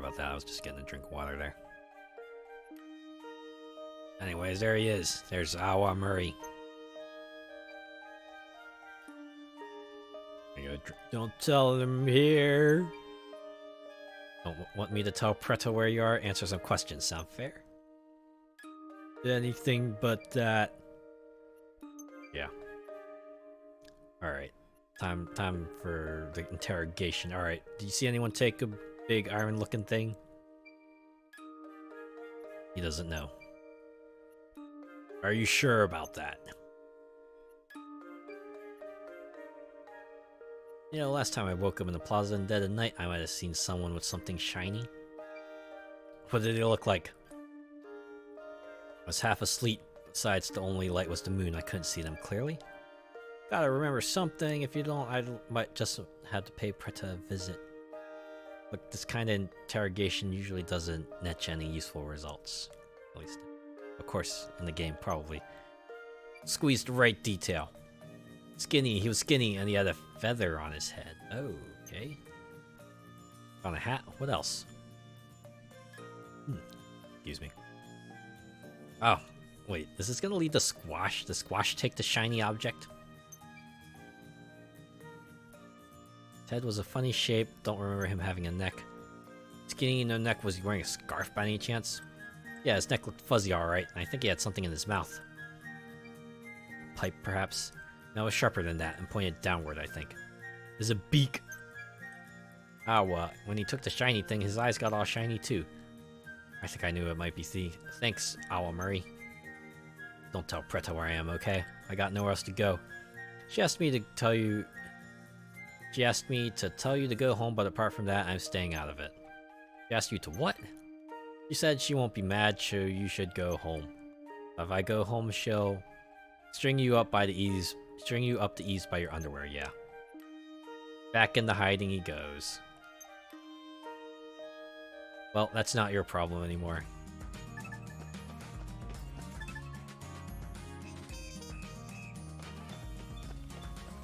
about that. I was just getting a drink of water there. Anyways, there he is. There's Awa Murray. Don't tell him here. Don't want me to tell Preto where you are? Answer some questions. Sound fair? Anything but that. Yeah. Alright. Time for the interrogation. Alright. Do you see anyone take a big iron looking thing? He doesn't know. Are you sure about that? You know, last time I woke up in the plaza in the dead of night, I might have seen someone with something shiny. What did it look like? I was half asleep. Besides, the only light was the moon. I couldn't see them clearly. Gotta remember something. If you don't, I might just have to pay Preta a visit. Look, this kind of interrogation usually doesn't net you any useful results. At least, of course, in the game, probably. Squeeze the right detail. Skinny, he was skinny and he had a feather on his head. Oh, okay. On a hat? What else? Excuse me. Oh, wait, is this gonna lead to Squash? Does Squash take the shiny object? His head was a funny shape, don't remember him having a neck. Skinny, no neck, was he wearing a scarf by any chance? Yeah, his neck looked fuzzy alright, and I think he had something in his mouth. A pipe, perhaps? No, it was sharper than that, and pointed downward, I think. There's a beak! When he took the shiny thing, his eyes got all shiny too. I think I knew it might be Thanks, Awa Murray. Don't tell Preta where I am, okay? I got nowhere else to go. She asked me to tell you to go home, but apart from that, I'm staying out of it. She asked you to what? She said she won't be mad, so you should go home. If I go home, she'll string you up to ease by your underwear, yeah. Back into hiding he goes. Well, that's not your problem anymore.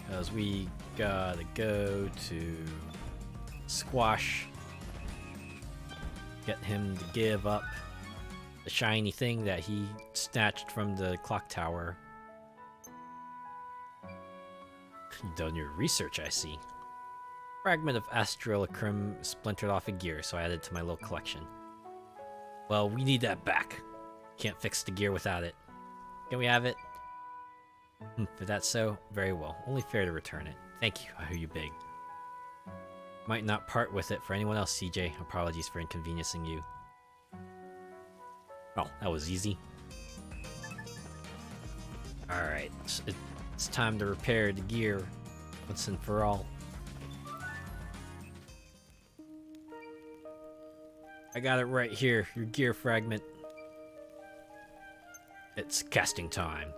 Because we gotta go to Squash. Get him to give up the shiny thing that he snatched from the clock tower. You've done your research, I see. Fragment of astrolacrim splintered off a gear, so I added it to my little collection. Well, we need that back. Can't fix the gear without it. Can we have it? If that's so, very well. Only fair to return it. Thank you, I owe you big. Might not part with it for anyone else, CJ. Apologies for inconveniencing you. Oh, that was easy. Alright, it's time to repair the gear once and for all. I got it right here, your gear fragment. It's casting time.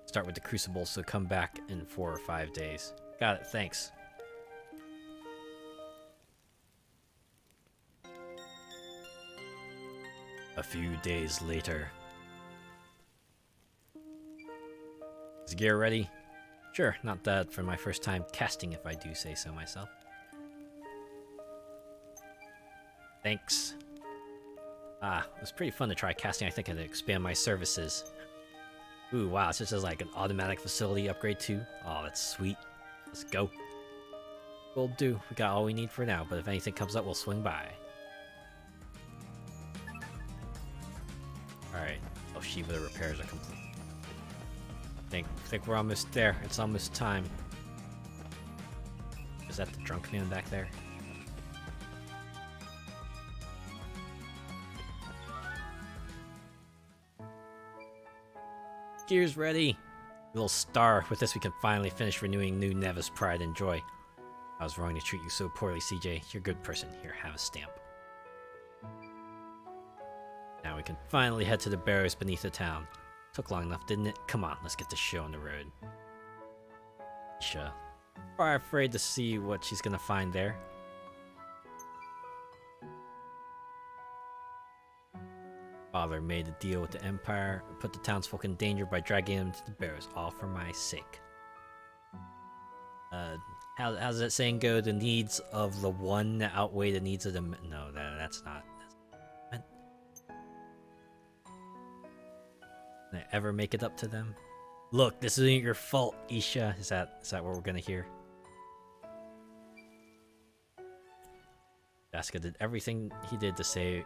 Start with the crucible, so come back in 4 or 5 days. Got it, thanks. A few days later. Is the gear ready? Sure, not bad for my first time casting, if I do say so myself. Thanks. It was pretty fun to try casting. I think I'd expand my services. Ooh, wow, so this is like an automatic facility upgrade too. Oh, that's sweet. Let's go. We'll do. We got all we need for now, but if anything comes up, we'll swing by. Alright. Oh, Shiva, the repairs are complete. Think we're almost there. It's almost time. Is that the drunk man back there? Gear's ready! Little star. With this we can finally finish renewing New Neva's pride and joy. I was wrong to treat you so poorly, CJ. You're a good person. Here, have a stamp. Now we can finally head to the barrows beneath the town. Took long enough, didn't it? Come on, let's get the show on the road. Isha. Far afraid to see what she's gonna find there. Father made a deal with the Empire and put the townsfolk in danger by dragging them to the barrows, all for my sake. how's that saying go? The needs of the one outweigh the needs of the no, that's not. Can I ever make it up to them? Look, this isn't your fault, Isha. Is that what we're gonna hear? Daska did everything he did to save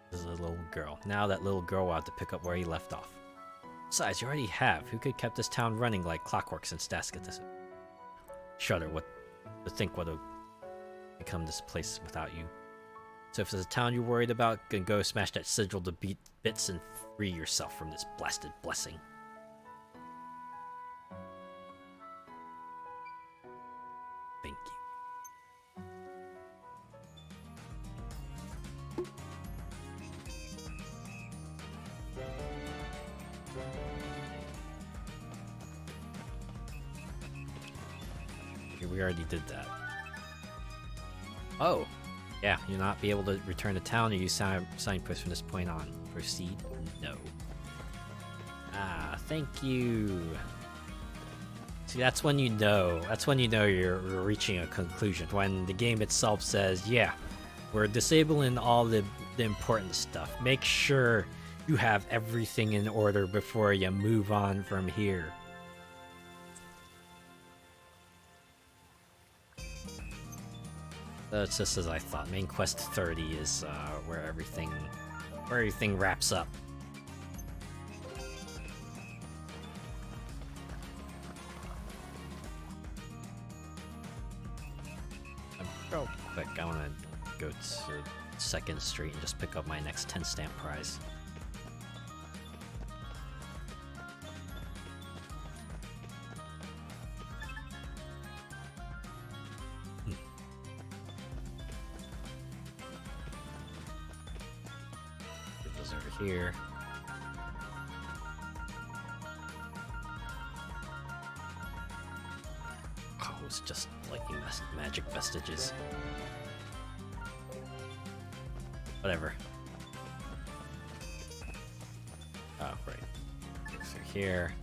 his little girl. Now that little girl will have to pick up where he left off. Besides, you already have. Who could have kept this town running like clockwork since Daska doesn't? Shudder what to think what would become this place without you. So if there's a town you're worried about, then go smash that sigil to bits and free yourself from this blasted blessing. Thank you. We already did that. Oh, yeah, you'll not be able to return to town or use signposts from this point on. Proceed? No. Ah, thank you. See, that's when you know. That's when you know you're reaching a conclusion. When the game itself says, yeah, we're disabling all the important stuff. Make sure you have everything in order before you move on from here. It's just as I thought. Main quest 30 is where everything wraps up. Real quick, I want to go to 2nd Street and just pick up my next 10 stamp prize. Here. Oh, it's just like magic vestiges. Whatever. Oh, right. Go through here.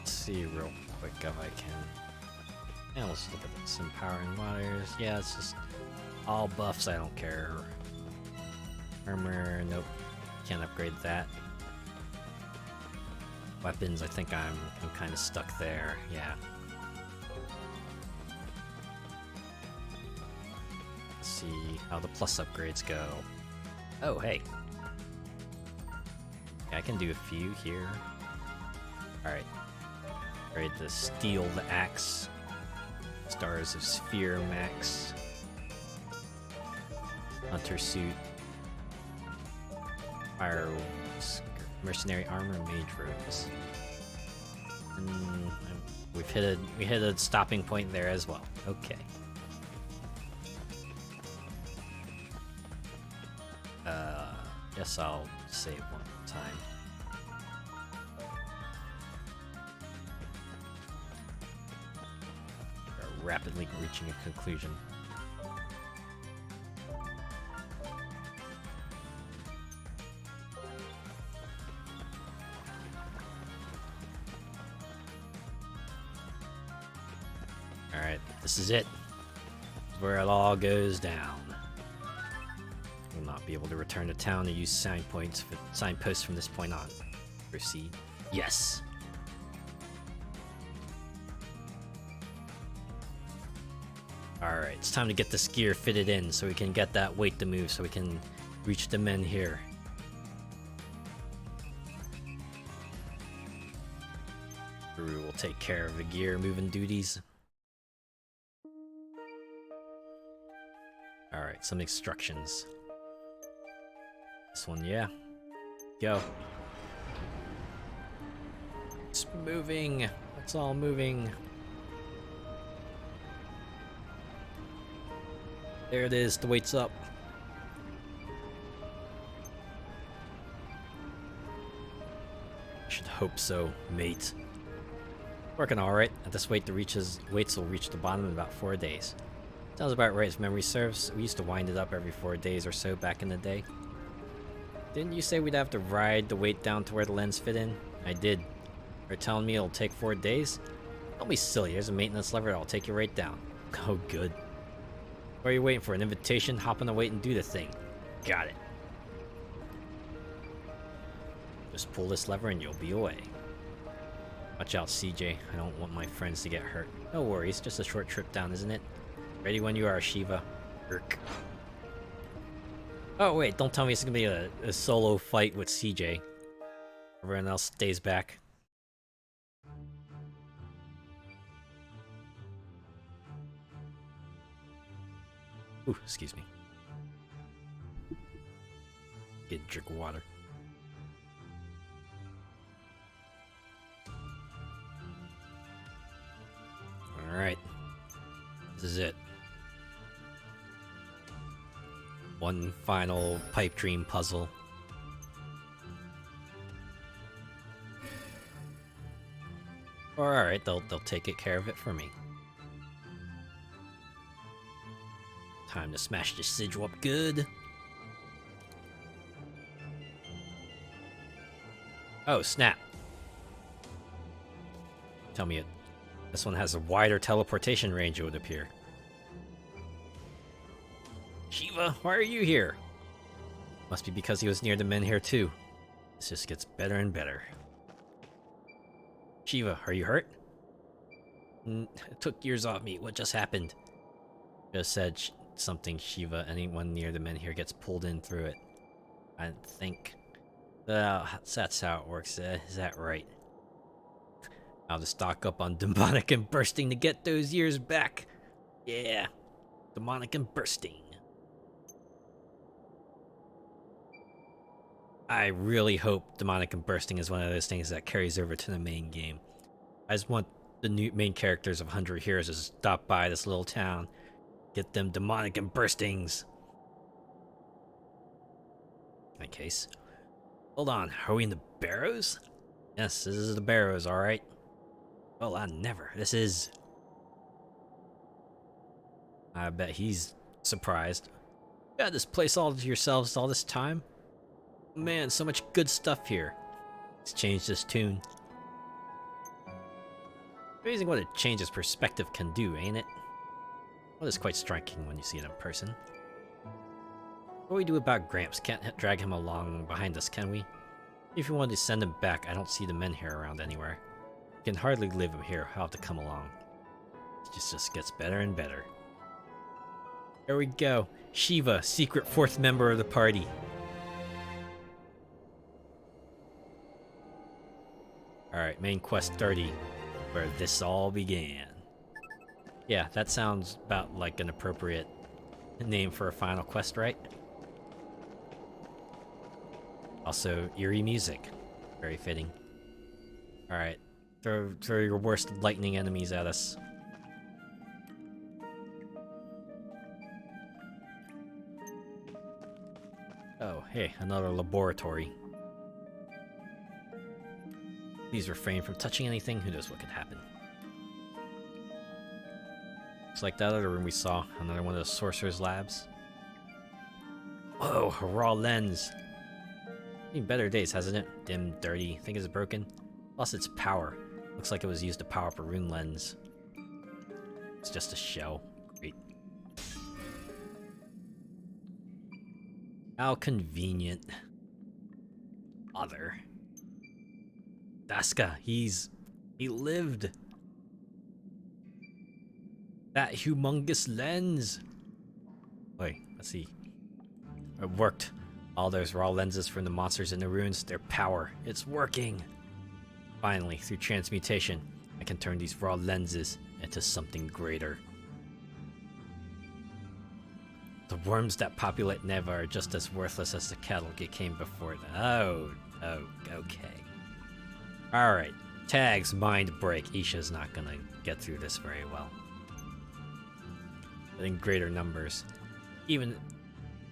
See real quick if I can. Yeah, let's look at this. Empowering waters. Yeah, it's just all buffs. I don't care. Armor. Nope. Can't upgrade that. Weapons. I think I'm kind of stuck there. Yeah. Let's see how the plus upgrades go. Oh, hey. Yeah, I can do a few here. All right. Upgrade the steel, the axe, stars of sphere max, hunter suit, fire mercenary armor, mage robes. And we hit a stopping point there as well. Okay. Guess I'll save one more time. Rapidly reaching a conclusion. Alright, this is it. Where it all goes down. Will not be able to return to town or use signposts from this point on. Proceed. Yes. Alright, it's time to get this gear fitted in so we can get that weight to move so we can reach the men here. Garoo will take care of the gear moving duties. Alright, some instructions. This one, yeah. Go. It's moving. It's all moving. There it is, the weight's up. Should hope so, mate. Working alright. At this weight, weights will reach the bottom in about 4 days. Sounds about right if memory serves. We used to wind it up every 4 days or so back in the day. Didn't you say we'd have to ride the weight down to where the lens fit in? I did. You're telling me it'll take 4 days? Don't be silly, there's a maintenance lever that'll take you right down. Oh, good. What are you waiting for, an invitation? Hop on the weight and do the thing. Got it. Just pull this lever and you'll be away. Watch out, CJ. I don't want my friends to get hurt. No worries, just a short trip down, isn't it? Ready when you are, Shiva. Urk. Oh wait, don't tell me it's gonna be a solo fight with CJ. Everyone else stays back. Ooh, excuse me. Get a drink of water. Alright. This is it. One final pipe dream puzzle. Alright, they'll take care of it for me. Time to smash this sigil up good. Oh, snap. Tell me it. This one has a wider teleportation range, it would appear. Shiva, why are you here? Must be because he was near the men here too. This just gets better and better. Shiva, are you hurt? It took years off me. What just happened? Just said something, Shiva. Anyone near the men here gets pulled in through it. I think... that's how it works. Is that right? I'll just stock up on demonic and bursting to get those years back. Yeah, demonic and bursting. I really hope demonic and bursting is one of those things that carries over to the main game. I just want the new main characters of 100 Heroes to stop by this little town, get them demonic and burstings. In that case, hold on, are we in the Barrows? Yes, this is the Barrows, alright. Well, I never. This is... I bet he's surprised. You had this place all to yourselves all this time? Man, so much good stuff here. Let's change this tune. Amazing what a change of perspective can do, ain't it? Well, it's quite striking when you see it in person. What do we do about Gramps? Can't drag him along behind us, can we? If you wanted to send him back, I don't see the men here around anywhere. You can hardly leave him here. I'll have to come along. It just gets better and better. There we go. Shiva, secret 4th member of the party. Alright, main quest 30, where this all began. Yeah, that sounds about like an appropriate name for a final quest, right? Also, eerie music. Very fitting. Alright, throw your worst lightning enemies at us. Oh, hey, another laboratory. Please refrain from touching anything, who knows what could happen. Looks like that other room we saw, another one of the sorcerer's labs. Whoa, a raw lens! Seen better days, hasn't it? Dim, dirty, think it's broken? Lost its power. Looks like it was used to power up a rune lens. It's just a shell. Great. How convenient. Other. Daska, he lived. That humongous lens. Wait, let's see. It worked. All those raw lenses from the monsters in the ruins, their power, it's working. Finally, through transmutation, I can turn these raw lenses into something greater. The worms that populate Neva are just as worthless as the cattle that came before them. Oh, okay. Alright, tags mind break. Isha's not gonna get through this very well. But in greater numbers, even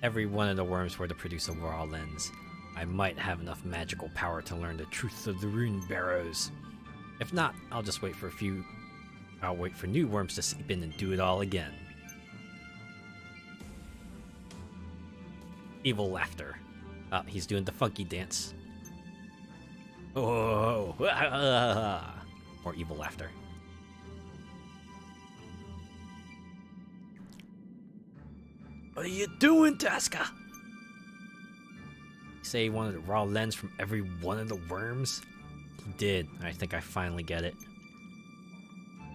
every one of the worms were to produce a raw lens, I might have enough magical power to learn the truth of the Runebarrows. If not, I'll just wait for new worms to seep in and do it all again. Evil laughter. Oh, he's doing the funky dance. Oh, more evil laughter. What are you doing, Tasca? You say he wanted a raw lens from every one of the worms? He did. I think I finally get it.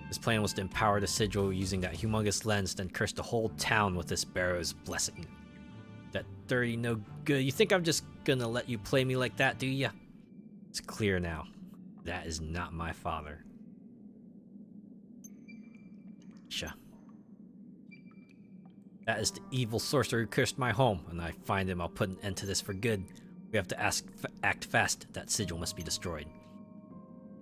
His plan was to empower the sigil using that humongous lens, then curse the whole town with this Barrow's blessing. That dirty no good. You think I'm just gonna let you play me like that, do ya? It's clear now. That is not my father. Isha. That is the evil sorcerer who cursed my home. When I find him, I'll put an end to this for good. We have to act fast. That sigil must be destroyed.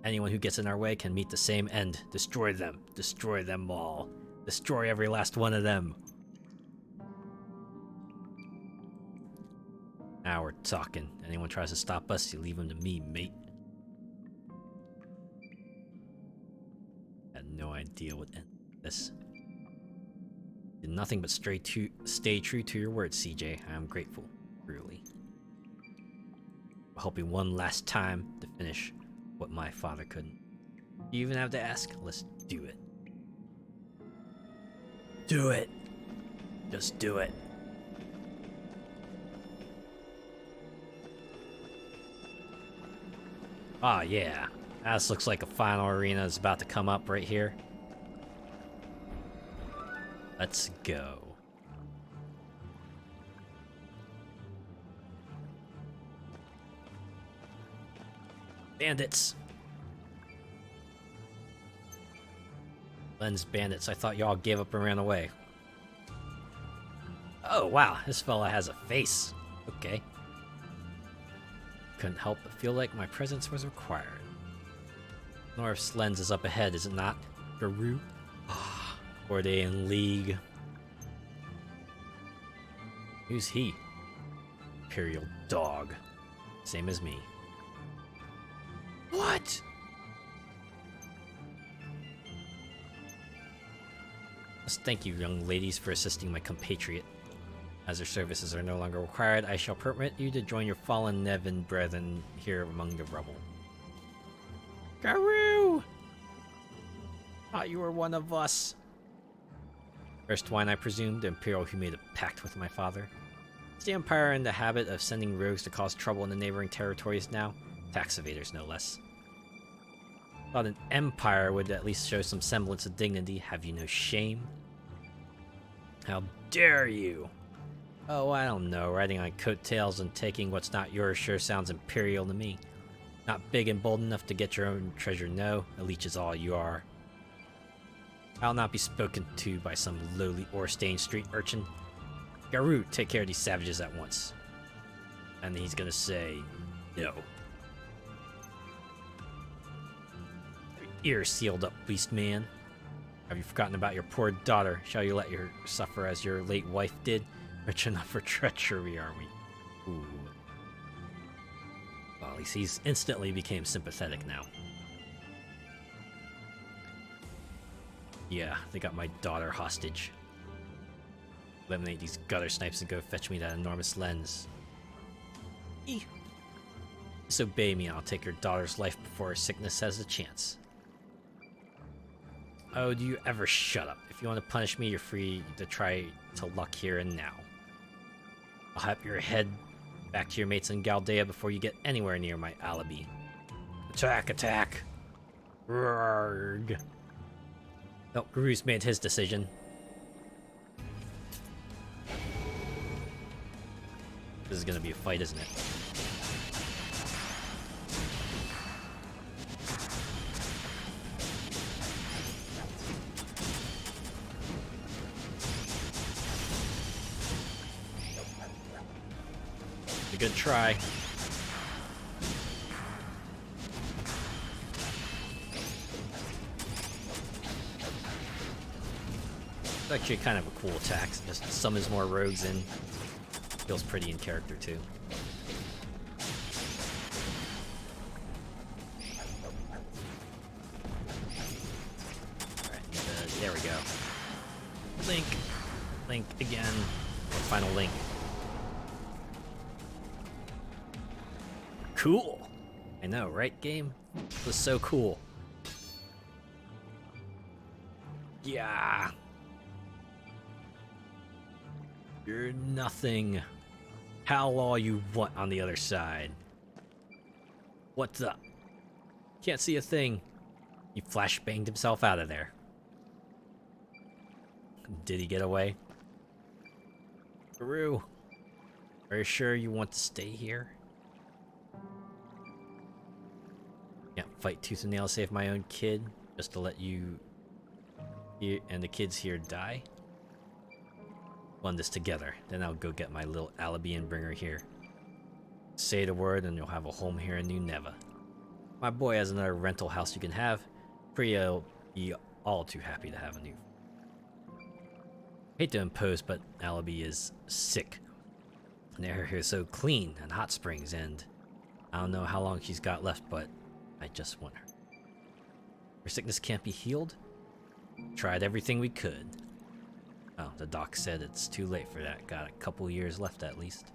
Anyone who gets in our way can meet the same end. Destroy them. Destroy them all. Destroy every last one of them. Now we're talking. Anyone tries to stop us, you leave them to me, mate. Had no idea what end this. Did nothing but stay true to your word, CJ. I am grateful, truly. Hoping one last time to finish what my father couldn't. You even have to ask? Let's do it. Do it. Just do it. Oh yeah. This looks like a final arena is about to come up right here. Let's go. Bandits! Lens bandits, I thought y'all gave up and ran away. Oh wow, this fella has a face. Okay. Couldn't help but feel like my presence was required. North's lens is up ahead, is it not? Garoo? Or are they in league? Who's he? Imperial dog. Same as me. What? Just thank you, young ladies, for assisting my compatriot. As your services are no longer required, I shall permit you to join your fallen Nevin brethren here among the rubble. Garoo! Thought you were one of us. Erstwhile, I presume, the Imperial who made a pact with my father. Is the Empire in the habit of sending rogues to cause trouble in the neighboring territories now? Tax evaders, no less. Thought an empire would at least show some semblance of dignity. Have you no shame? How dare you! Oh, I don't know. Riding on coattails and taking what's not yours sure sounds imperial to me. Not big and bold enough to get your own treasure, no. A leech is all you are. I'll not be spoken to by some lowly ore-stained street urchin. Garoo, take care of these savages at once. And he's gonna say, no. Ears sealed up, beast man. Have you forgotten about your poor daughter? Shall you let her suffer as your late wife did? Rich enough for treachery, are we? Ooh. Well, at least he's instantly became sympathetic now. Yeah, they got my daughter hostage. Eliminate these gutter snipes and go fetch me that enormous lens. Eeh. Disobey me and I'll take your daughter's life before her sickness has a chance. Oh, do you ever shut up? If you want to punish me, you're free to try to luck here and now. I'll hop your head back to your mates in Galdea before you get anywhere near my Allaby. Attack, attack! Roarg! Nope, Garoo's made his decision. This is gonna be a fight, isn't it? A good try. It's actually kind of a cool attack. Just summons more rogues in. Feels pretty in character too. Alright, there we go. Link. Link again. Or final link. cool. I know, right, game? It was so cool. Yeah. You're nothing. Howl all you want on the other side. What's up? Can't see a thing. He flashbanged himself out of there. Did he get away? Garoo, are you sure you want to stay here? Can't fight tooth and nail to save my own kid, just to let you and the kids here die? Run this together, then I'll go get my little Allaby and bring her here. Say the word and you'll have a home here in New Neva. My boy has another rental house you can have. Priya will be all too happy to have a new. Hate to impose, but Allaby is sick. And the air here is so clean and hot springs, and I don't know how long she's got left, but I just want her. Her sickness can't be healed? Tried everything we could. Oh, the doc said it's too late for that. Got a couple years left at least.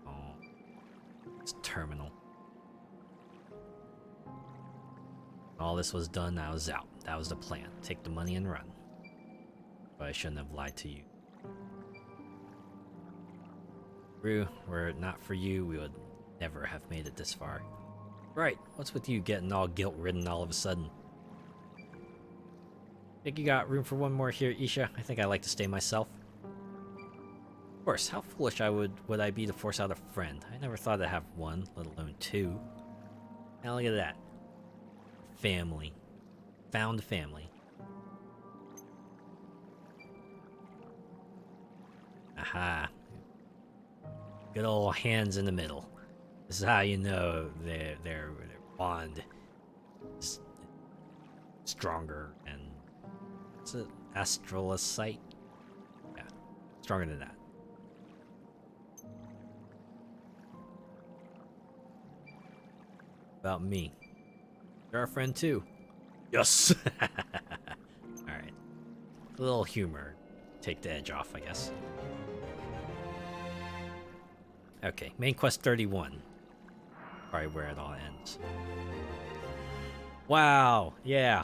Oh, it's terminal. All this was done, I was out. That was the plan. Take the money and run. But I shouldn't have lied to you. Rue, were it not for you, we would never have made it this far. Right, what's with you getting all guilt-ridden all of a sudden? Think you got room for one more here, Isha? I think I'd like to stay myself. Of course, how foolish would I be to force out a friend? I never thought I'd have one, let alone two. Now look at that. Family. Found family. Aha. Good old hands in the middle. This is how you know their bond is stronger and it's an astralocyte. Yeah, stronger than that. About me. You're our friend too. Yes. All right. A little humor. Take the edge off, I guess. Okay, main quest 31. Probably where it all ends. Wow, yeah.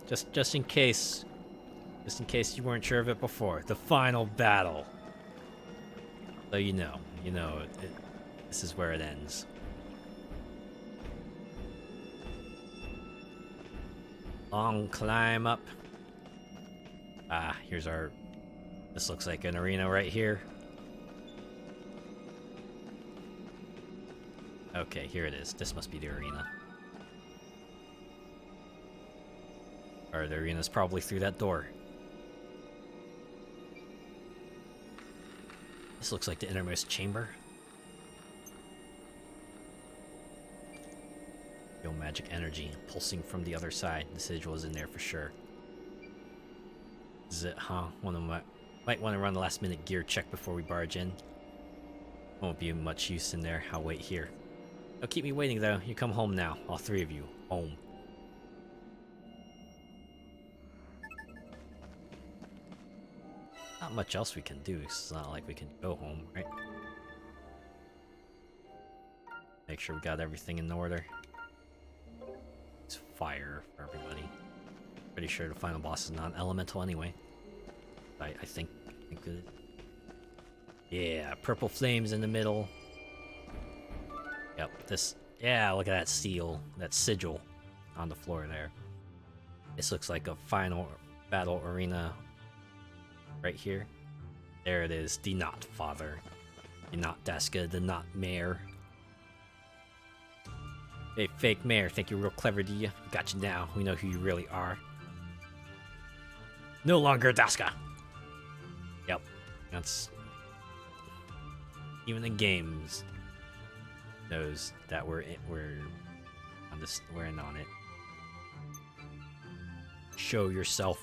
Just in case you weren't sure of it before, the final battle. So you know, this is where it ends. Long climb up. Ah, here's our. This looks like an arena right here. Okay, here it is. This must be the arena. Or the arena's probably through that door. This looks like the innermost chamber. Feel magic energy pulsing from the other side. The sigil is in there for sure. Is it, huh? Might want to run a last minute gear check before we barge in. Won't be much use in there. I'll wait here. Don't keep me waiting though. You come home now. All three of you. Home. Not much else we can do. It's not like we can go home, right? Make sure we got everything in order. It's fire for everybody. Pretty sure the final boss is non-elemental anyway. I think good. Yeah, purple flames in the middle. Yep, this. Yeah, look at that seal, that sigil on the floor there. This looks like a final battle arena right here. There it is, the Not Father. The Not Daska, the Not Mayor. Hey, fake mayor, think you're real clever, do you? Got you now. We know who you really are. No longer Daska. Yep, that's even the games knows that we're on this. We're in on it. Show yourself.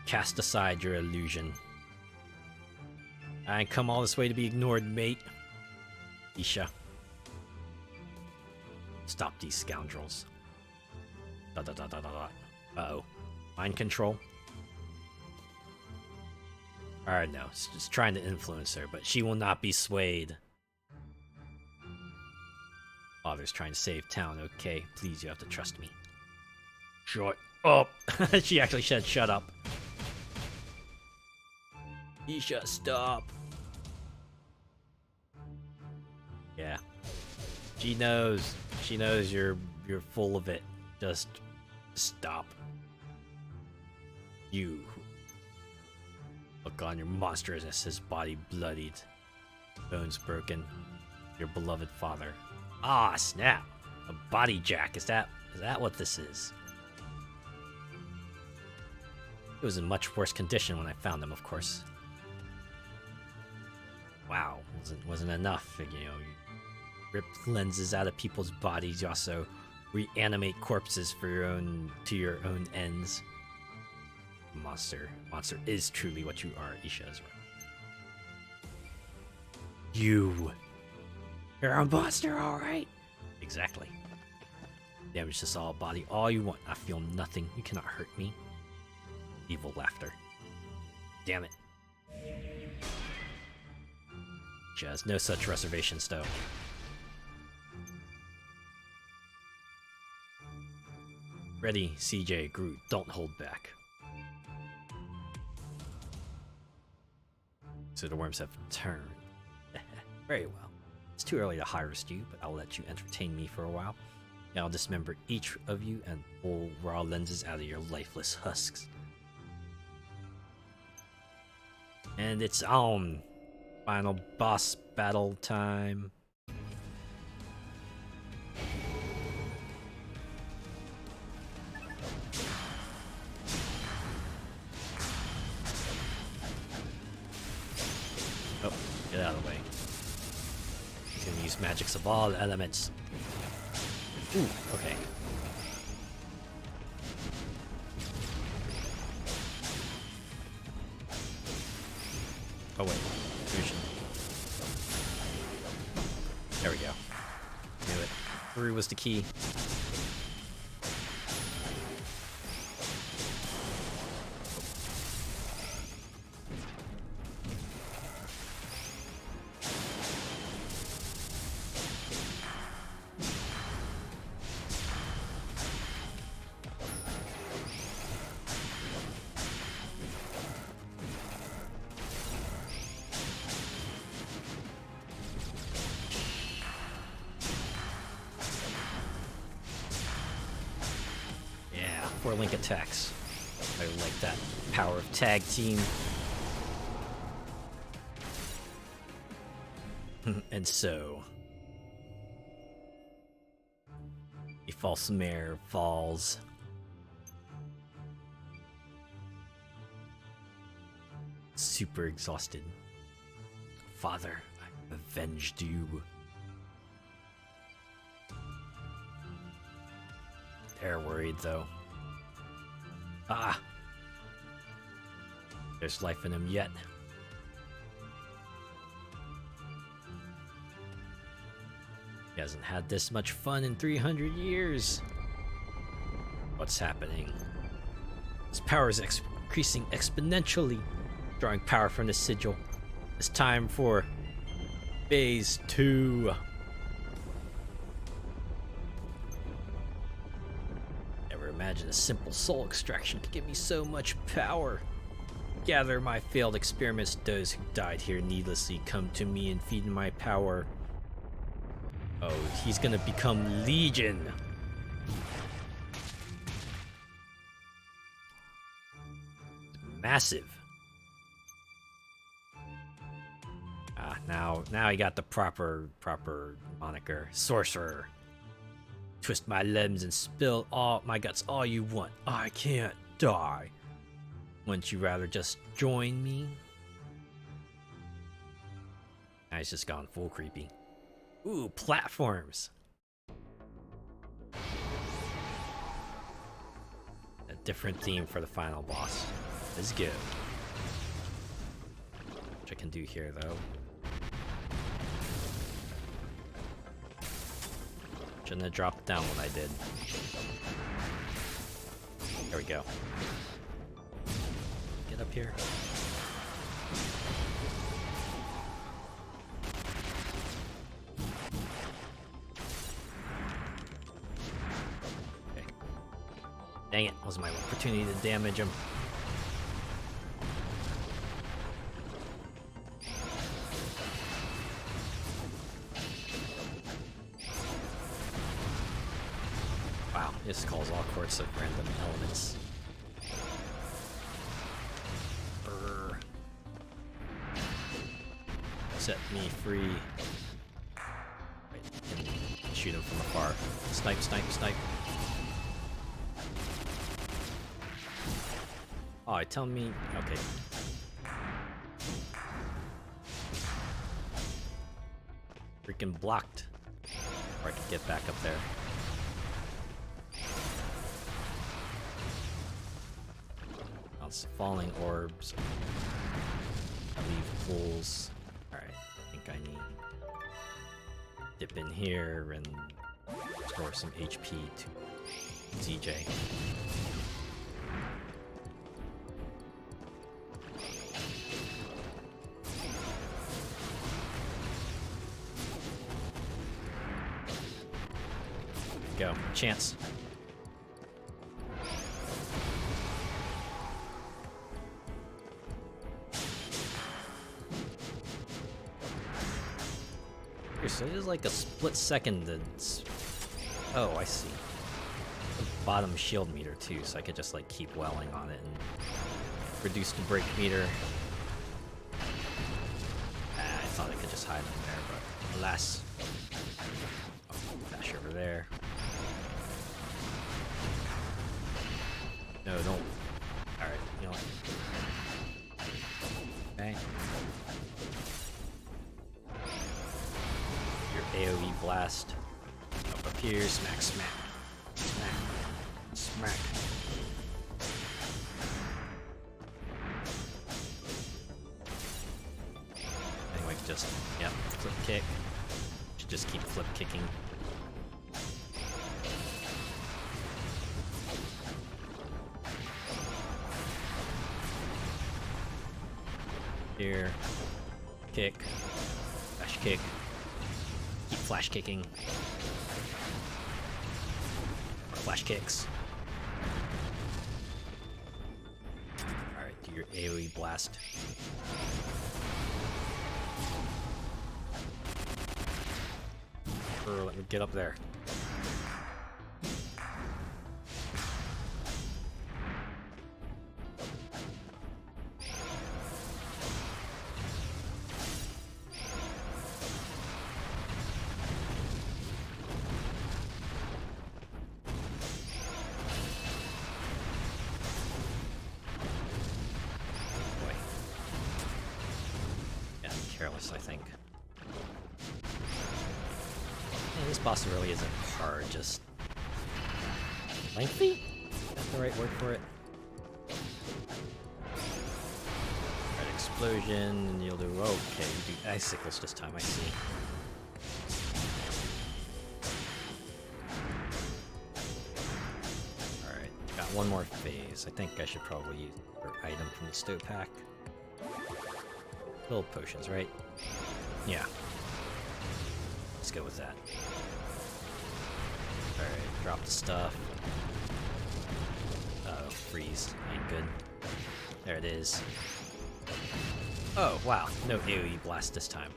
Cast aside your illusion. I ain't come all this way to be ignored, mate. Isha. Stop these scoundrels. Uh-oh. Mind control? Alright, no. It's just trying to influence her, but she will not be swayed. Father's trying to save town, okay? Please, you have to trust me. Shut up! She actually said shut up. Isha, stop! Yeah. She knows. She knows you're full of it. Just stop. You. Look on your monstrousness, his body bloodied. Bones broken. Your beloved father. Ah, snap! A body jack. Is that what this is? It was in much worse condition when I found him, of course. Wow, wasn't enough. You know, you rip lenses out of people's bodies. You also reanimate corpses for your own ends. Monster is truly what you are. Isha is right. You're a monster, all right? Exactly. Damage this all body all you want. I feel nothing. You cannot hurt me. Evil laughter. Damn it. She has no such reservations, though. Ready, CJ, Garoo, don't hold back. So the worms have turned. Very well. It's too early to harvest you, but I'll let you entertain me for a while. I'll dismember each of you and pull raw lenses out of your lifeless husks. And it's on! Final boss battle time. Oh, get out of the way. He's gonna use magics of all elements. Ooh, okay. Oh wait, fusion. There we go. Knew it. Garoo was the key. Four link attacks. I like that power of tag team. And so a false mare falls. Super exhausted. Father, I avenged you. They're worried though. Ah! There's life in him yet. He hasn't had this much fun in 300 years. What's happening? His power is increasing exponentially, drawing power from the sigil. It's time for phase 2. Imagine a simple soul extraction could give me so much power. Gather my failed experiments. Those who died here needlessly come to me and feed my power. Oh, he's gonna become Legion. Massive. Ah, now he got the proper moniker. Sorcerer. Twist my limbs and spill all my guts all you want. I can't die. Wouldn't you rather just join me? Now he's just gone full creepy. Ooh, platforms. A different theme for the final boss. Let's go. Which I can do here though. Shouldn't have dropped down when I did. There we go. Get up here. Dang it, was my opportunity to damage him. Wow, this calls all sorts of random elements. Brr. Set me free. Wait, shoot him from afar. Snipe, snipe, snipe. Oh, tell me. Okay. Freaking blocked. Or I could get back up there. Oh, it's falling orbs. I leave pools. Alright, I think I need dip in here and store some HP to ZJ. Go. Chance. Here, so there's like a split second that's... Oh, I see. The bottom shield meter too, so I could just like keep welling on it and reduce the break meter. I thought I could just hide them there, but alas. Oh, dash over there. No, don't. Alright, you know what? Okay. Your AoE blast. Up here, smack, smack. Smack. Smack. Anyway, just, yep, flip kick. Should just keep flip kicking. Here, kick, flash kick, keep flash kicking, flash kicks. Alright, do your AoE blast. Let me get up there. I think. Yeah, this boss really isn't hard, just lengthy? Is that the right word for it? Right, explosion, and you'll do okay, you do icicles this time, I see. Alright, got one more phase. I think I should probably use an item from the stow pack. Little potions, right? Yeah. Let's go with that. Alright, drop the stuff. Uh-oh, freeze. Ain't good. There it is. Oh, wow. No AoE blast this time.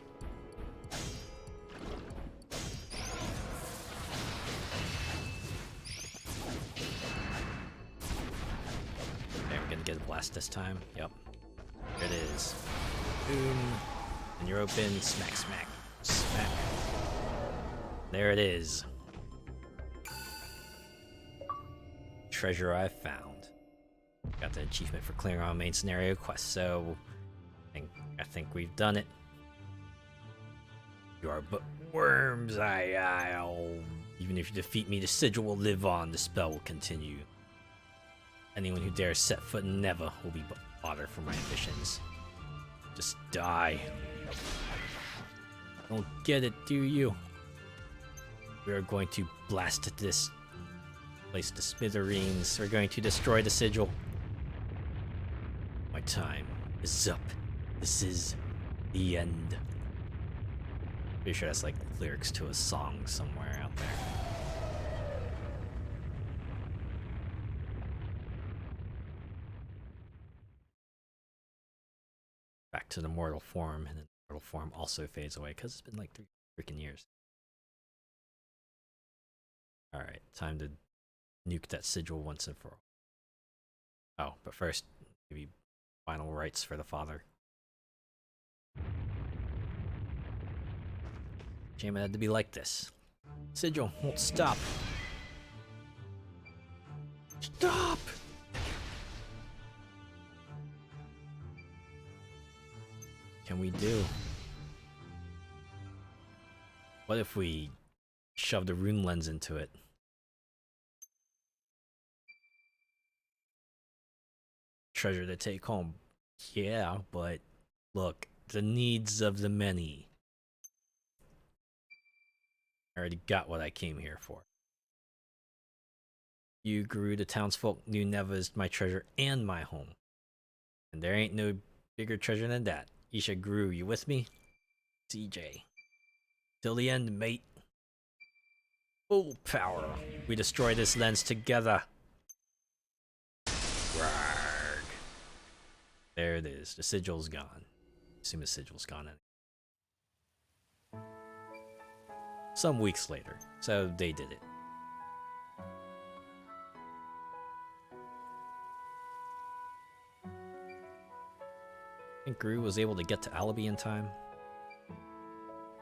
Okay, we're gonna get a blast this time. Yep. There it is. Boom. And you're open. Smack, smack, smack. There it is. Treasure I've found. Got the achievement for clearing our main scenario quest, so I think we've done it. You are but worms, I'll... Even if you defeat me, the sigil will live on, the spell will continue. Anyone who dares set foot in Neva will be but fodder for my ambitions. Just die. Don't get it, do you? We are going to blast this place to smithereens. We're going to destroy the sigil. My time is up. This is the end. Pretty sure that's like lyrics to a song somewhere out there. back to the mortal form, and then the mortal form also fades away because it's been like 3 freaking years. Alright, time to nuke that sigil once and for all. Oh, but first, maybe final rites for the father. Shame it had to be like this. Sigil won't stop. Stop! Can we do? What if we shove the rune lens into it? Treasure to take home. Yeah, but look, the needs of the many. I already got what I came here for. You, Garoo, the townsfolk knew Neva is my treasure and my home. And there ain't no bigger treasure than that. Isha, Garoo, you with me? CJ. Till the end, mate. Full power. We destroy this lens together. Rarg. There it is. The sigil's gone. Assume the sigil's gone. Some weeks later. So they did it. I think Garoo was able to get to Allaby in time.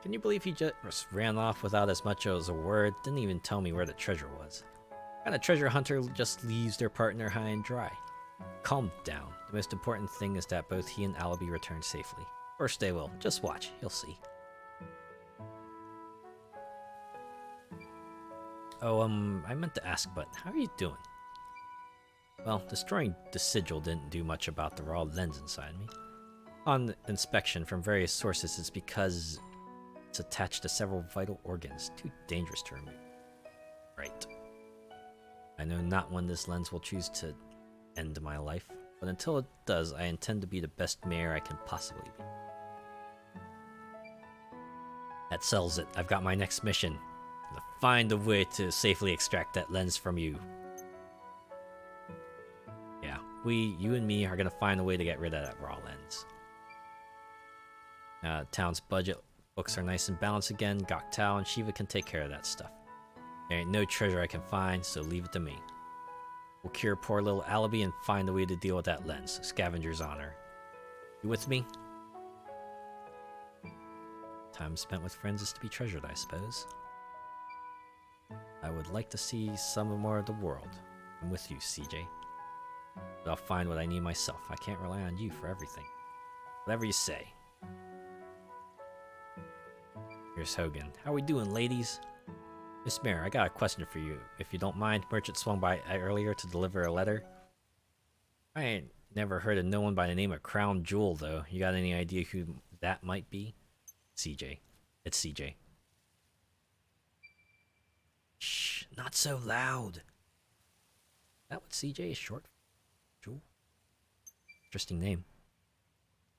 Can you believe he just ran off without as much as a word? Didn't even tell me where the treasure was. What kind of treasure hunter just leaves their partner high and dry? Calm down. The most important thing is that both he and Allaby return safely. First they will. Just watch. You'll see. Oh, I meant to ask, but how are you doing? Well, destroying the sigil didn't do much about the raw lens inside me. On inspection from various sources, it's because it's attached to several vital organs, too dangerous to remove. Right. I know not when this lens will choose to end my life, but until it does, I intend to be the best mayor I can possibly be. That settles it. I've got my next mission. I'm gonna find a way to safely extract that lens from you. Yeah, you and me are gonna find a way to get rid of that raw lens. Town's budget books are nice and balanced again. Goktal and Shiva can take care of that stuff. There ain't no treasure I can find, so leave it to me. We'll cure poor little Allaby and find a way to deal with that lens. Scavenger's honor. You with me? Time spent with friends is to be treasured, I suppose. I would like to see some more of the world. I'm with you, CJ. But I'll find what I need myself. I can't rely on you for everything. Whatever you say. Here's Hogan. How we doing, ladies? Miss Mayor, I got a question for you. If you don't mind, Merchant swung by earlier to deliver a letter. I ain't never heard of no one by the name of Crown Jewel, though. You got any idea who that might be? CJ. It's CJ. Shh, not so loud. Is that what CJ is short for? Jewel? Interesting name.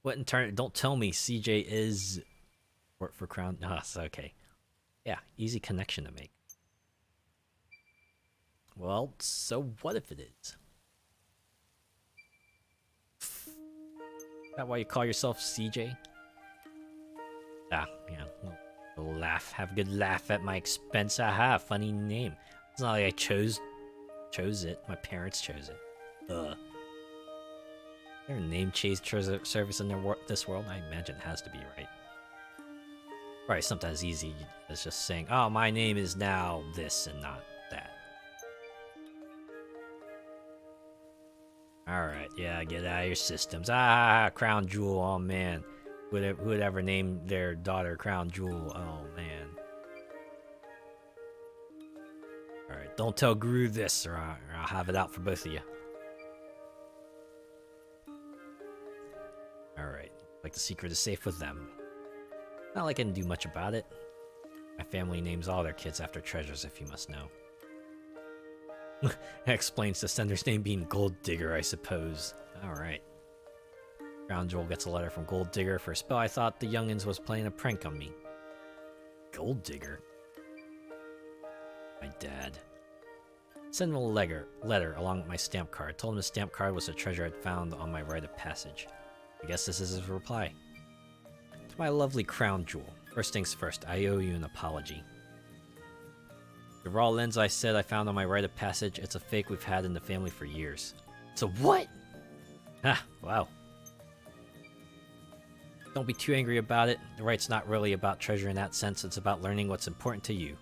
What in turn? Don't tell me CJ is short for Crown. No, it's okay. Yeah, easy connection to make. Well, so what if it is? Is that why you call yourself CJ? Ah, yeah. Little laugh. Have a good laugh at my expense. Aha, funny name. It's not like I chose it. My parents chose it. Ugh. Their name chase service in this world? I imagine it has to be, right? Right, sometimes easy as just saying, oh, my name is now this and not that. Alright, yeah, get out of your systems. Ah, Crown Jewel, oh man. Who would ever name their daughter Crown Jewel? Oh man. Alright, don't tell Garoo this or I'll have it out for both of you. Alright, like the secret is safe with them. Not like I can do much about it. My family names all their kids after treasures, if you must know. That explains the sender's name being Gold Digger, I suppose. Alright. Crown Jewel gets a letter from Gold Digger for a spell. I thought the youngins was playing a prank on me. Gold Digger? My dad. Sent him a letter along with my stamp card. Told him the stamp card was a treasure I'd found on my rite of passage. I guess this is his reply. To my lovely crown jewel. First things first, I owe you an apology. The raw lens I said I found on my rite of passage, it's a fake we've had in the family for years. So what? Ah, wow. Don't be too angry about it. The rite's not really about treasure in that sense, it's about learning what's important to you.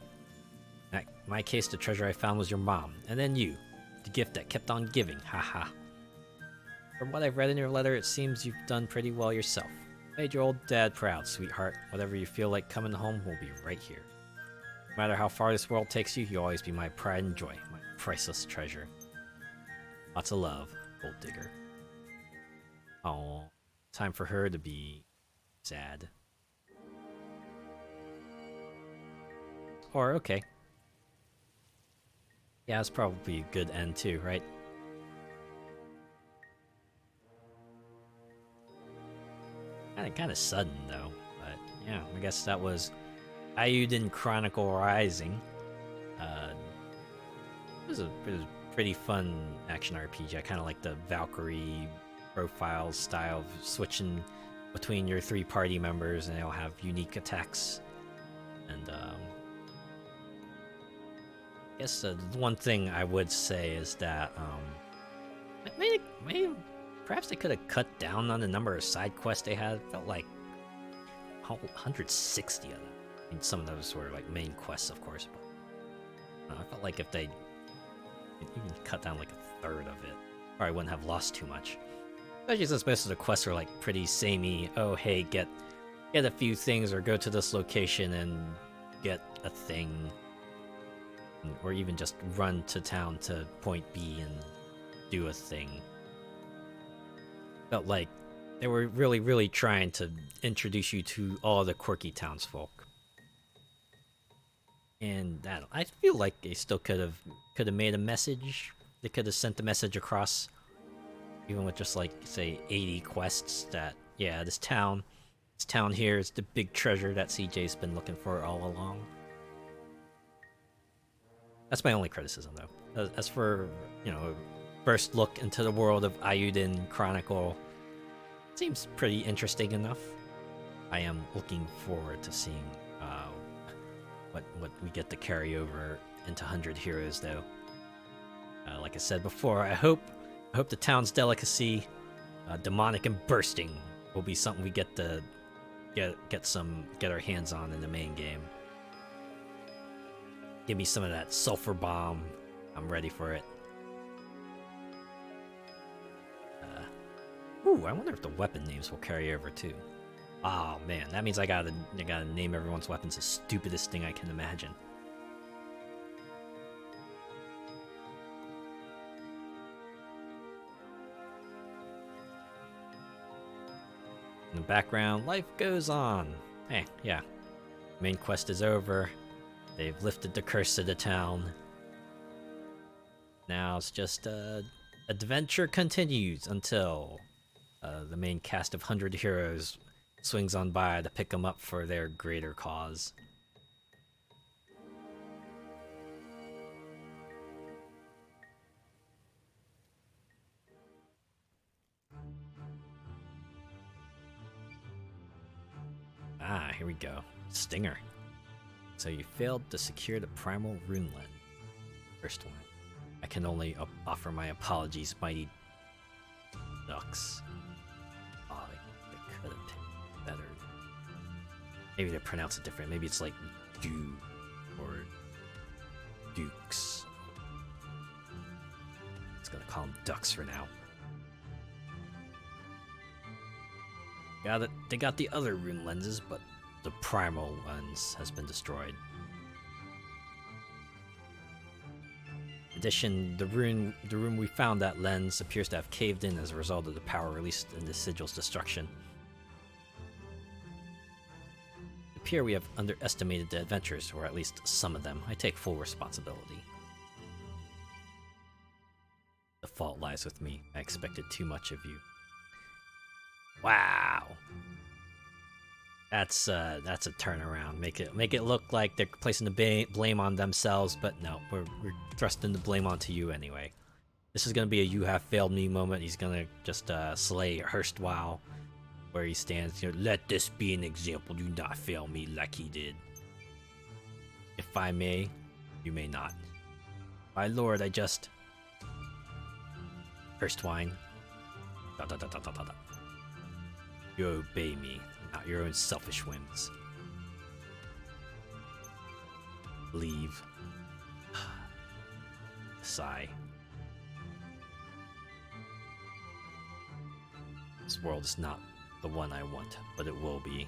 In my case, the treasure I found was your mom, and then you. The gift that kept on giving, haha. From what I've read in your letter, it seems you've done pretty well yourself. Made your old dad proud, sweetheart. Whatever you feel like coming home will be right here. No matter how far this world takes you, you'll always be my pride and joy, my priceless treasure. Lots of love, Gold Digger. Oh, time for her to be sad. Or, okay. Yeah, it's probably a good end too, right? Kinda sudden though, but yeah, I guess that was Eiyuden Chronicle Rising. It was a pretty fun action RPG. I kind of like the Valkyrie profile style of switching between your 3 party members, and they'll have unique attacks. And I guess the one thing I would say is that maybe perhaps they could have cut down on the number of side quests they had. It felt like 160 of them. I mean, some of those were like main quests, of course, but I felt like if they even cut down like a third of it, probably wouldn't have lost too much. Especially since most of the quests are like pretty samey. Oh, hey, get a few things, or go to this location and get a thing, or even just run to town to point B and do a thing. Felt like they were really trying to introduce you to all the quirky townsfolk. And I feel like they still could have made a message. They could have sent the message across, even with just like, say, 80 quests. That yeah, this town here is the big treasure that CJ's been looking for all along. That's my only criticism, though. As for, first look into the world of Eiyuden Chronicle, seems pretty interesting enough. I am looking forward to seeing what we get to carry over into 100 Heroes, though. Like I said before, I hope the town's delicacy, demonic and bursting, will be something we get to get our hands on in the main game. Give me some of that sulfur bomb. I'm ready for it. Ooh, I wonder if the weapon names will carry over too. Oh man, that means I gotta name everyone's weapons the stupidest thing I can imagine. In the background, life goes on. Hey, yeah. Main quest is over. They've lifted the curse of the town. Now it's just adventure continues until the main cast of 100 Heroes swings on by to pick them up for their greater cause. Ah, here we go. Stinger. So you failed to secure the primal rune lens. First one. I can only offer my apologies, mighty ducks. Oh, they could have picked better. Maybe they pronounce it different. Maybe it's like do or dukes. It's gonna call them ducks for now. Got it. They got the other rune lenses, but the primal lens has been destroyed. In addition, the room we found that lens appears to have caved in as a result of the power released in the sigil's destruction. It appears we have underestimated the adventures, or at least some of them. I take full responsibility. The fault lies with me. I expected too much of you. Wow. That's a turnaround. Make it look like they're placing the blame on themselves, but no, we're thrusting the blame onto you anyway. This is gonna be a "you have failed me" moment. He's gonna just slay erstwhile where he stands, let this be an example, do not fail me like he did. If I may, you may not. My lord, I just... Cursed wine. You obey me, not your own selfish whims. Leave. Sigh. This world is not the one I want, but it will be.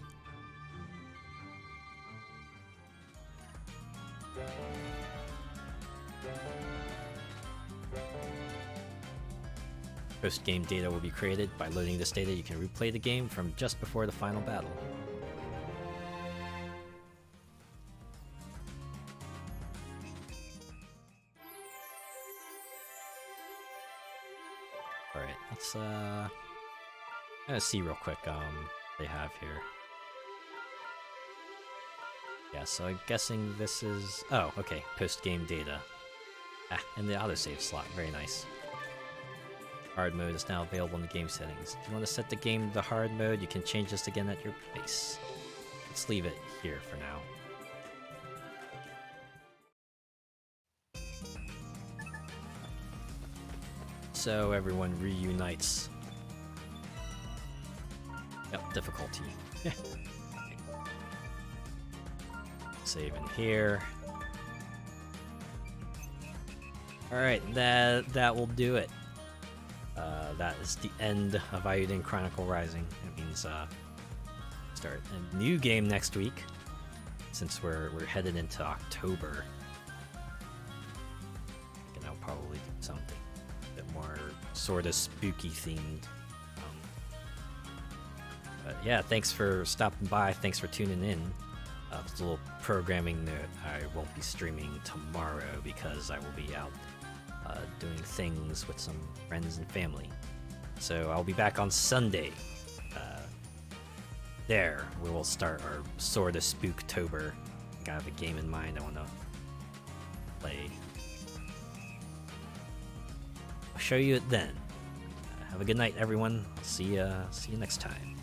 Post-game data will be created. By loading this data, you can replay the game from just before the final battle. Alright, let's see real quick they have here. Yeah, so I'm guessing this is... Oh, okay, post-game data. Ah, and the autosave slot, very nice. Hard mode is now available in the game settings. If you want to set the game to hard mode, you can change this again at your pace. Let's leave it here for now. So everyone reunites. Yep, difficulty. Save in here. Alright, that will do it. That is the end of Eiyuden Chronicle Rising. It means start a new game next week, since we're headed into October. And I'll probably do something a bit more sort of spooky themed. But yeah, thanks for stopping by. Thanks for tuning in. Just a little programming that I won't be streaming tomorrow because I will be out doing things with some friends and family. So I'll be back on Sunday. There, we will start our sort of Spooktober. I have a game in mind I want to play. I'll show you it then. Have a good night, everyone. See you next time.